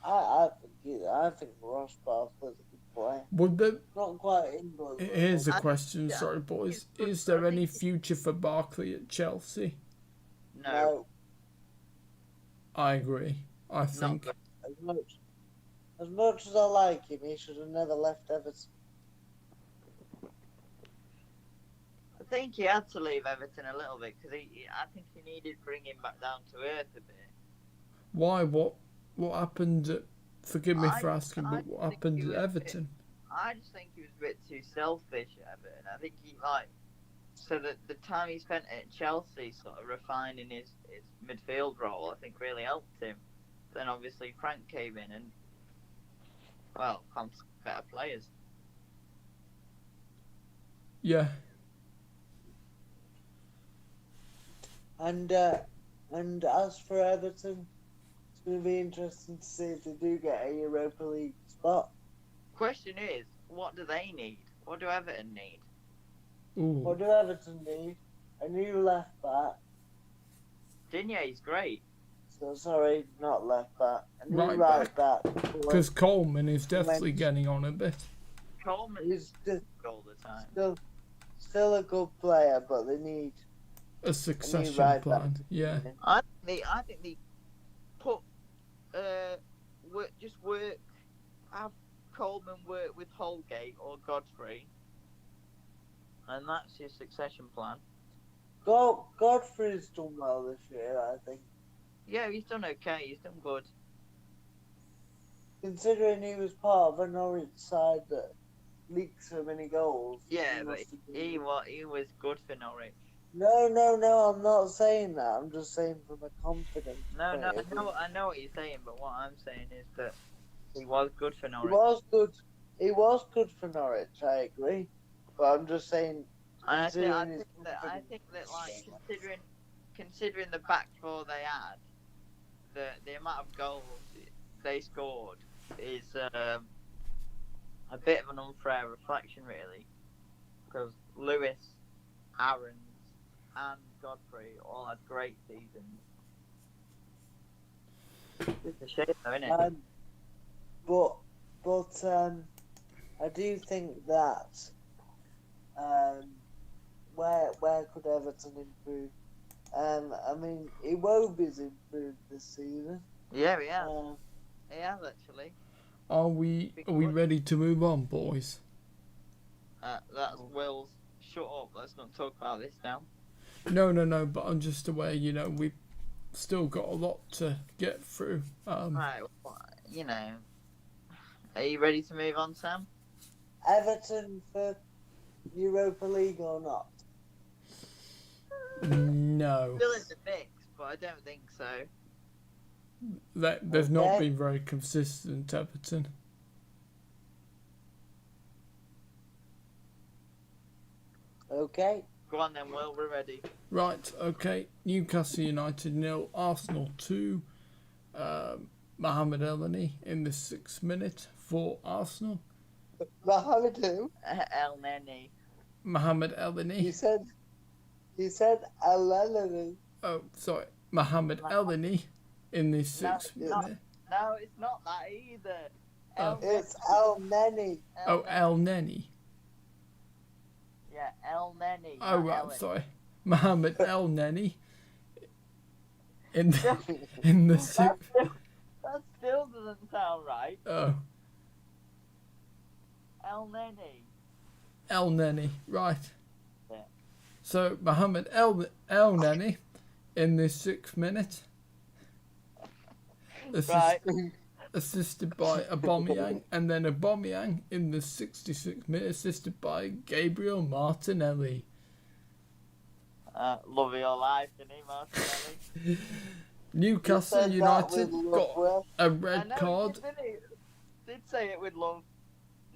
I think Ross Barkley's a good player. Would there, Not quite England. here's a I- question, yeah, sorry boys. it's good, Is but I there any think- future for Barkley at Chelsea? No, I agree. I not think good. As much as I like him, he should have never left Everton. I think he had to leave Everton a little bit because I think he needed to bring him back down to earth a bit. why? What happened? Forgive me for I asking, but what think happened he at was a Everton? I just think he was a bit too selfish at Everton. I think so that the time he spent at Chelsea sort of refining his midfield role, I think really helped him. Then obviously Frank came in and, well, found some better players. Yeah, And as for Everton, it's going to be interesting to see if they do get a Europa League spot. Question is, what do they need? What do Everton need? What ooh, do Everton need? A new left back. Digne's great. So sorry, not left back. A new Right right back. because Coleman is definitely getting on a bit. Coleman He's is all the time. still a good player, but they need A succession right plan. back. Yeah, I think they put have Coleman work with Holgate or Godfrey, and that's your succession plan. Godfrey's done well this year, I think. Yeah, he's done okay. He's done good. Considering he was part of a Norwich side that leaked so many goals. Yeah, he but must have been- he was good for Norwich. No, I'm not saying that. I'm just saying from a confidence. No, point of view. I know what you're saying, but what I'm saying is that he was good for He Norwich. was good. He was good for Norwich. I agree, but I'm just saying. And I considering his think that like considering the back four they had, the amount of goals they scored is a bit of an unfair reflection, really, because Lewis, Aaron, and Godfrey all had great seasons. It's a shame, though, isn't it? But I do think that where could Everton improve? I mean, Iwobi's improved this season. Yeah, he has. He has actually. are we ready to move on, boys? That's Will's. Shut up. Let's not talk about this now. No, but I'm just aware, we've still got a lot to get through. Right. Well, are you ready to move on, Sam? Everton for Europa League or not? No. Still in the mix, but I don't think so. They've not Okay. been very consistent, Everton. Okay. Go on then, Will. We're ready. Right, okay. Newcastle United 0, Arsenal 2. Mohamed Elneny in the 6th minute for Arsenal. Mohamed who? El Neni. Mohamed Elneny. He said Elneny. Oh, sorry. Mohamed Elneny in the 6th minute. No, it's not that either. It's Elneny. Oh, Elneny. Yeah, El Neni. Oh, not right, Ellen. sorry. Mohamed Elneny in the 6th. That still doesn't sound right. Oh, El Neni. Elneny, right. Yeah. So, Mohamed Elneny in the 6th minute. Right. Assisted by Aubameyang, and then Aubameyang in the 66th minute, assisted by Gabriel Martinelli. Love your life, didn't he, Martinelli? Newcastle United got a red card. Did say it with love.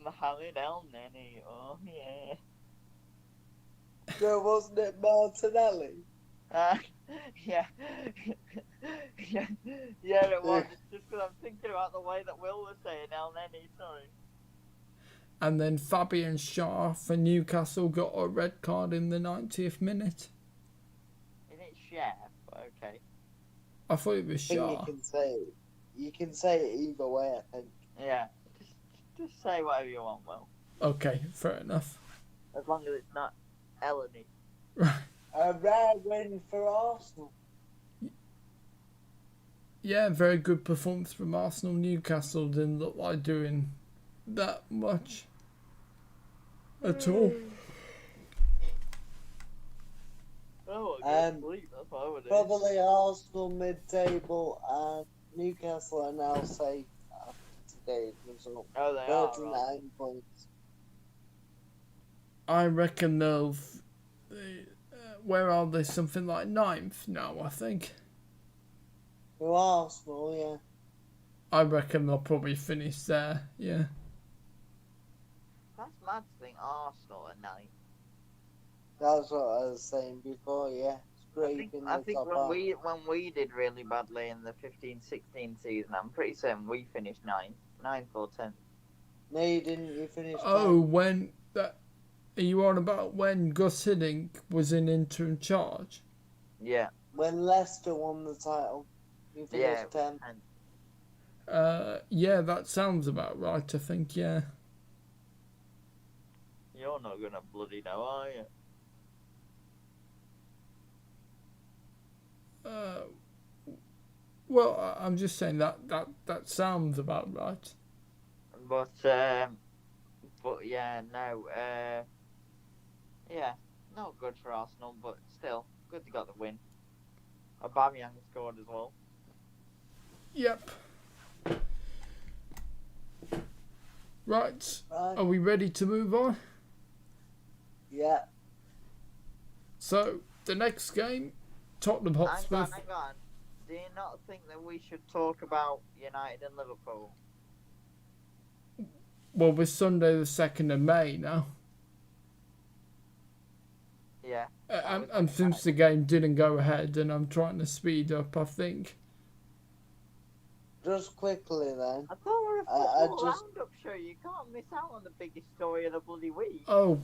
Mohamed El Neni. Oh, yeah. No, wasn't it Martinelli? Yeah. Yeah, it was. It's just because I'm thinking about the way that Will was saying El Neni, sorry. And then Fabian Schär for Newcastle got a red card in the 90th minute. Isn't it Chef? Okay. I thought it was I think Schär. you can say it either way, I think. Yeah. Just say whatever you want, Will. Okay, fair enough. As long as it's not Eleni. Right. A rare win for Arsenal. Yeah, very good performance from Arsenal. Newcastle didn't look like doing that much at all. Oh, I Um, sleep. That's what I would do. Probably Arsenal mid-table and Newcastle are now safe after today's result. Oh, they are. 39 Right. points. I reckon they'll. Where are they? Something like 9th now, I think. For Arsenal, yeah. I reckon they'll probably finish there, yeah. That's mad to think Arsenal at night. That's what I was saying before, yeah. Scraping I the think top when we did really badly in the 15-16 season, I'm pretty certain we finished 9th or 10th. No, you didn't. You finished. Oh, when that. Are you on about when Gus Hiddink was in interim charge? Yeah. When Leicester won the title, you finished 10. Yeah, that sounds about right, I think, yeah. You're not gonna bloody know, are you? Well, I'm just saying that sounds about right. But yeah, no, yeah, not good for Arsenal, but still, good they got the win. Aubameyang scored as well. Yep. Right, Right? are we ready to move on? Yeah. So, the next game, Tottenham Hotspur. Hang on. Do you not think that we should talk about United and Liverpool? Well, we're Sunday the 2nd of May now. Yeah. And since the game didn't go ahead, and I'm trying to speed up, I think. Just quickly then. I thought we were a I football just- roundup show. You can't miss out on the biggest story of the bloody week. Oh,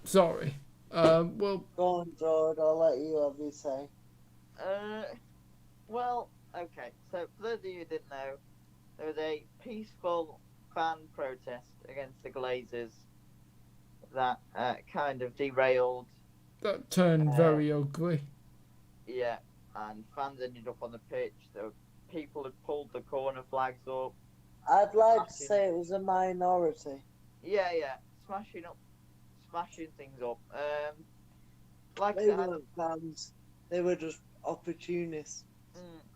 sorry. Well, Go on, George. I'll let you have your say. Well, okay. So, for those of you who didn't know, there was a peaceful fan protest against the Glazers that kind of derailed. that turned very ugly. Yeah, and fans ended up on the pitch. People had pulled the corner flags up. I'd like to say it was a minority. Yeah, smashing up smashing things up. Like I They said, weren't fans. They were just opportunists.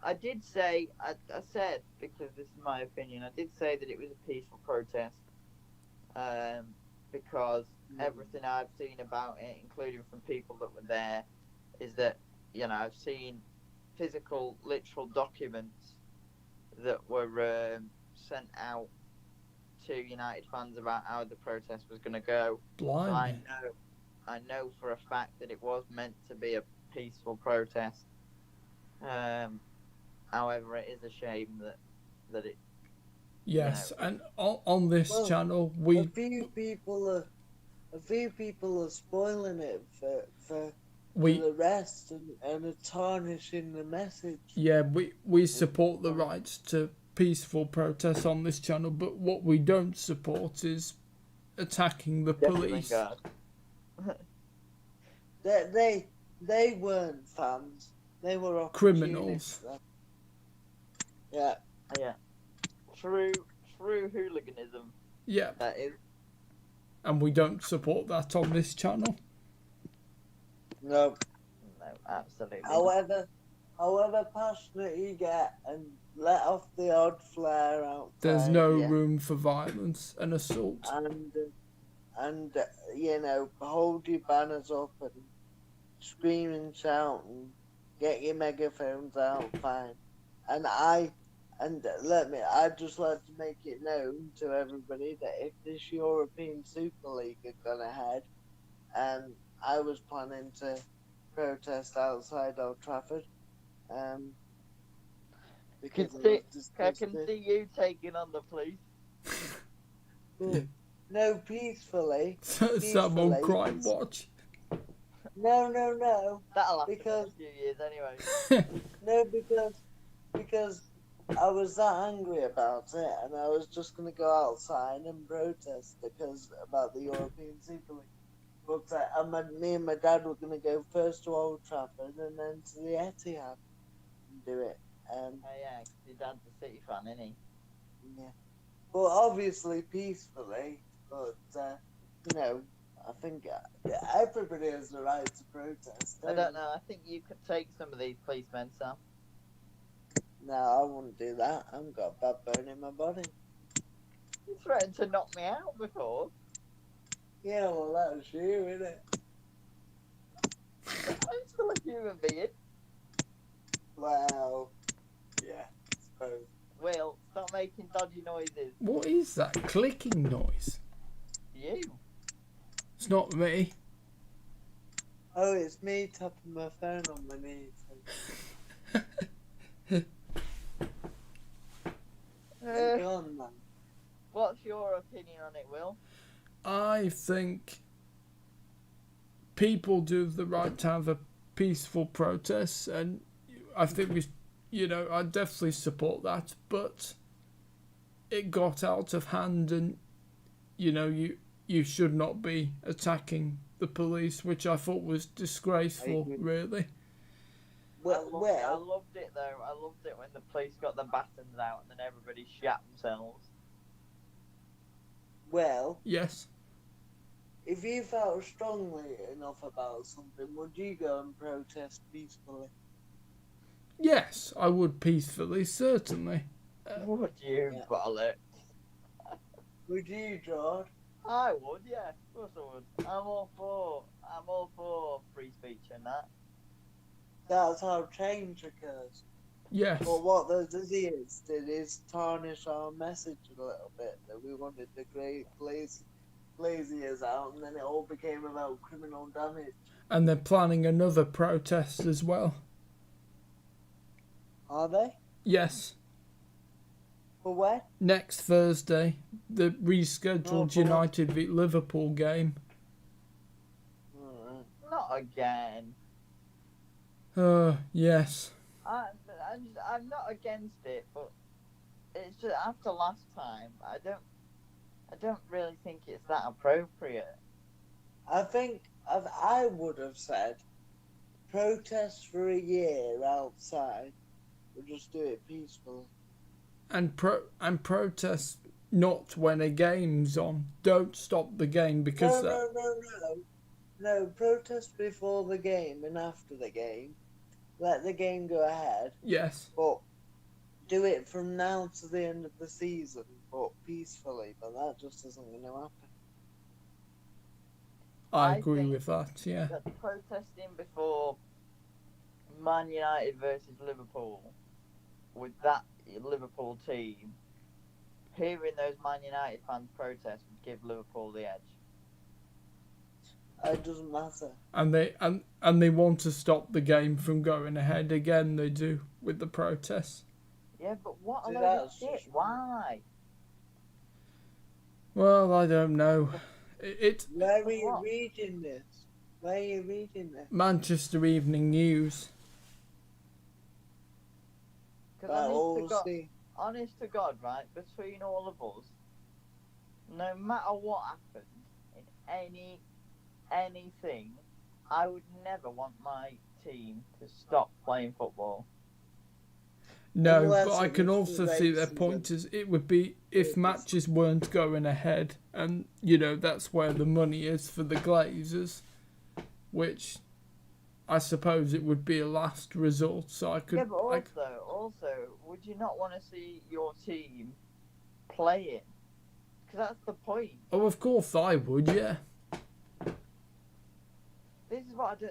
I did say, I said, because this is my opinion, I did say that it was a peaceful protest. Because everything I've seen about it, including from people that were there, is that, I've seen physical, literal documents that were sent out to United fans about how the protest was going to go. Blimey. So I know for a fact that it was meant to be a peaceful protest. However, it is a shame that it. Yes, and on this channel we. A few people are spoiling it for the rest and are tarnishing the message. Yeah, we support the rights to peaceful protests on this channel, but what we don't support is attacking the police. They weren't fans. They were Criminals. Yeah. Yeah. True hooliganism. Yeah. That is. And we don't support that on this channel. No. No, absolutely. However passionate you get and let off the odd flare out. There's no room for violence and assault. And hold your banners up and scream and shout and get your megaphones out, fine. I'd just like to make it known to everybody that if this European Super League had gone ahead, I was planning to protest outside Old Trafford. Because I can see you taking on the police. No, peacefully. Someone crime watch. No. That'll happen in a few years anyway. No, because I was that angry about it, and I was just going to go outside and protest about the European Super League. But me and my dad were going to go first to Old Trafford and then to the Etihad and do it. Oh yeah, 'cause your dad's a City fan, isn't he? Yeah. Well, obviously peacefully, but I think everybody has the right to protest. I don't know. I think you could take some of these policemen, Sam. No, I wouldn't do that. I've got a bad bone in my body. You threatened to knock me out before. Yeah, well, that was you, innit? I'm still a human being. Well, yeah, I suppose. Will, stop making dodgy noises. What is that clicking noise? You. It's not me. Oh, it's me tapping my phone on my knees. Go on, man. What's your opinion on it, Will? I think people do the right to have a peaceful protest, and I think I definitely support that, but it got out of hand, and you should not be attacking the police, which I thought was disgraceful, really. I loved it though. I loved it when the police got the batons out and then everybody shat themselves. Well, yes. If you felt strongly enough about something, would you go and protest peacefully? Yes, I would peacefully, certainly. Would you, bollock? Would you, George? I would, yeah. Of course I would. I'm all for free speech and that. That's how change occurs. Yes. But what those idiots did is tarnish our message a little bit, that we wanted the great glaziers out, and then it all became about criminal damage. And they're planning another protest as well. Are they? Yes. For when? Next Thursday, the rescheduled United v Liverpool game. Not again. Yes. I'm not against it, but it's just after last time. I don't really think it's that appropriate. I think I would have said protest for a year outside. We'll just do it peacefully. And protest not when a game's on. Don't stop the game because No, protest before the game and after the game. Let the game go ahead, yes, but do it from now to the end of the season, but peacefully. But that just isn't going to happen. I I agree think with that. Yeah, that protesting before Man United versus Liverpool with that Liverpool team, hearing those Man United fans protest would give Liverpool the edge. It doesn't matter. and they want to stop the game from going ahead again. They do with the protests. Yeah, but what a See, load of that's shit. just- Why? Well, I don't know. It Where are you What? reading this? Where are you reading this? Manchester Evening News. Because We'll see. honest to God, right, between all of us, no matter what happened in anything, I would never want my team to stop playing football. No, Unless but I it can was also for see their racism. point is it would be if matches weren't going ahead, and that's where the money is for the Glazers, which I suppose it would be a last resort. So I could. Yeah, but also, would you not want to see your team playing? Because that's the point. Oh, of course I would. Yeah. This is what I do.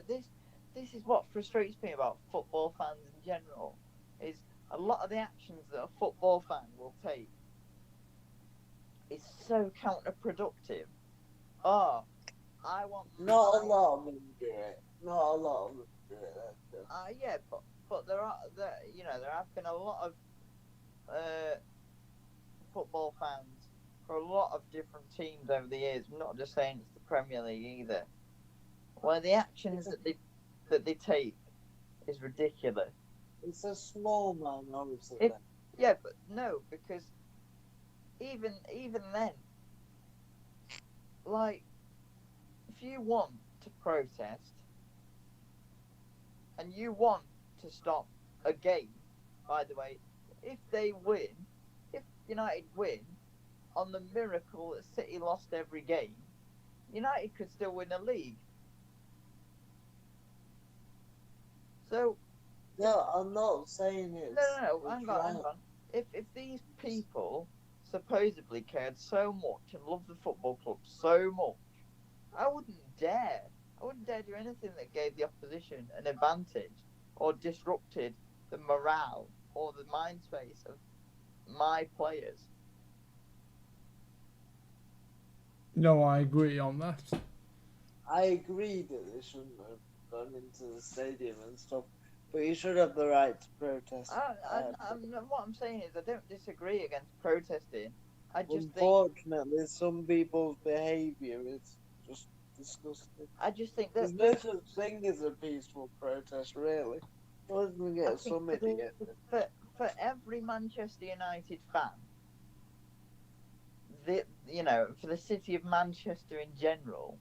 This is what frustrates me about football fans in general. Is a lot of the actions that a football fan will take is so counterproductive. Oh, I want. Not a lot of them do it. Not a lot of them do it. That's it. Yeah, but there have been a lot of football fans for a lot of different teams over the years. I'm not just saying it's the Premier League either. Where the actions that they take is ridiculous. It's a small minority. Yeah, but no, because even then, like, if you want to protest and you want to stop a game, by the way, if United win on the miracle that City lost every game, United could still win the league. So No, I'm not saying it. no, hang on. If these people supposedly cared so much and loved the football club so much, I wouldn't dare do anything that gave the opposition an advantage or disrupted the morale or the mind space of my players. No, I agree on that. I agree that they shouldn't have gone into the stadium and stuff, but you should have the right to protest. What I'm saying is I don't disagree against protesting. I just Unfortunately, some people's behaviour is just disgusting. I just think that There's no such thing as a peaceful protest, really. Unless we get some idiot. for every Manchester United fan, for the city of Manchester in general,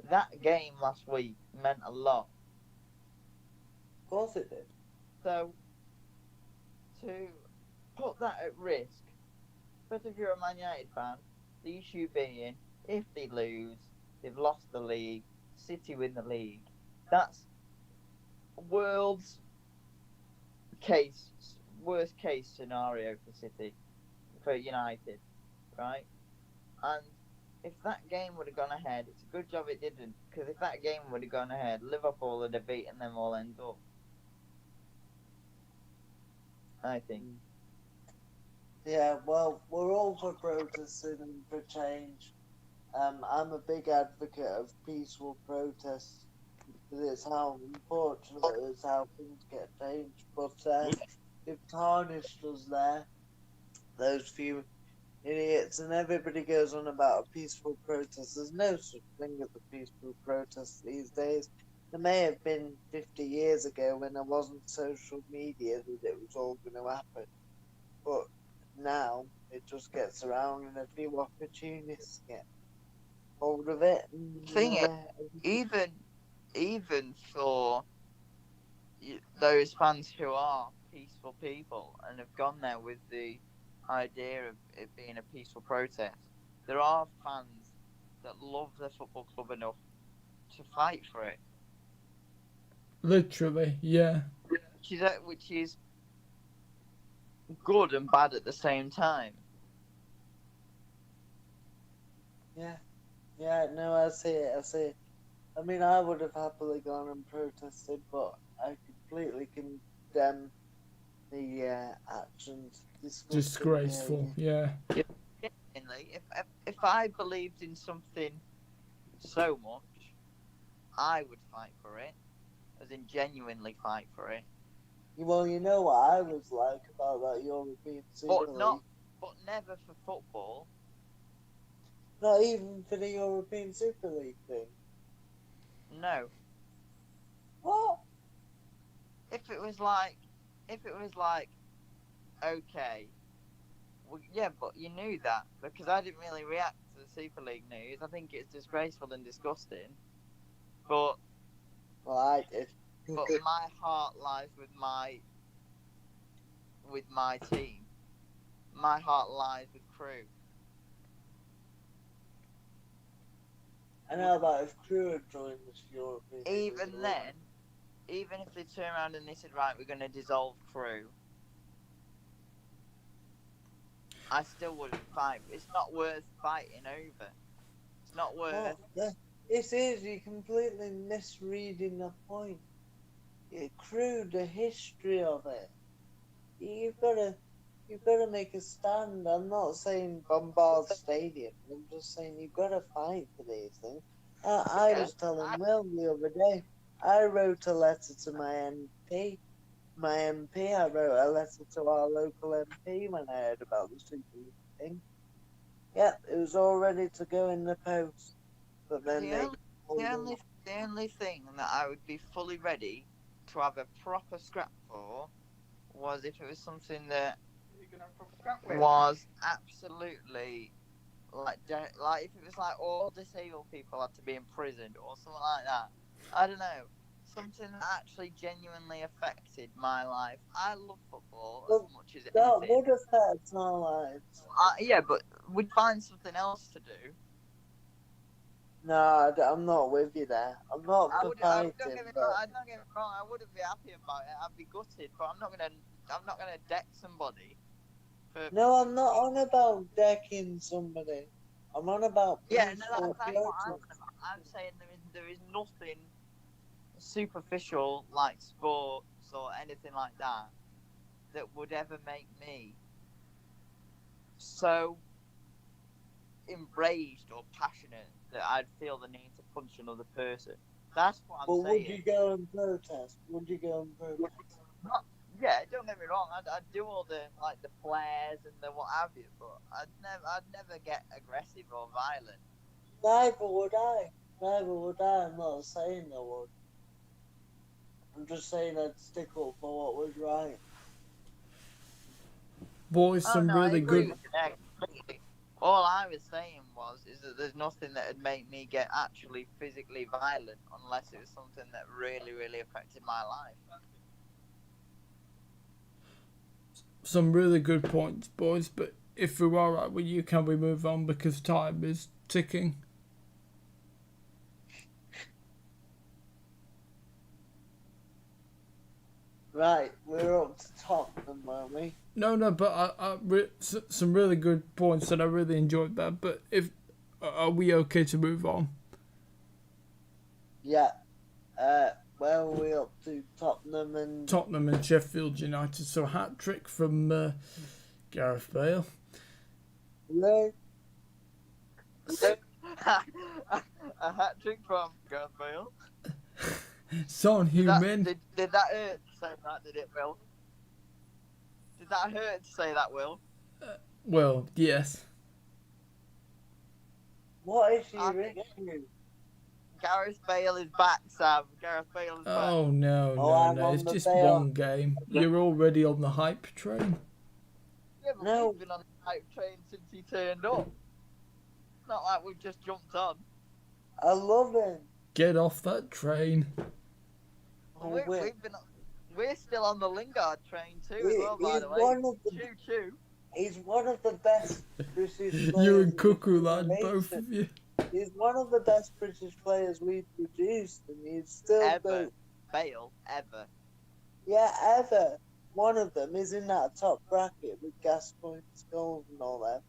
that game last week meant a lot. Of course it did. So, to put that at risk, but if you're a Man United fan, the issue being, if they lose, they've lost the league, City win the league, that's worst case scenario for City, for United, right? And if that game would have gone ahead, it's a good job it didn't, because if that game would have gone ahead, Liverpool would have beaten them all ends up. I think. Yeah, well, we're all for protesting and for change. I'm a big advocate of peaceful protests. Unfortunately, it's how things get changed. But they've tarnished us there, those few idiots, and everybody goes on about a peaceful protest. There's no such thing as a peaceful protest these days. There may have been 50 years ago when there wasn't social media that it was all going to happen. But now it just gets around and a few opportunists get hold of it. Even for those fans who are peaceful people and have gone there with the idea of it being a peaceful protest, there are fans that love their football club enough to fight for it. Literally, yeah. Which is good and bad at the same time. Yeah. Yeah, no, I see it. I mean, I would have happily gone and protested, but I completely condemn the actions. Disgraceful, yeah. If I believed in something so much, I would fight for it, as in genuinely fight for it. Well, you know what I was like about that European Super League. But never for football. Not even for the European Super League thing. No. What? If it was like, okay, well, yeah, but you knew that because I didn't really react to the Super League news. I think it's disgraceful and disgusting. But well, I did. But my heart lies with my team. My heart lies with Crew. And how about if Crew had joined this European? Even then, even if they turn around and they said, right, we're going to dissolve Crew, I still wouldn't fight. It's not worth fighting over. It's not worth. Well, it is. You're completely misreading the point. Crew, the history of it. You've got to make a stand. I'm not saying bombard stadium. I'm just saying you've got to fight for these things. I was telling Will the other day. I wrote a letter to my MP. I wrote a letter to our local MP when I heard about the Super League thing. Yep, it was all ready to go in the post. But then the only thing that I would be fully ready to have a proper scrap for was if it was something that was absolutely like if it was like all disabled people had to be imprisoned or something like that. I don't know. Something that actually genuinely affected my life. I love football as much as anything. That would affect our lives. Yeah, but we'd find something else to do. No, I'm not with you there. I'm not for fighting. Don't get me wrong. I wouldn't be happy about it. I'd be gutted, but I'm not gonna deck somebody. No, I'm not on about decking somebody. I'm on about that's what I'm about. I'm saying there is nothing superficial like sports or anything like that that would ever make me so enraged or passionate that I'd feel the need to punch another person. That's what I'm saying. Would you go and protest? Yeah, don't get me wrong. I'd do all the flares and the what have you, but I'd never get aggressive or violent. Neither would I. I'm not saying I would. I'm just saying I'd stick up for what was right. Boys, really good. All I was saying is that there's nothing that would make me get actually physically violent unless it was something that really, really affected my life. Some really good points, boys, but if we're alright with you, can we move on because time is ticking? Right, we're up to Tottenham, weren't we? No, but some really good points and I really enjoyed that. But are we okay to move on? Yeah. Where are we up to? Tottenham and Sheffield United. So a hat trick from Gareth Bale. Hello? A hat trick from Gareth Bale. Son Heung-min. Did that hurt to say that? Did it, Will? Did that hurt to say that, Will? Well, yes. What is he reaching? Gareth Bale is back, Sam. Gareth Bale is back. Oh, no. It's just one game. You're already on the hype train. Yeah, but we've been on the hype train since he turned up. It's not like we've just jumped on. I love him. Get off that train. We're still on the Lingard train too, as well, by the way. Choo choo. He's one of the best British players. You and Cuckoo we've lad, produced. both of you. He's one of the best British players we've produced, and he's still Ever. Bale, ever. Yeah, ever. One of them is in that top bracket with Gascoigne, Scholes, and all that,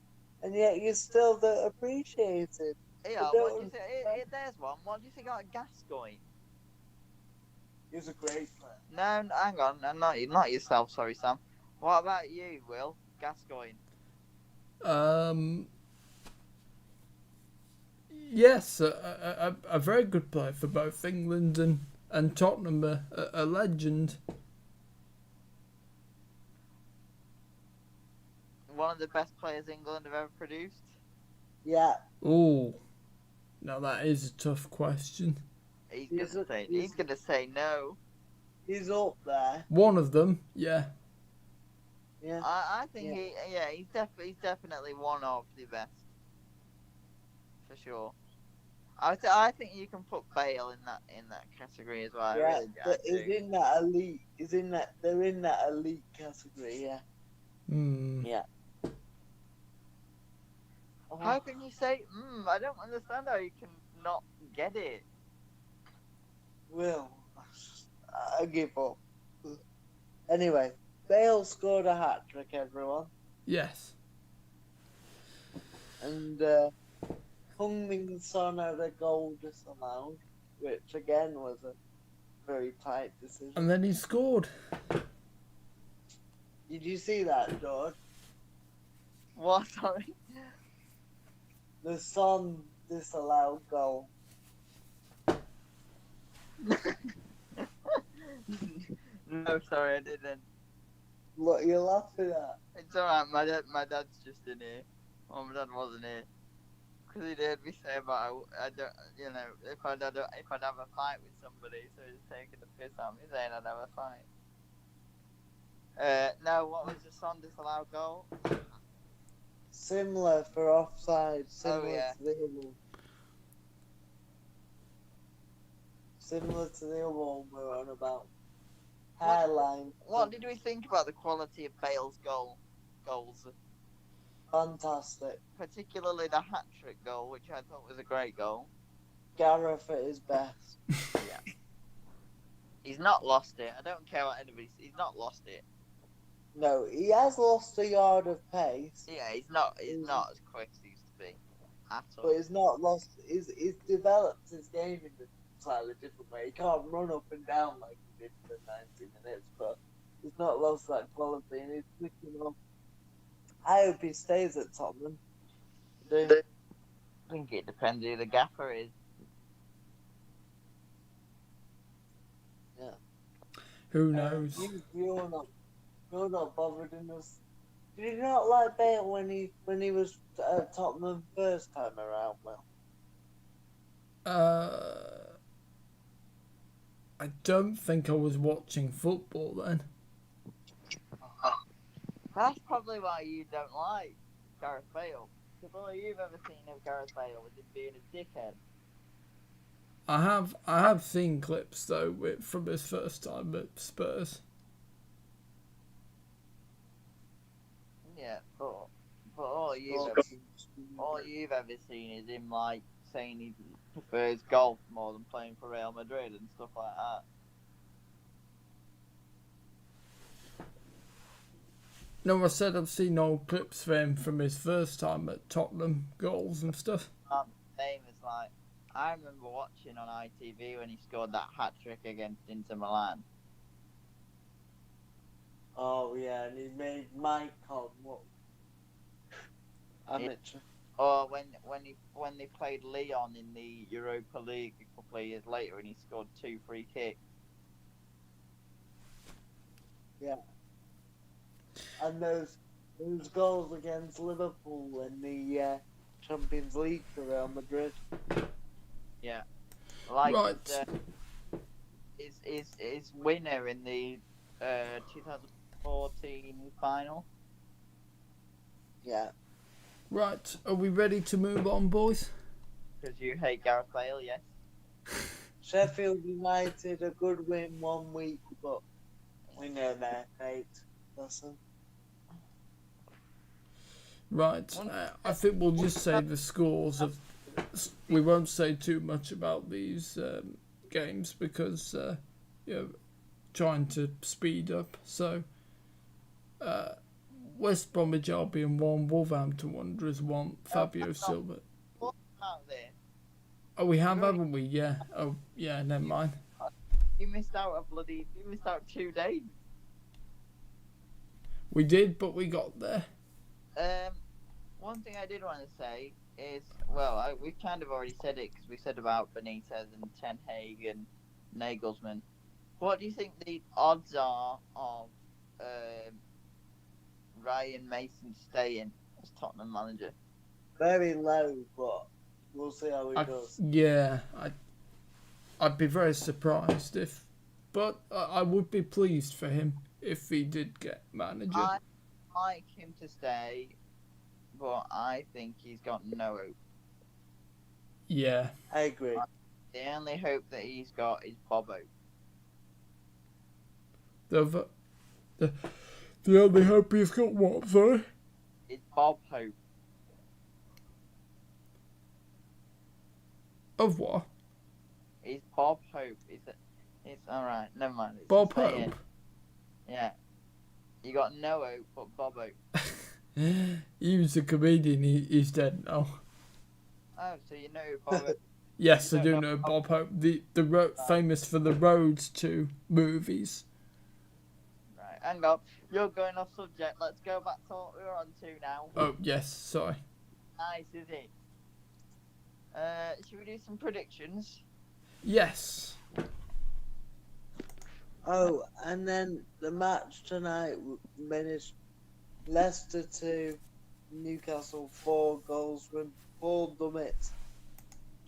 and yet you still don't appreciate it. Yeah, You what do don't you think? There's one. What do you think about Gascoigne? He's a great player. No, hang on. No, not yourself, sorry, Sam. What about you, Will? Gascoigne. Yes, a very good player for both England and Tottenham, a legend. One of the best players England have ever produced. Yeah. Oh, now that is a tough question. He's gonna say no. He's up there. One of them, yeah. Yeah. I think he's definitely one of the best. For sure. I think you can put Bale in that category as well. Yeah, Really, he's in that elite. They're in that elite category. Yeah. Yeah. How can you say? I don't understand how you can not get it. Well, I give up. Anyway, Bale scored a hat trick, everyone, Yes. and Heung-min Son had a goal disallowed, which again was a very tight decision. And then he scored. Did you see that, George? What? Sorry. The Son disallowed goal. No, sorry, I didn't. What are you laughing at? It's alright. My dad's just in here. Oh, my dad wasn't here because he'd heard me say about I don't, if I'd have a fight with somebody, so he's taking the piss out of me saying I'd have a fight. No, what was the Son disallowed goal? Similar for offside. Similar yeah. to the other one. Similar to the other one we're on about. Hairline. What did we think about the quality of Bale's goals? Fantastic. Particularly the hat-trick goal, which I thought was a great goal. Gareth at his best. Yeah. He's not lost it. I don't care what anybody says. He's not lost it. No, he has lost a yard of pace. Yeah, he's not as quick as he used to be. At all. But he's not lost. He's developed his game in a slightly different way. He can't run up and down like he did for 90 minutes, but he's not lost that quality, and he's picking up. I hope he stays at Tottenham. I think it depends who the gaffer is. Yeah. Who knows? You're not bothered in us. Did you not like Bale when he was at Tottenham first time around, Will? I don't think I was watching football then. That's probably why you don't like Gareth Bale. Because all you've ever seen of Gareth Bale was him being a dickhead. I have seen clips though from his first time at Spurs. Yeah, but all you've ever seen is him like saying he prefers golf more than playing for Real Madrid and stuff like that. No, I said I've seen old clips for him from his first time at Tottenham, goals and stuff. Name is like, I remember watching on ITV when he scored that hat trick against Inter Milan. Oh yeah, and he made Maicon look amateur. Or when they played Lyon in the Europa League a couple of years later, and he scored 2 free kicks. Yeah. And those goals against Liverpool in the Champions League for Real Madrid. Yeah. Like right. His winner in the 2014 final. Yeah. Right, are we ready to move on, boys? Because you hate Gareth Bale, yes? Sheffield United, a good win 1 week, but we know their fate. Listen. Right. I think we'll just say the scores of. We won't say too much about these games because trying to speed up. So, West Bromwich Albion 1, Wolverhampton Wanderers 1, Fabio Silva. Out there. Oh, we have, haven't we? Yeah. Oh, yeah. Never mind. You missed out 2 days. We did, but we got there. One thing I did want to say is, well, we've kind of already said it because we said about Benitez and Ten Hag and Nagelsmann. What do you think the odds are of Ryan Mason staying as Tottenham manager? Very low, but we'll see how he does. Yeah, I'd be very surprised but I would be pleased for him if he did get manager. I like him to stay, but I think he's got no hope. Yeah, I agree. The only hope that he's got is Bob Hope. The only hope he's got what, sorry? It's Bob Hope. Of what? It's Bob Hope. It's alright, never mind. It's Bob Hope? Yeah. You got no hope but Bob Hope. He was a comedian, he's dead now. Oh, so you know who Bob Hope. Yes, I do know Bob Hope. The famous for the Roads 2 movies. Right, hang on. You're going off subject. Let's go back to what we were on to now. Oh, yes, sorry. Nice, is it? Should we do some predictions? Yes. Oh, and then the match tonight finished Leicester 2, Newcastle 4 goals from Paul Dummett,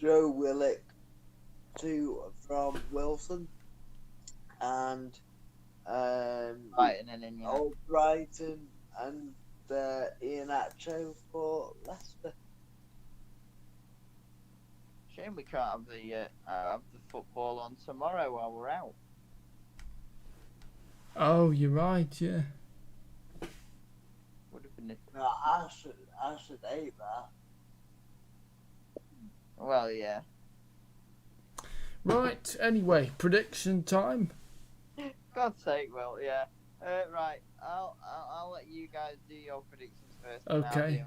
Joe Willock 2 from Wilson, and Brighton and Indiana. Old Brighton and Ian Acho for Leicester. Shame we can't have the football on tomorrow while we're out. Oh, you're right, yeah. Would have been. No, I should hate that. Well, yeah. Right, anyway, prediction time. God's sake, well, yeah. Right, I'll let you guys do your predictions first. Okay.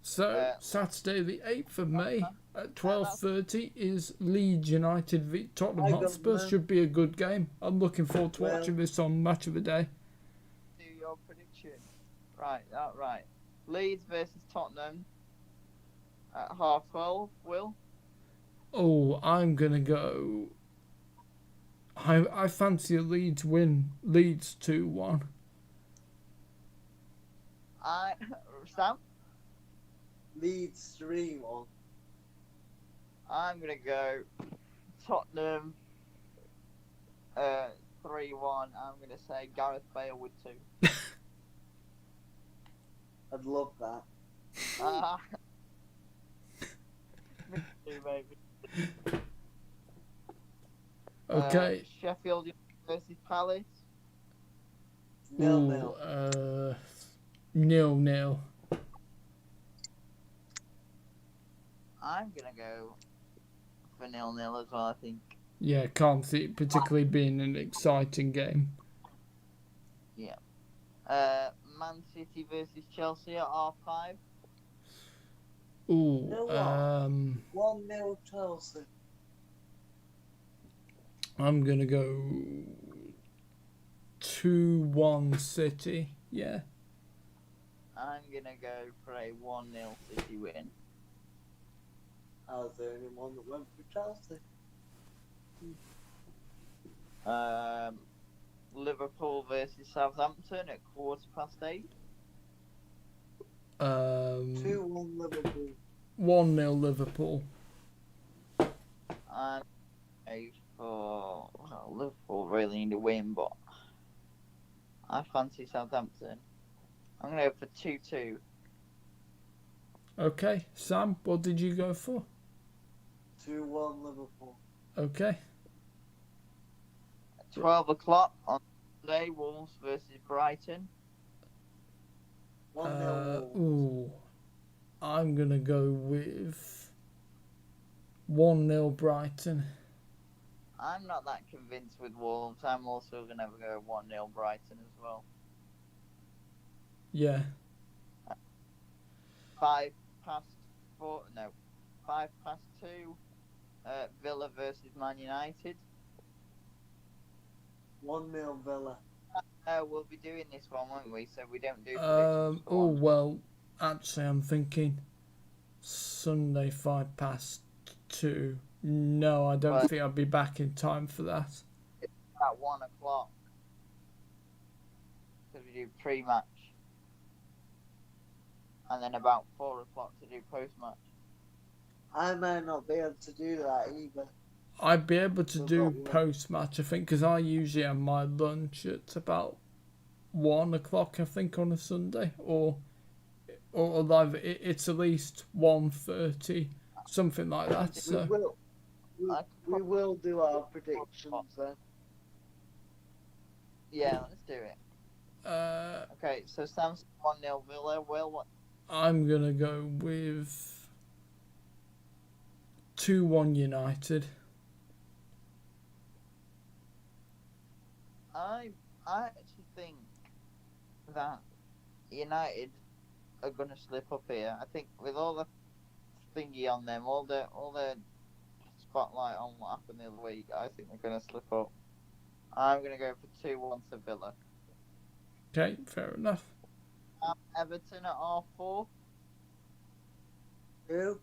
So, Saturday the 8th of May at 12:30 is Leeds United v Tottenham Hotspur. Should be a good game. I'm looking forward to watching this on Match of the Day. Do your prediction. Right, right. Leeds versus Tottenham at 12:30, Will? Oh, I'm going to go... I fancy a Leeds win. Leeds 2-1. Sam? Leeds 3-1. I'm going to go Tottenham 3-1. I'm going to say Gareth Bale with 2. I'd love that. Me too, baby. Okay. Sheffield versus Palace. 0-0. 0-0. I'm going to go for 0-0 as well, I think. Yeah, can't see it particularly being an exciting game. Yeah. Man City versus Chelsea at 5:30. Ooh, 1-0 Chelsea. I'm going to go 2-1 City. Yeah. I'm going to go for a 1-0 City win. I was the only one that went for Chelsea. Liverpool versus Southampton at 8:15. 2-1 Liverpool. 1-0 Liverpool. And Liverpool really need to win, but I fancy Southampton. I'm going to go for 2-2. Okay, Sam, what did you go for? 2-1 Liverpool. Okay. At 12 o'clock on Sunday, Wolves versus Brighton. 1-0 Wolves. Ooh, I'm going to go with 1-0 Brighton. I'm not that convinced with Wolves. I'm also going to go 1-0 Brighton as well. Yeah. 5 past 2. Villa versus Man United. 1-0 Villa. We'll be doing this one, won't we? So we don't do predictions for one. Well, actually, I'm thinking Sunday 5 past 2. No, I don't think I'll be back in time for that. It's at 1 o'clock. Because we do pre-match. And then about 4 o'clock to do post-match. I might not be able to do that either. I'd be able to do post-match, I think, because I usually have my lunch at about 1 o'clock, I think, on a Sunday. Or live, it's at least 1:30, something like that. So We will do our predictions then. Yeah, let's do it. Okay, so Sam's 1-0 Villa. Will, what? I'm going to go with 2-1 United. I actually think that United are going to slip up here. I think with all the thingy on them, all the spotlight on what happened the other week, I think they're going to slip up. I'm going to go for 2-1 to Villa. Okay, fair enough. Everton at R4. Who?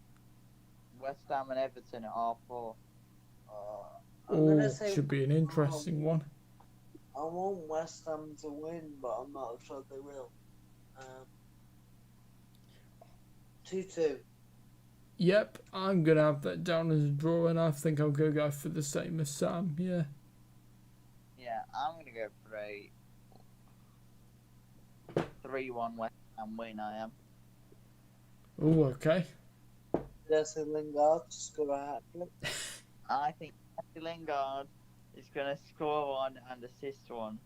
West Ham and Everton at R4. I'm gonna say should be an interesting one. I want West Ham to win, but I'm not sure they will. 2-2. Yep, I'm going to have that down as a draw, and I think I'm going to go for the same as Sam, yeah. Yeah, I'm going to go for a 3-1 West Ham win, I am. Oh, okay. Jesse Lingard to score a hat-trick. I think Jesse Lingard is going to score one and assist one.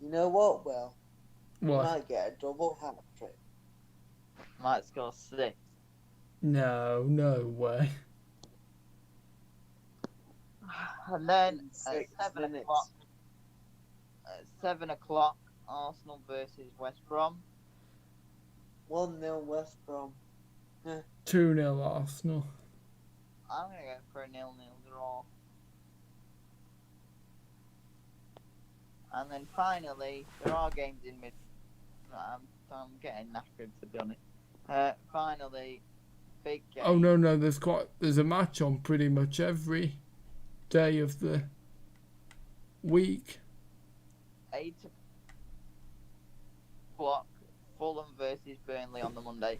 You know what, Will? What? He might get a double hat-trick. Might score 6. No way. And then In at 6 7 minutes. o'clock, Arsenal versus West Brom. 1-0 West Brom. 2-0 Arsenal. I'm going to go for a 0-0 draw. And then finally, there are games in mid. I'm getting knackered, to be honest. Finally, big game. Oh no, there's a match on pretty much every day of the week. 8 o'clock, Fulham versus Burnley on the Monday.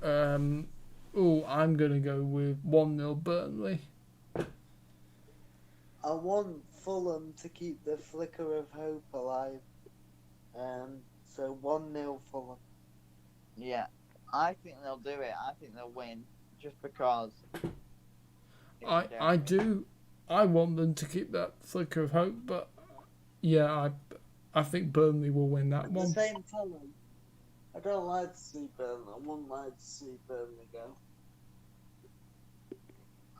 I'm gonna go with 1-0 Burnley. I want Fulham to keep the flicker of hope alive. So 1-0 Fulham. Yeah, I think they'll do it. I think they'll win, just because. I want them to keep that flicker of hope, but yeah, I think Burnley will win that At one. the same time, I don't like to see Burnley. I wouldn't like to see Burnley go.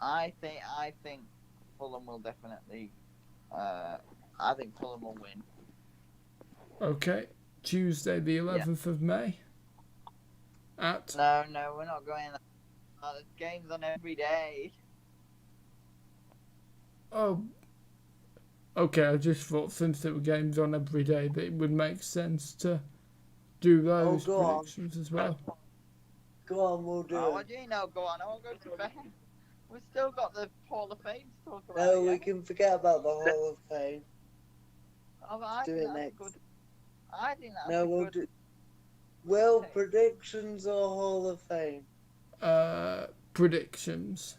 I think Fulham will definitely. I think Fulham will win. Okay, Tuesday the 11th of May. At No, we're not going. There's games on every day. oh, okay. I just thought since there were games on every day, that it would make sense to do those predictions as well. Go on, we'll do it. What do you know? Go on, I won't go to bed. We've still got the Hall of Fame to talk about. No, we can forget about the Hall of Fame. Do it next. I think that's No, we'll do. Will, predictions or Hall of Fame? Predictions.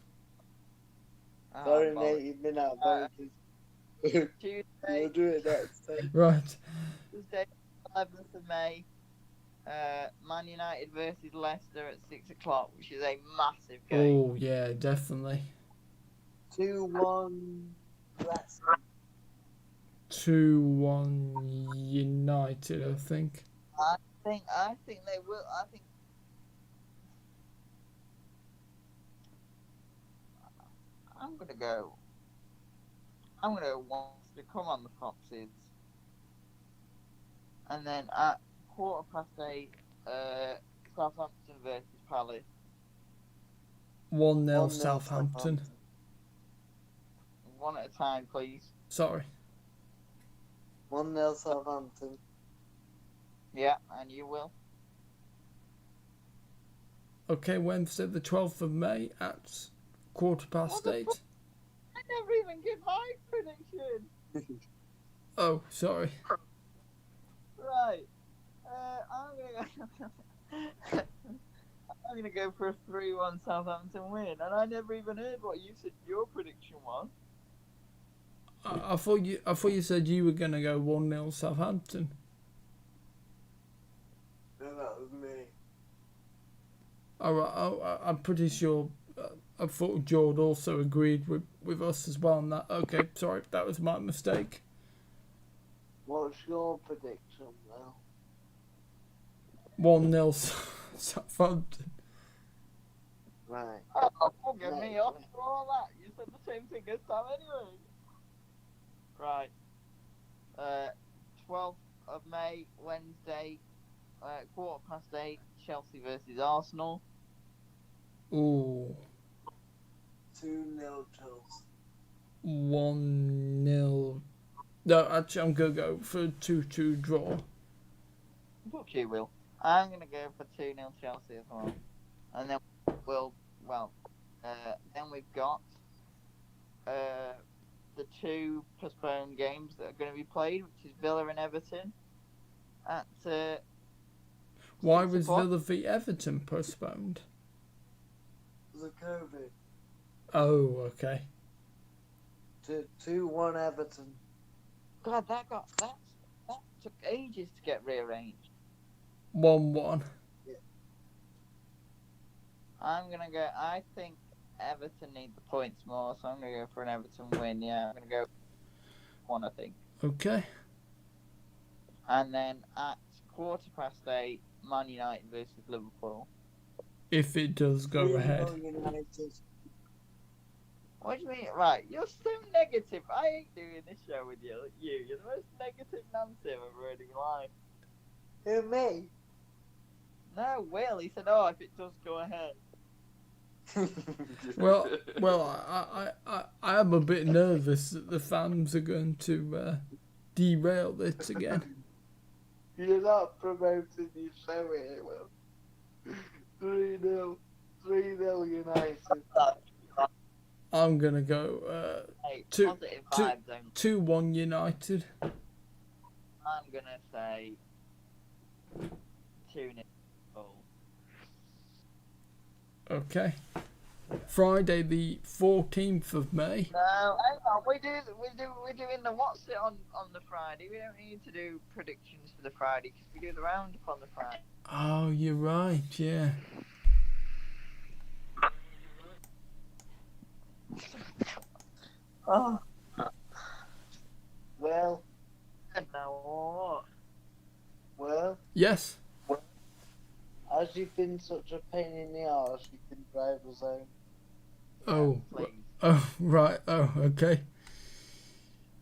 Sorry, mate, you've been out very busy. Tuesday. We'll do it next time. Right. Tuesday, 11th of May. Man United versus Leicester at 6 o'clock, which is a massive game. Oh yeah, definitely. 2-1 Leicester. 2-1 United, I think. I think they will. I'm gonna go. I'm gonna want to come on the Foxes, and then at 8:15, Southampton versus Palace. 1-0 1-0 Southampton. One at a time, please. Sorry. 1-0 Southampton. Yeah, and you will. Okay, Wednesday the 12th of May at 8:15. I never even give my prediction. Oh, sorry. Right. I'm gonna go for a 3-1 Southampton win, and I never even heard what you said your prediction was. I thought you said you were gonna go 1-0 Southampton. No, that was me. Alright, I'm pretty sure. I thought Jord also agreed with us as well on that. Okay, sorry, that was my mistake. What's your prediction now? 1-0 Southampton. Right. Oh, forgive me off for all that. You said the same thing as Sam anyway. Right. 12th of May, Wednesday, 8:15, Chelsea versus Arsenal. Ooh. 2-0 Chelsea. 1-0. No, actually, I'm gonna go for a 2-2 draw. Look, you will. I'm gonna go for 2-0 Chelsea as well. And then then we've got the two postponed games that are going to be played, which is Villa and Everton. At Why 6 was o'clock. Villa v Everton postponed? The COVID. Oh, okay. 2-1 Everton. God, that took ages to get rearranged. 1-1. I'm gonna go. I think Everton need the points more, so I'm gonna go for an Everton win. Yeah, I'm gonna go 1, I think. Okay. And then at 8:15, Man United versus Liverpool. If it does go 3-0 ahead. United. What do you mean? Right, you're so negative. I ain't doing this show with you. You're the most negative Nancy I've ever heard in my life. Who, me? No, Will. He said, "Oh, if it does go ahead." Well, I am a bit nervous that the fans are going to derail it again. You're not promoting your show here, Will. 3-0 United. I'm gonna go Hey, Two- positive vibes only. 2-1 United. I'm gonna say 2-0. Okay. Friday the 14th of May. No, hang on. We're doing the what's it on the Friday. We don't need to do predictions for the Friday because we do the roundup on the Friday. Oh, you're right, yeah. Oh, Well, no. well, Yes. as you've been such a pain in the arse, you can drive us home. Oh, Please. oh, right. Oh, okay.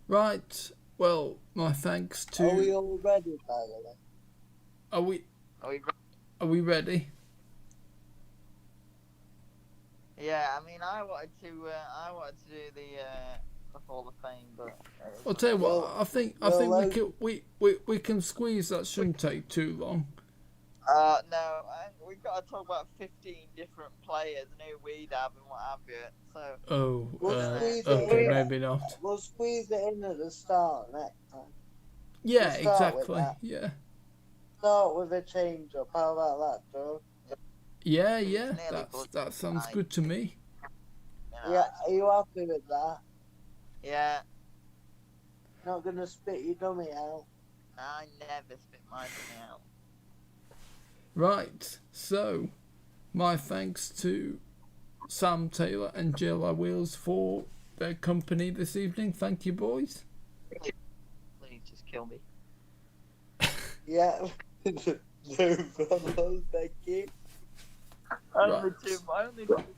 Right. Well, my thanks to. Are we all ready, by the way? Are we? Are we? Are we ready? Yeah, I mean, I wanted to do the Hall of Fame, but I'll tell you what. Well, I think well, we can squeeze. That shouldn't take too long. no, we've got to talk about 15 different players and who we'd have and what have you. So Oh, We'll squeeze it okay, in. maybe not. We'll squeeze it in at the start next time. Yeah, We'll start with exactly. that. Yeah. Start with a change up. How about that, Joe? Yeah, It's yeah. nearly That sounds night. good to me. you know, Yeah, are you happy with that? yeah. Not gonna spit your dummy out. I never spit my thing out. Right. So, my thanks to Sam, Taylor, and JLIWheels for their company this evening. Thank you, boys. Please just kill me. Yeah. No problem, thank you. Only Right. two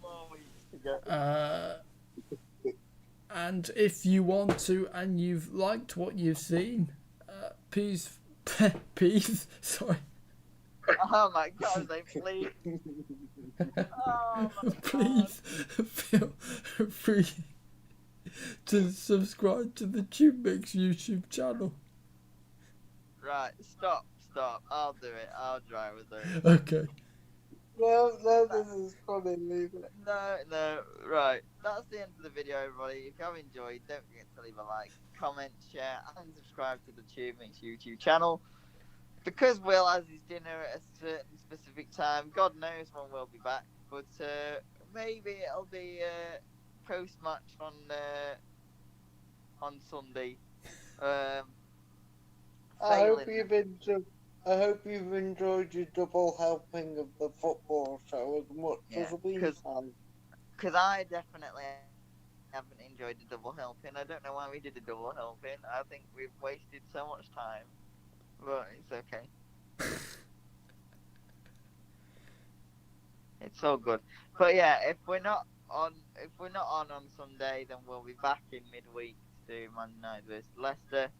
more weeks to go. And if you want to and you've liked what you've seen, please, sorry, Oh my god, they please. Oh my god. please feel free to subscribe to the TubeMix YouTube channel. Right, stop. I'll do it. I'll try with it. Okay. No, this is funny. Leave it. No, right. That's the end of the video, everybody. If you have enjoyed, don't forget to leave a like, comment, share, and subscribe to the TubeMix YouTube channel. Because Will has his dinner at a certain specific time, God knows when we'll be back. But maybe it'll be post-match on Sunday. I hope Failing. you've enjoyed your double helping of the football show as much as we have. Because I definitely haven't enjoyed the double helping. I don't know why we did a double helping. I think we've wasted so much time. But it's okay. It's all good. But yeah, if we're not on Sunday, then we'll be back in midweek to do Man United vs Leicester.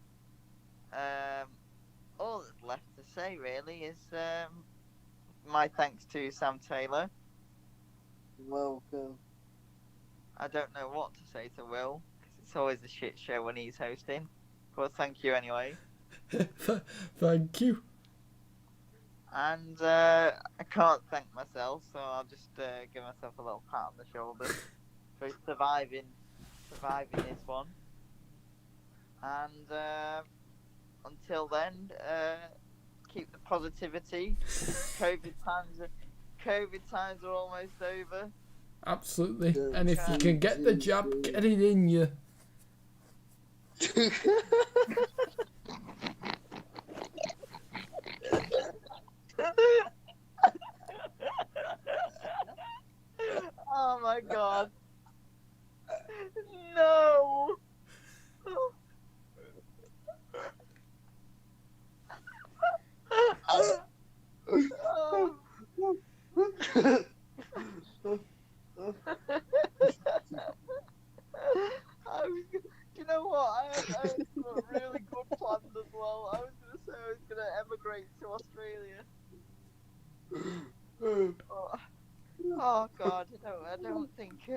All that's left to say really is my thanks to Sam Taylor. Welcome. I don't know what to say to Will, because it's always a shit show when he's hosting. But thank you anyway. Thank you. And I can't thank myself, so I'll just give myself a little pat on the shoulder for surviving this one. And until then, keep the positivity. COVID times are almost over. Absolutely. And if you can get the jab, get it in you. Oh my god. No. You know what? I had some really good plans as well. I was going to say I was going to emigrate to Australia. Oh God, I don't think.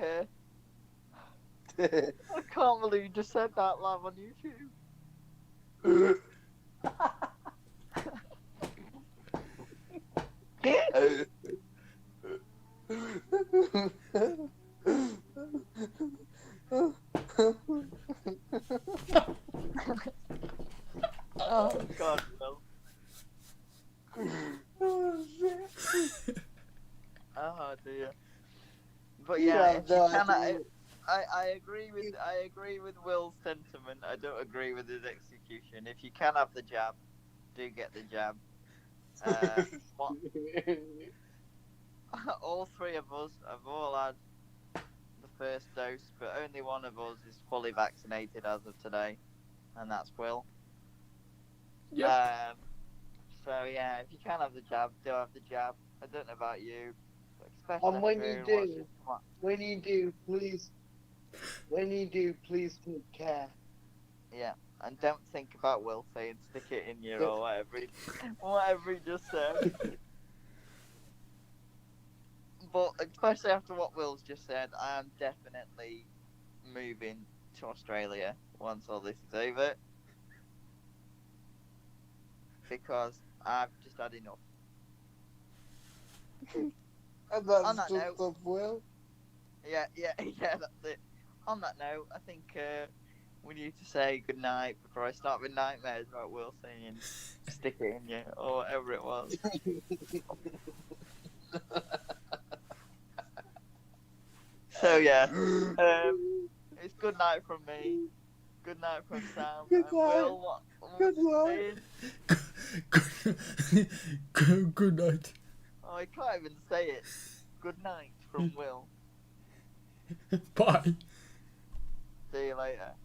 I can't believe you just said that live on YouTube. Oh God, Will. Oh dear. But yeah, if you can, I agree with Will's sentiment. I don't agree with his execution. If you can have the jab, do get the jab. All three of us have all had the first dose, but only one of us is fully vaccinated as of today, and that's Will. Yep. So yeah, if you can have the jab, do have the jab. I don't know about you, but especially And when you do, please take care. Yeah, and don't think about Will saying stick it in you or whatever he just said. But especially after what Will's just said, I am definitely moving to Australia once all this is over. Because I've just had enough. And that's just of Will. Yeah, that's it. On that note, I think we need to say goodnight before I start with nightmares about Will saying stick it in you or whatever it was. So yeah, it's good night from me. Good night from Sam. Good night. Will, Good night. Good night. Oh, I can't even say it. Good night from Will. Bye. See you later.